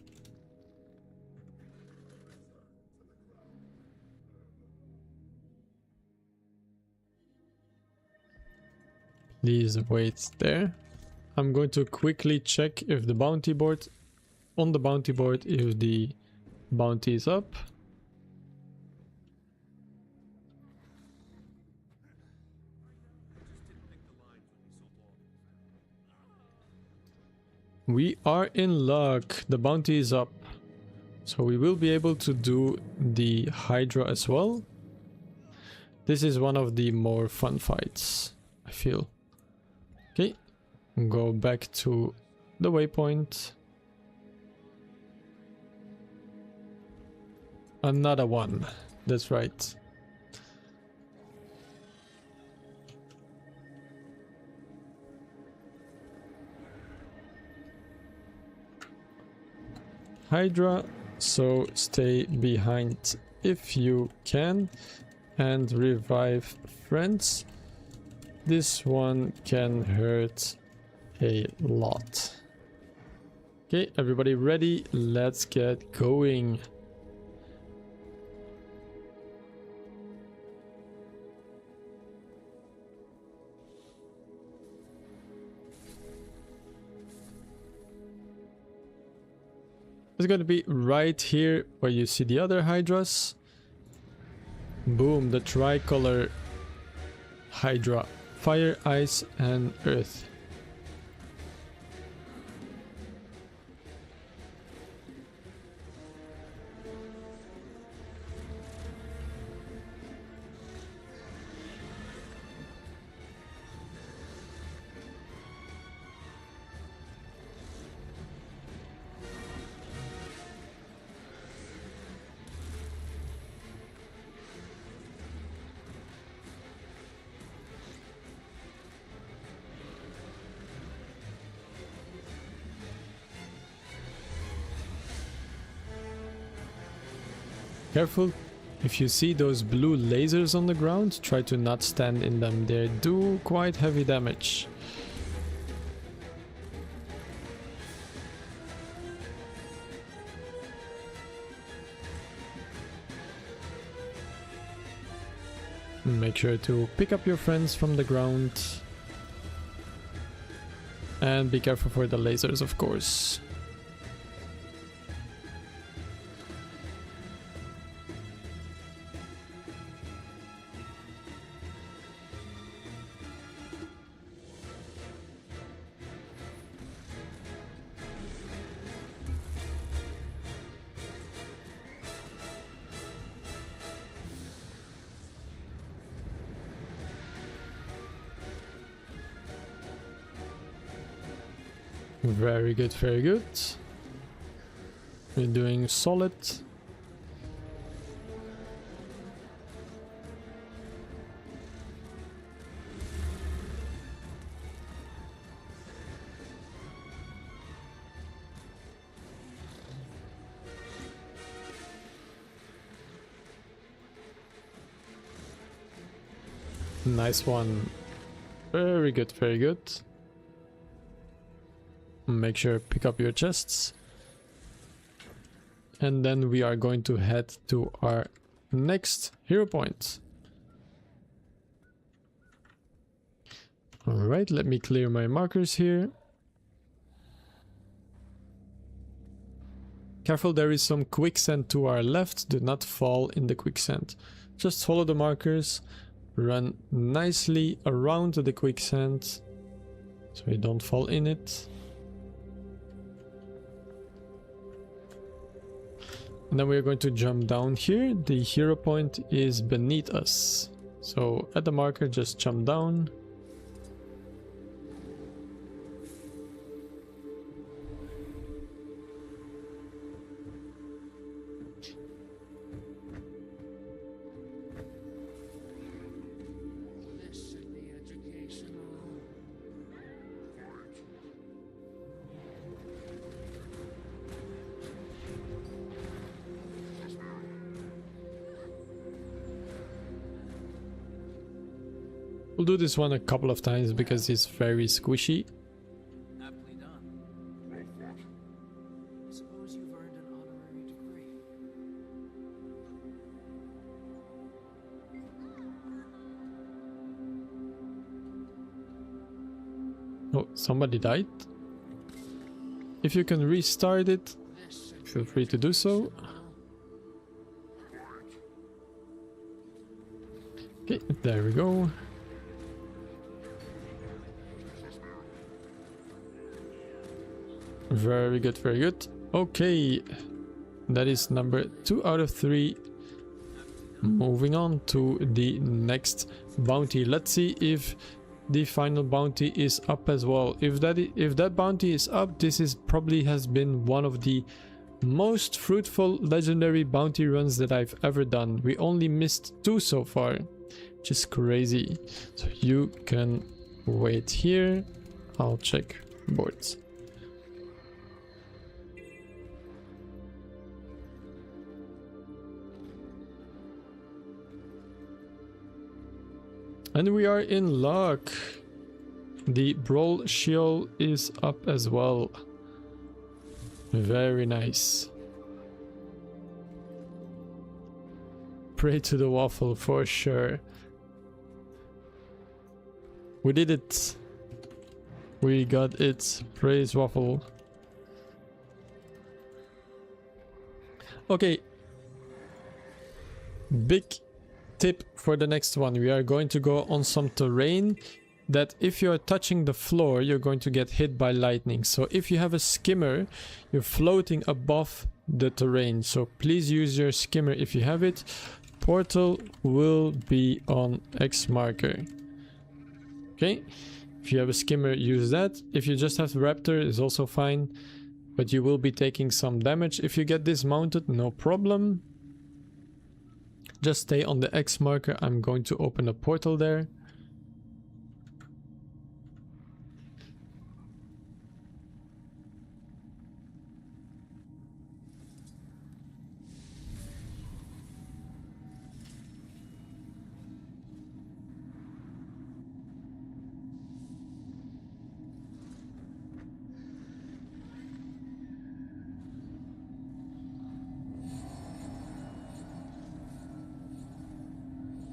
Please wait there. I'm going to quickly check if the bounty board, on the bounty board, if the bounty is up. We are in luck. The bounty is up. So we will be able to do the Hydra as well. This is one of the more fun fights, I feel. Okay, go back to the waypoint. Another one. That's right. Hydra, so stay behind if you can and revive friends. This one can hurt a lot. Okay, everybody ready? Let's get going. It's going to be right here where you see the other hydras. Boom, the tricolor hydra. Fire, ice and earth. Careful, if you see those blue lasers on the ground, try to not stand in them. They do quite heavy damage. Make sure to pick up your friends from the ground. And be careful for the lasers, of course. Very good, very good. We're doing solid. Nice one. Very good, very good. Make sure pick up your chests. And then we are going to head to our next hero point. Alright, let me clear my markers here. Careful, there is some quicksand to our left. Do not fall in the quicksand. Just follow the markers. Run nicely around the quicksand so you don't fall in it. And then we're going to jump down here. The hero point is beneath us. So at the marker, just jump down. This should be educational. We'll do this one a couple of times because it's very squishy. Aptly done. I suppose you've earned an honorary degree. Oh, somebody died. If you can restart it, This should feel free to do so. Okay, there we go. Very good, very good. Okay, that is number 2 out of 3. Moving on to the next bounty. Let's see if the final bounty is up as well. If that bounty is up, this is probably has been one of the most fruitful legendary bounty runs that I've ever done. We only missed 2 so far, which is crazy. So you can wait here. I'll check boards. And we are in luck. The Brawl Shield is up as well. Very nice. Pray to the waffle for sure. We did it. We got it. Praise waffle. Okay. Big tip for the next one. We are going to go on some terrain that if you are touching the floor, you're going to get hit by lightning. So if you have a skimmer, you're floating above the terrain. So please use your skimmer if you have it. Portal will be on X marker. Okay. If you have a skimmer, use that. If you just have Raptor, is also fine. But you will be taking some damage. If you get dismounted, no problem. Just stay on the X marker. I'm going to open a portal there.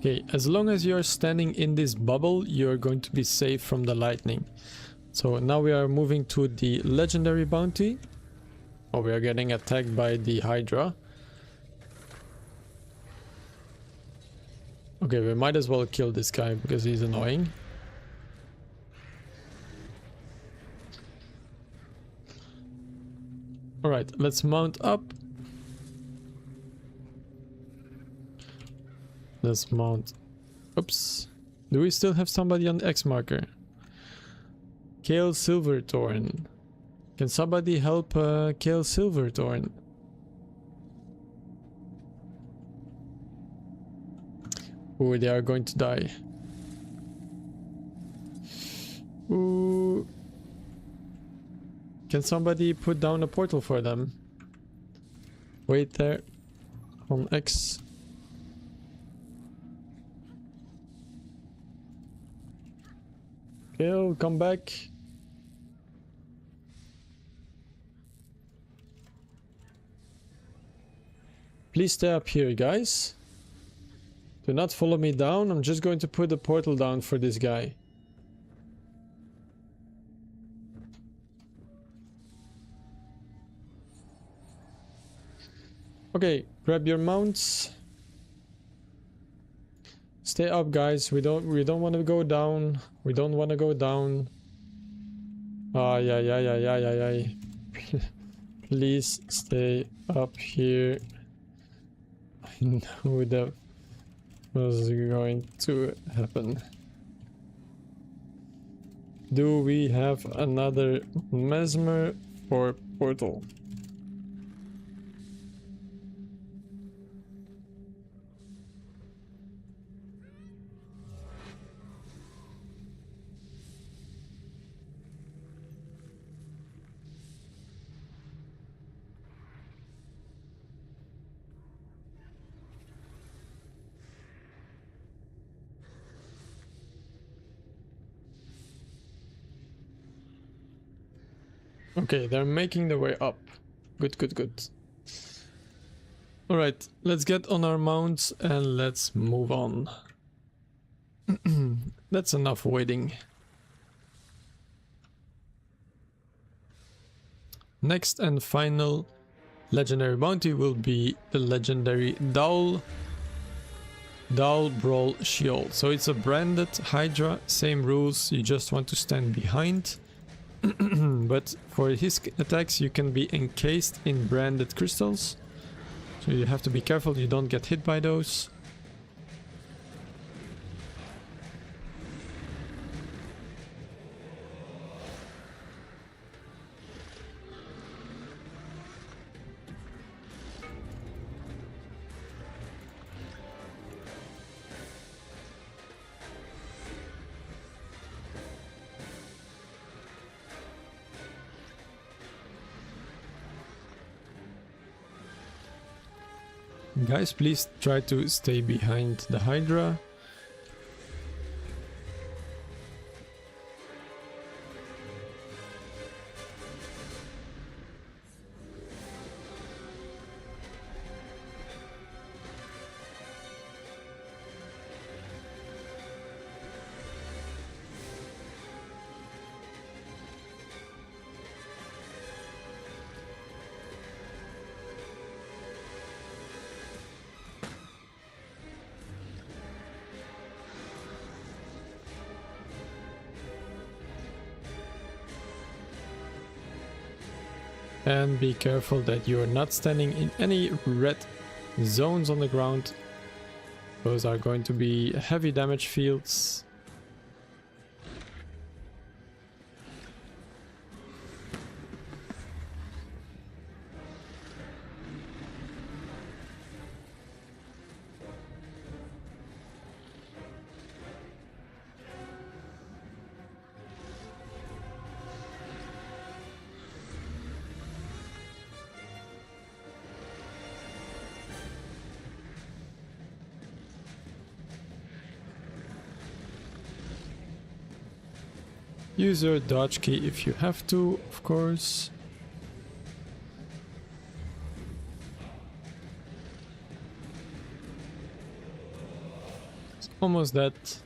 Okay, as long as you're standing in this bubble, you're going to be safe from the lightning. So now we are moving to the legendary bounty. Oh, we are getting attacked by the Hydra. Okay, we might as well kill this guy because he's annoying. Alright, let's mount up. Let's mount. Oops. Do we still have somebody on the X marker? Kale Silverthorn. Can somebody help Kale Silverthorn? Ooh, they are going to die. Ooh. Can somebody put down a portal for them? Wait there. On X. Kale, come back. Please stay up here, guys. Do not follow me down. I'm just going to put the portal down for this guy. Okay, grab your mounts. Stay up, guys. We don't want to go down. We don't want to go down. Yeah. Please stay up here. I know that was going to happen. Do we have another mesmer for portal? Okay, they're making their way up. Good. Alright, let's get on our mounts and let's move on. That's enough waiting. Next and final legendary bounty will be the legendary Daul Brawl Shield. So it's a branded Hydra, same rules, you just want to stand behind. But for his attacks you can be encased in branded crystals. So you have to be careful you don't get hit by those. Guys, please try to stay behind the Hydra. And be careful that you are not standing in any red zones on the ground. Those are going to be heavy damage fields. Use your dodge key if you have to, of course. It's almost that.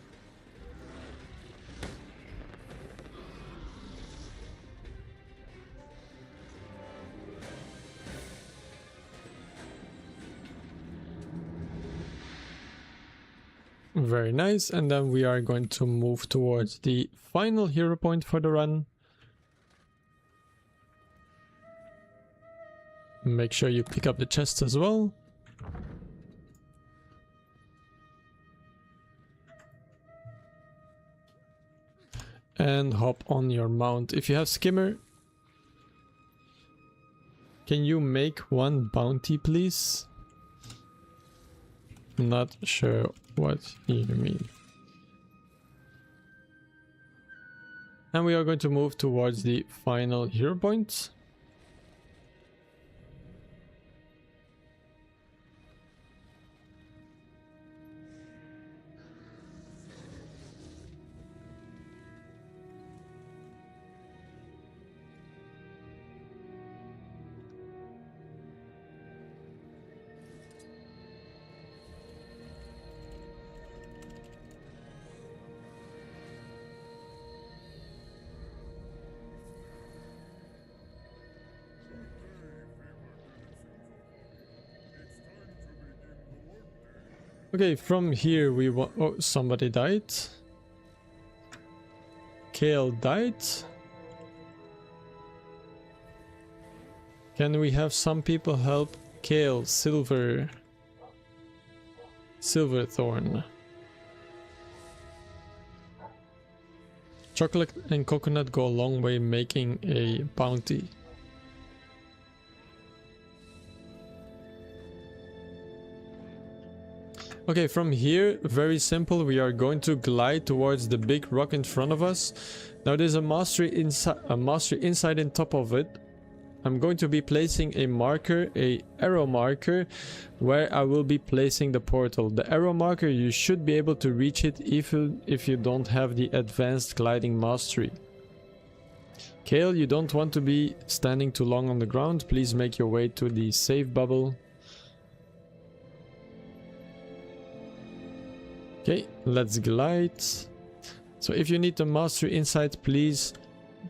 Very nice, and then we are going to move towards the final hero point for the run. Make sure you pick up the chest as well. And hop on your mount. If you have skimmer, can you make one bounty, please? Not sure what you mean. And we are going to move towards the final hero point. Okay, from here we want... Oh, somebody died. Kale died. Can we have some people help Kale? Silverthorn. Chocolate and coconut go a long way making a bounty. Okay, from here, very simple, we are going to glide towards the big rock in front of us. Now there's a mastery inside and top of it. I'm going to be placing a marker, a arrow marker, where I will be placing the portal. The arrow marker, you should be able to reach it if you don't have the advanced gliding mastery. Kale, you don't want to be standing too long on the ground. Please make your way to the safe bubble. Okay, let's glide. So if you need the mastery insight, please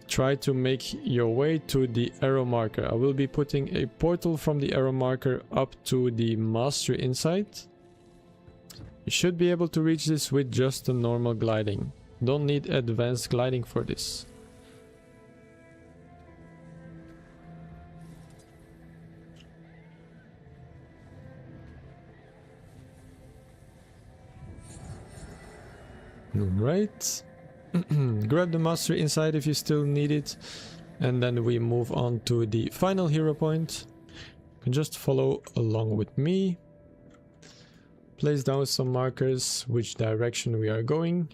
try to make your way to the arrow marker. I will be putting a portal from the arrow marker up to the mastery insight. You should be able to reach this with just the normal gliding. Don't need advanced gliding for this. Right. Grab the mastery inside if you still need it, and then we move on to the final hero point. You can just follow along with me. Place down some markers which direction we are going,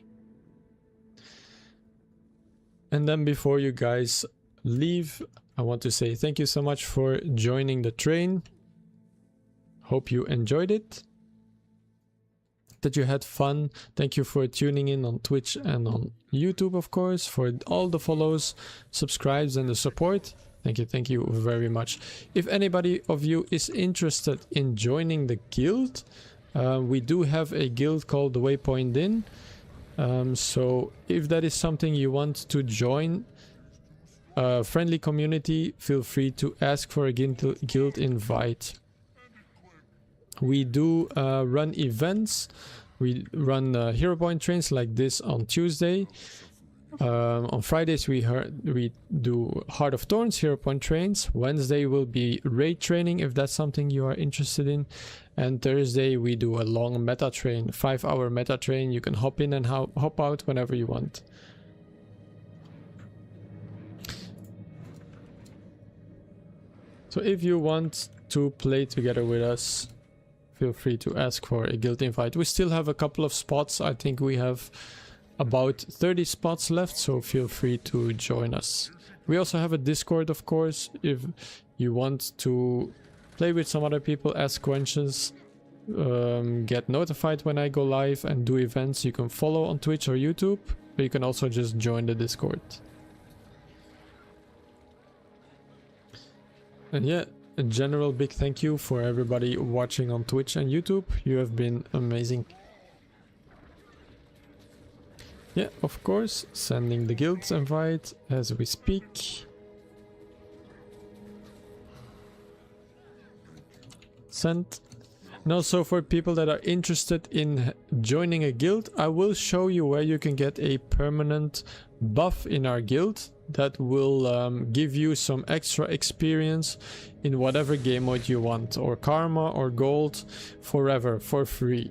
and then before you guys leave, I want to say thank you so much for joining the train. Hope you enjoyed it, that you had fun. Thank you for tuning in on Twitch and on YouTube, of course, for all the follows, subscribes and the support. Thank you very much. If anybody of you is interested in joining the guild, we do have a guild called the Waypoint Inn. So if that is something you want to join, a friendly community, feel free to ask for a guild invite. We do run events. We run hero point trains like this on Tuesday. On Fridays we do Heart of Thorns, Hero Point trains. Wednesday will be raid training if that's something you are interested in. And Thursday we do a long meta train, 5-hour meta train. You can hop in and hop out whenever you want. So if you want to play together with us, feel free to ask for a guild invite. We still have a couple of spots. I think we have about 30 spots left, so feel free to join us. We also have a Discord, of course, if you want to play with some other people, ask questions, get notified when I go live and do events. You can follow on Twitch or YouTube, but you can also just join the Discord. And yeah, a general big thank you for everybody watching on Twitch and YouTube. You have been amazing. Yeah, of course, sending the guild's invite as we speak. Sent. And also for people that are interested in joining a guild, I will show you where you can get a permanent buff in our guild that will give you some extra experience in whatever game mode you want, or karma or gold, forever, for free.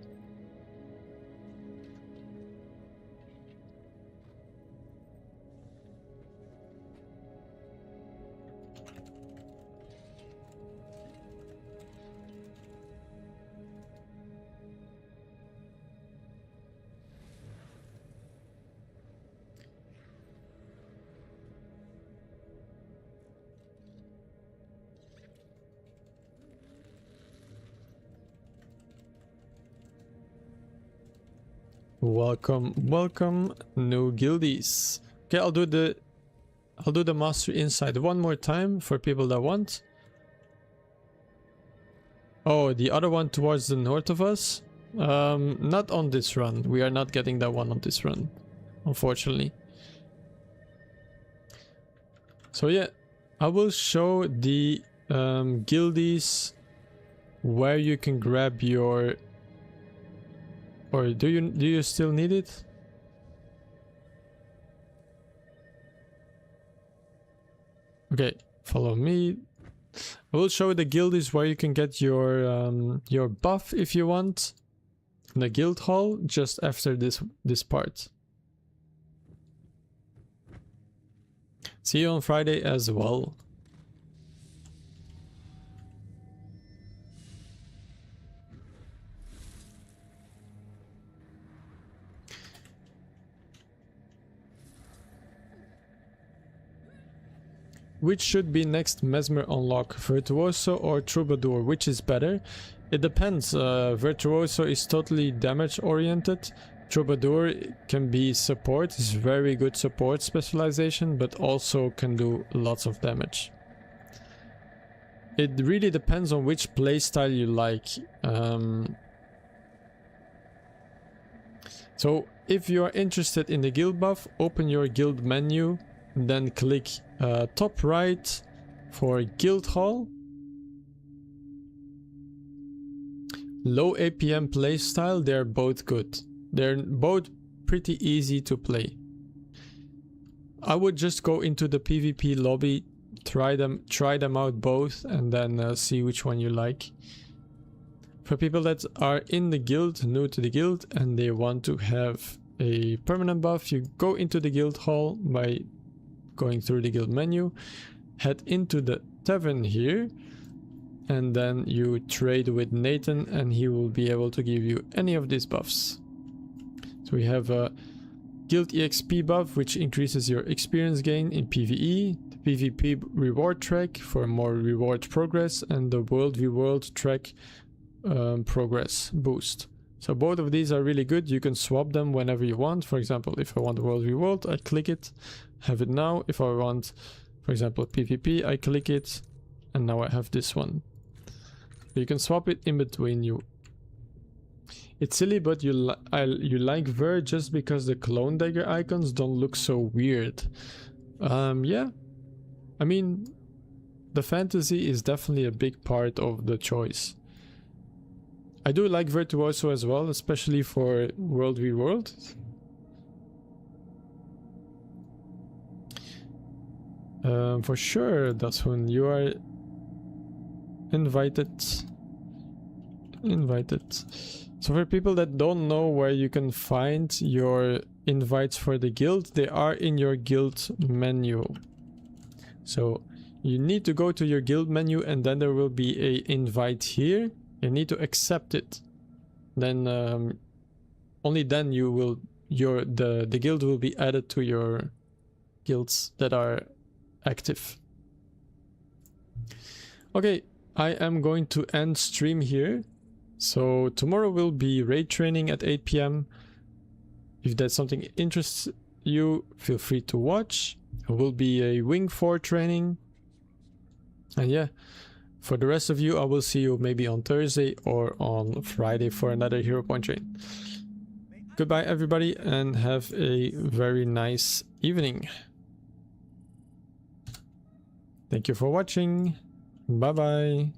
Welcome, welcome, new guildies. Okay, I'll do the master inside one more time for people that want. Oh, the other one towards the north of us? Not on this run. We are not getting that one on this run, unfortunately. So yeah, I will show the guildies where you can grab your... Or do you still need it? Okay, follow me. I will show the guildies where you can get your buff if you want in the guild hall just after this part. See you on Friday as well. Which should be next Mesmer unlock, Virtuoso or Troubadour? Which is better? It depends. Virtuoso is totally damage oriented. Troubadour can be support, it's very good support specialization, but also can do lots of damage. It really depends on which playstyle you like. So if you are interested in the guild buff, open your guild menu, then click top right for guild hall. Low APM playstyle, they're both good. They're both pretty easy to play. I would just go into the PvP lobby, try them out both, and then see which one you like. For people that are in the guild, new to the guild, and they want to have a permanent buff, you go into the guild hall by going through the guild menu, head into the tavern here, and then you trade with Nathan and he will be able to give you any of these buffs. So we have a guild EXP buff which increases your experience gain in PvE, the PvP reward track for more reward progress, and the World v World track progress boost. So both of these are really good. You can swap them whenever you want. For example, if I want World v World, I click it, have it now. If I want, for example, PvP, I click it, and now I have this one. You can swap it in between you. It's silly, but you like Ver just because the clone dagger icons don't look so weird. Yeah, I mean, the fantasy is definitely a big part of the choice. I do like Virtuoso as well, especially for World v World. For sure, Dashun, you are invited. So for people that don't know where you can find your invites for the guild, they are in your guild menu. So you need to go to your guild menu and then there will be a invite here. You need to accept it. Then only then you will the guild will be added to your guilds that are active. Okay, I am going to end stream here. So tomorrow will be raid training at 8 p.m. If that's something interests you, feel free to watch. It will be a wing 4 training. And yeah, for the rest of you, I will see you maybe on Thursday or on Friday for another Hero Point train. Goodbye everybody and have a very nice evening. Thank you for watching. Bye bye.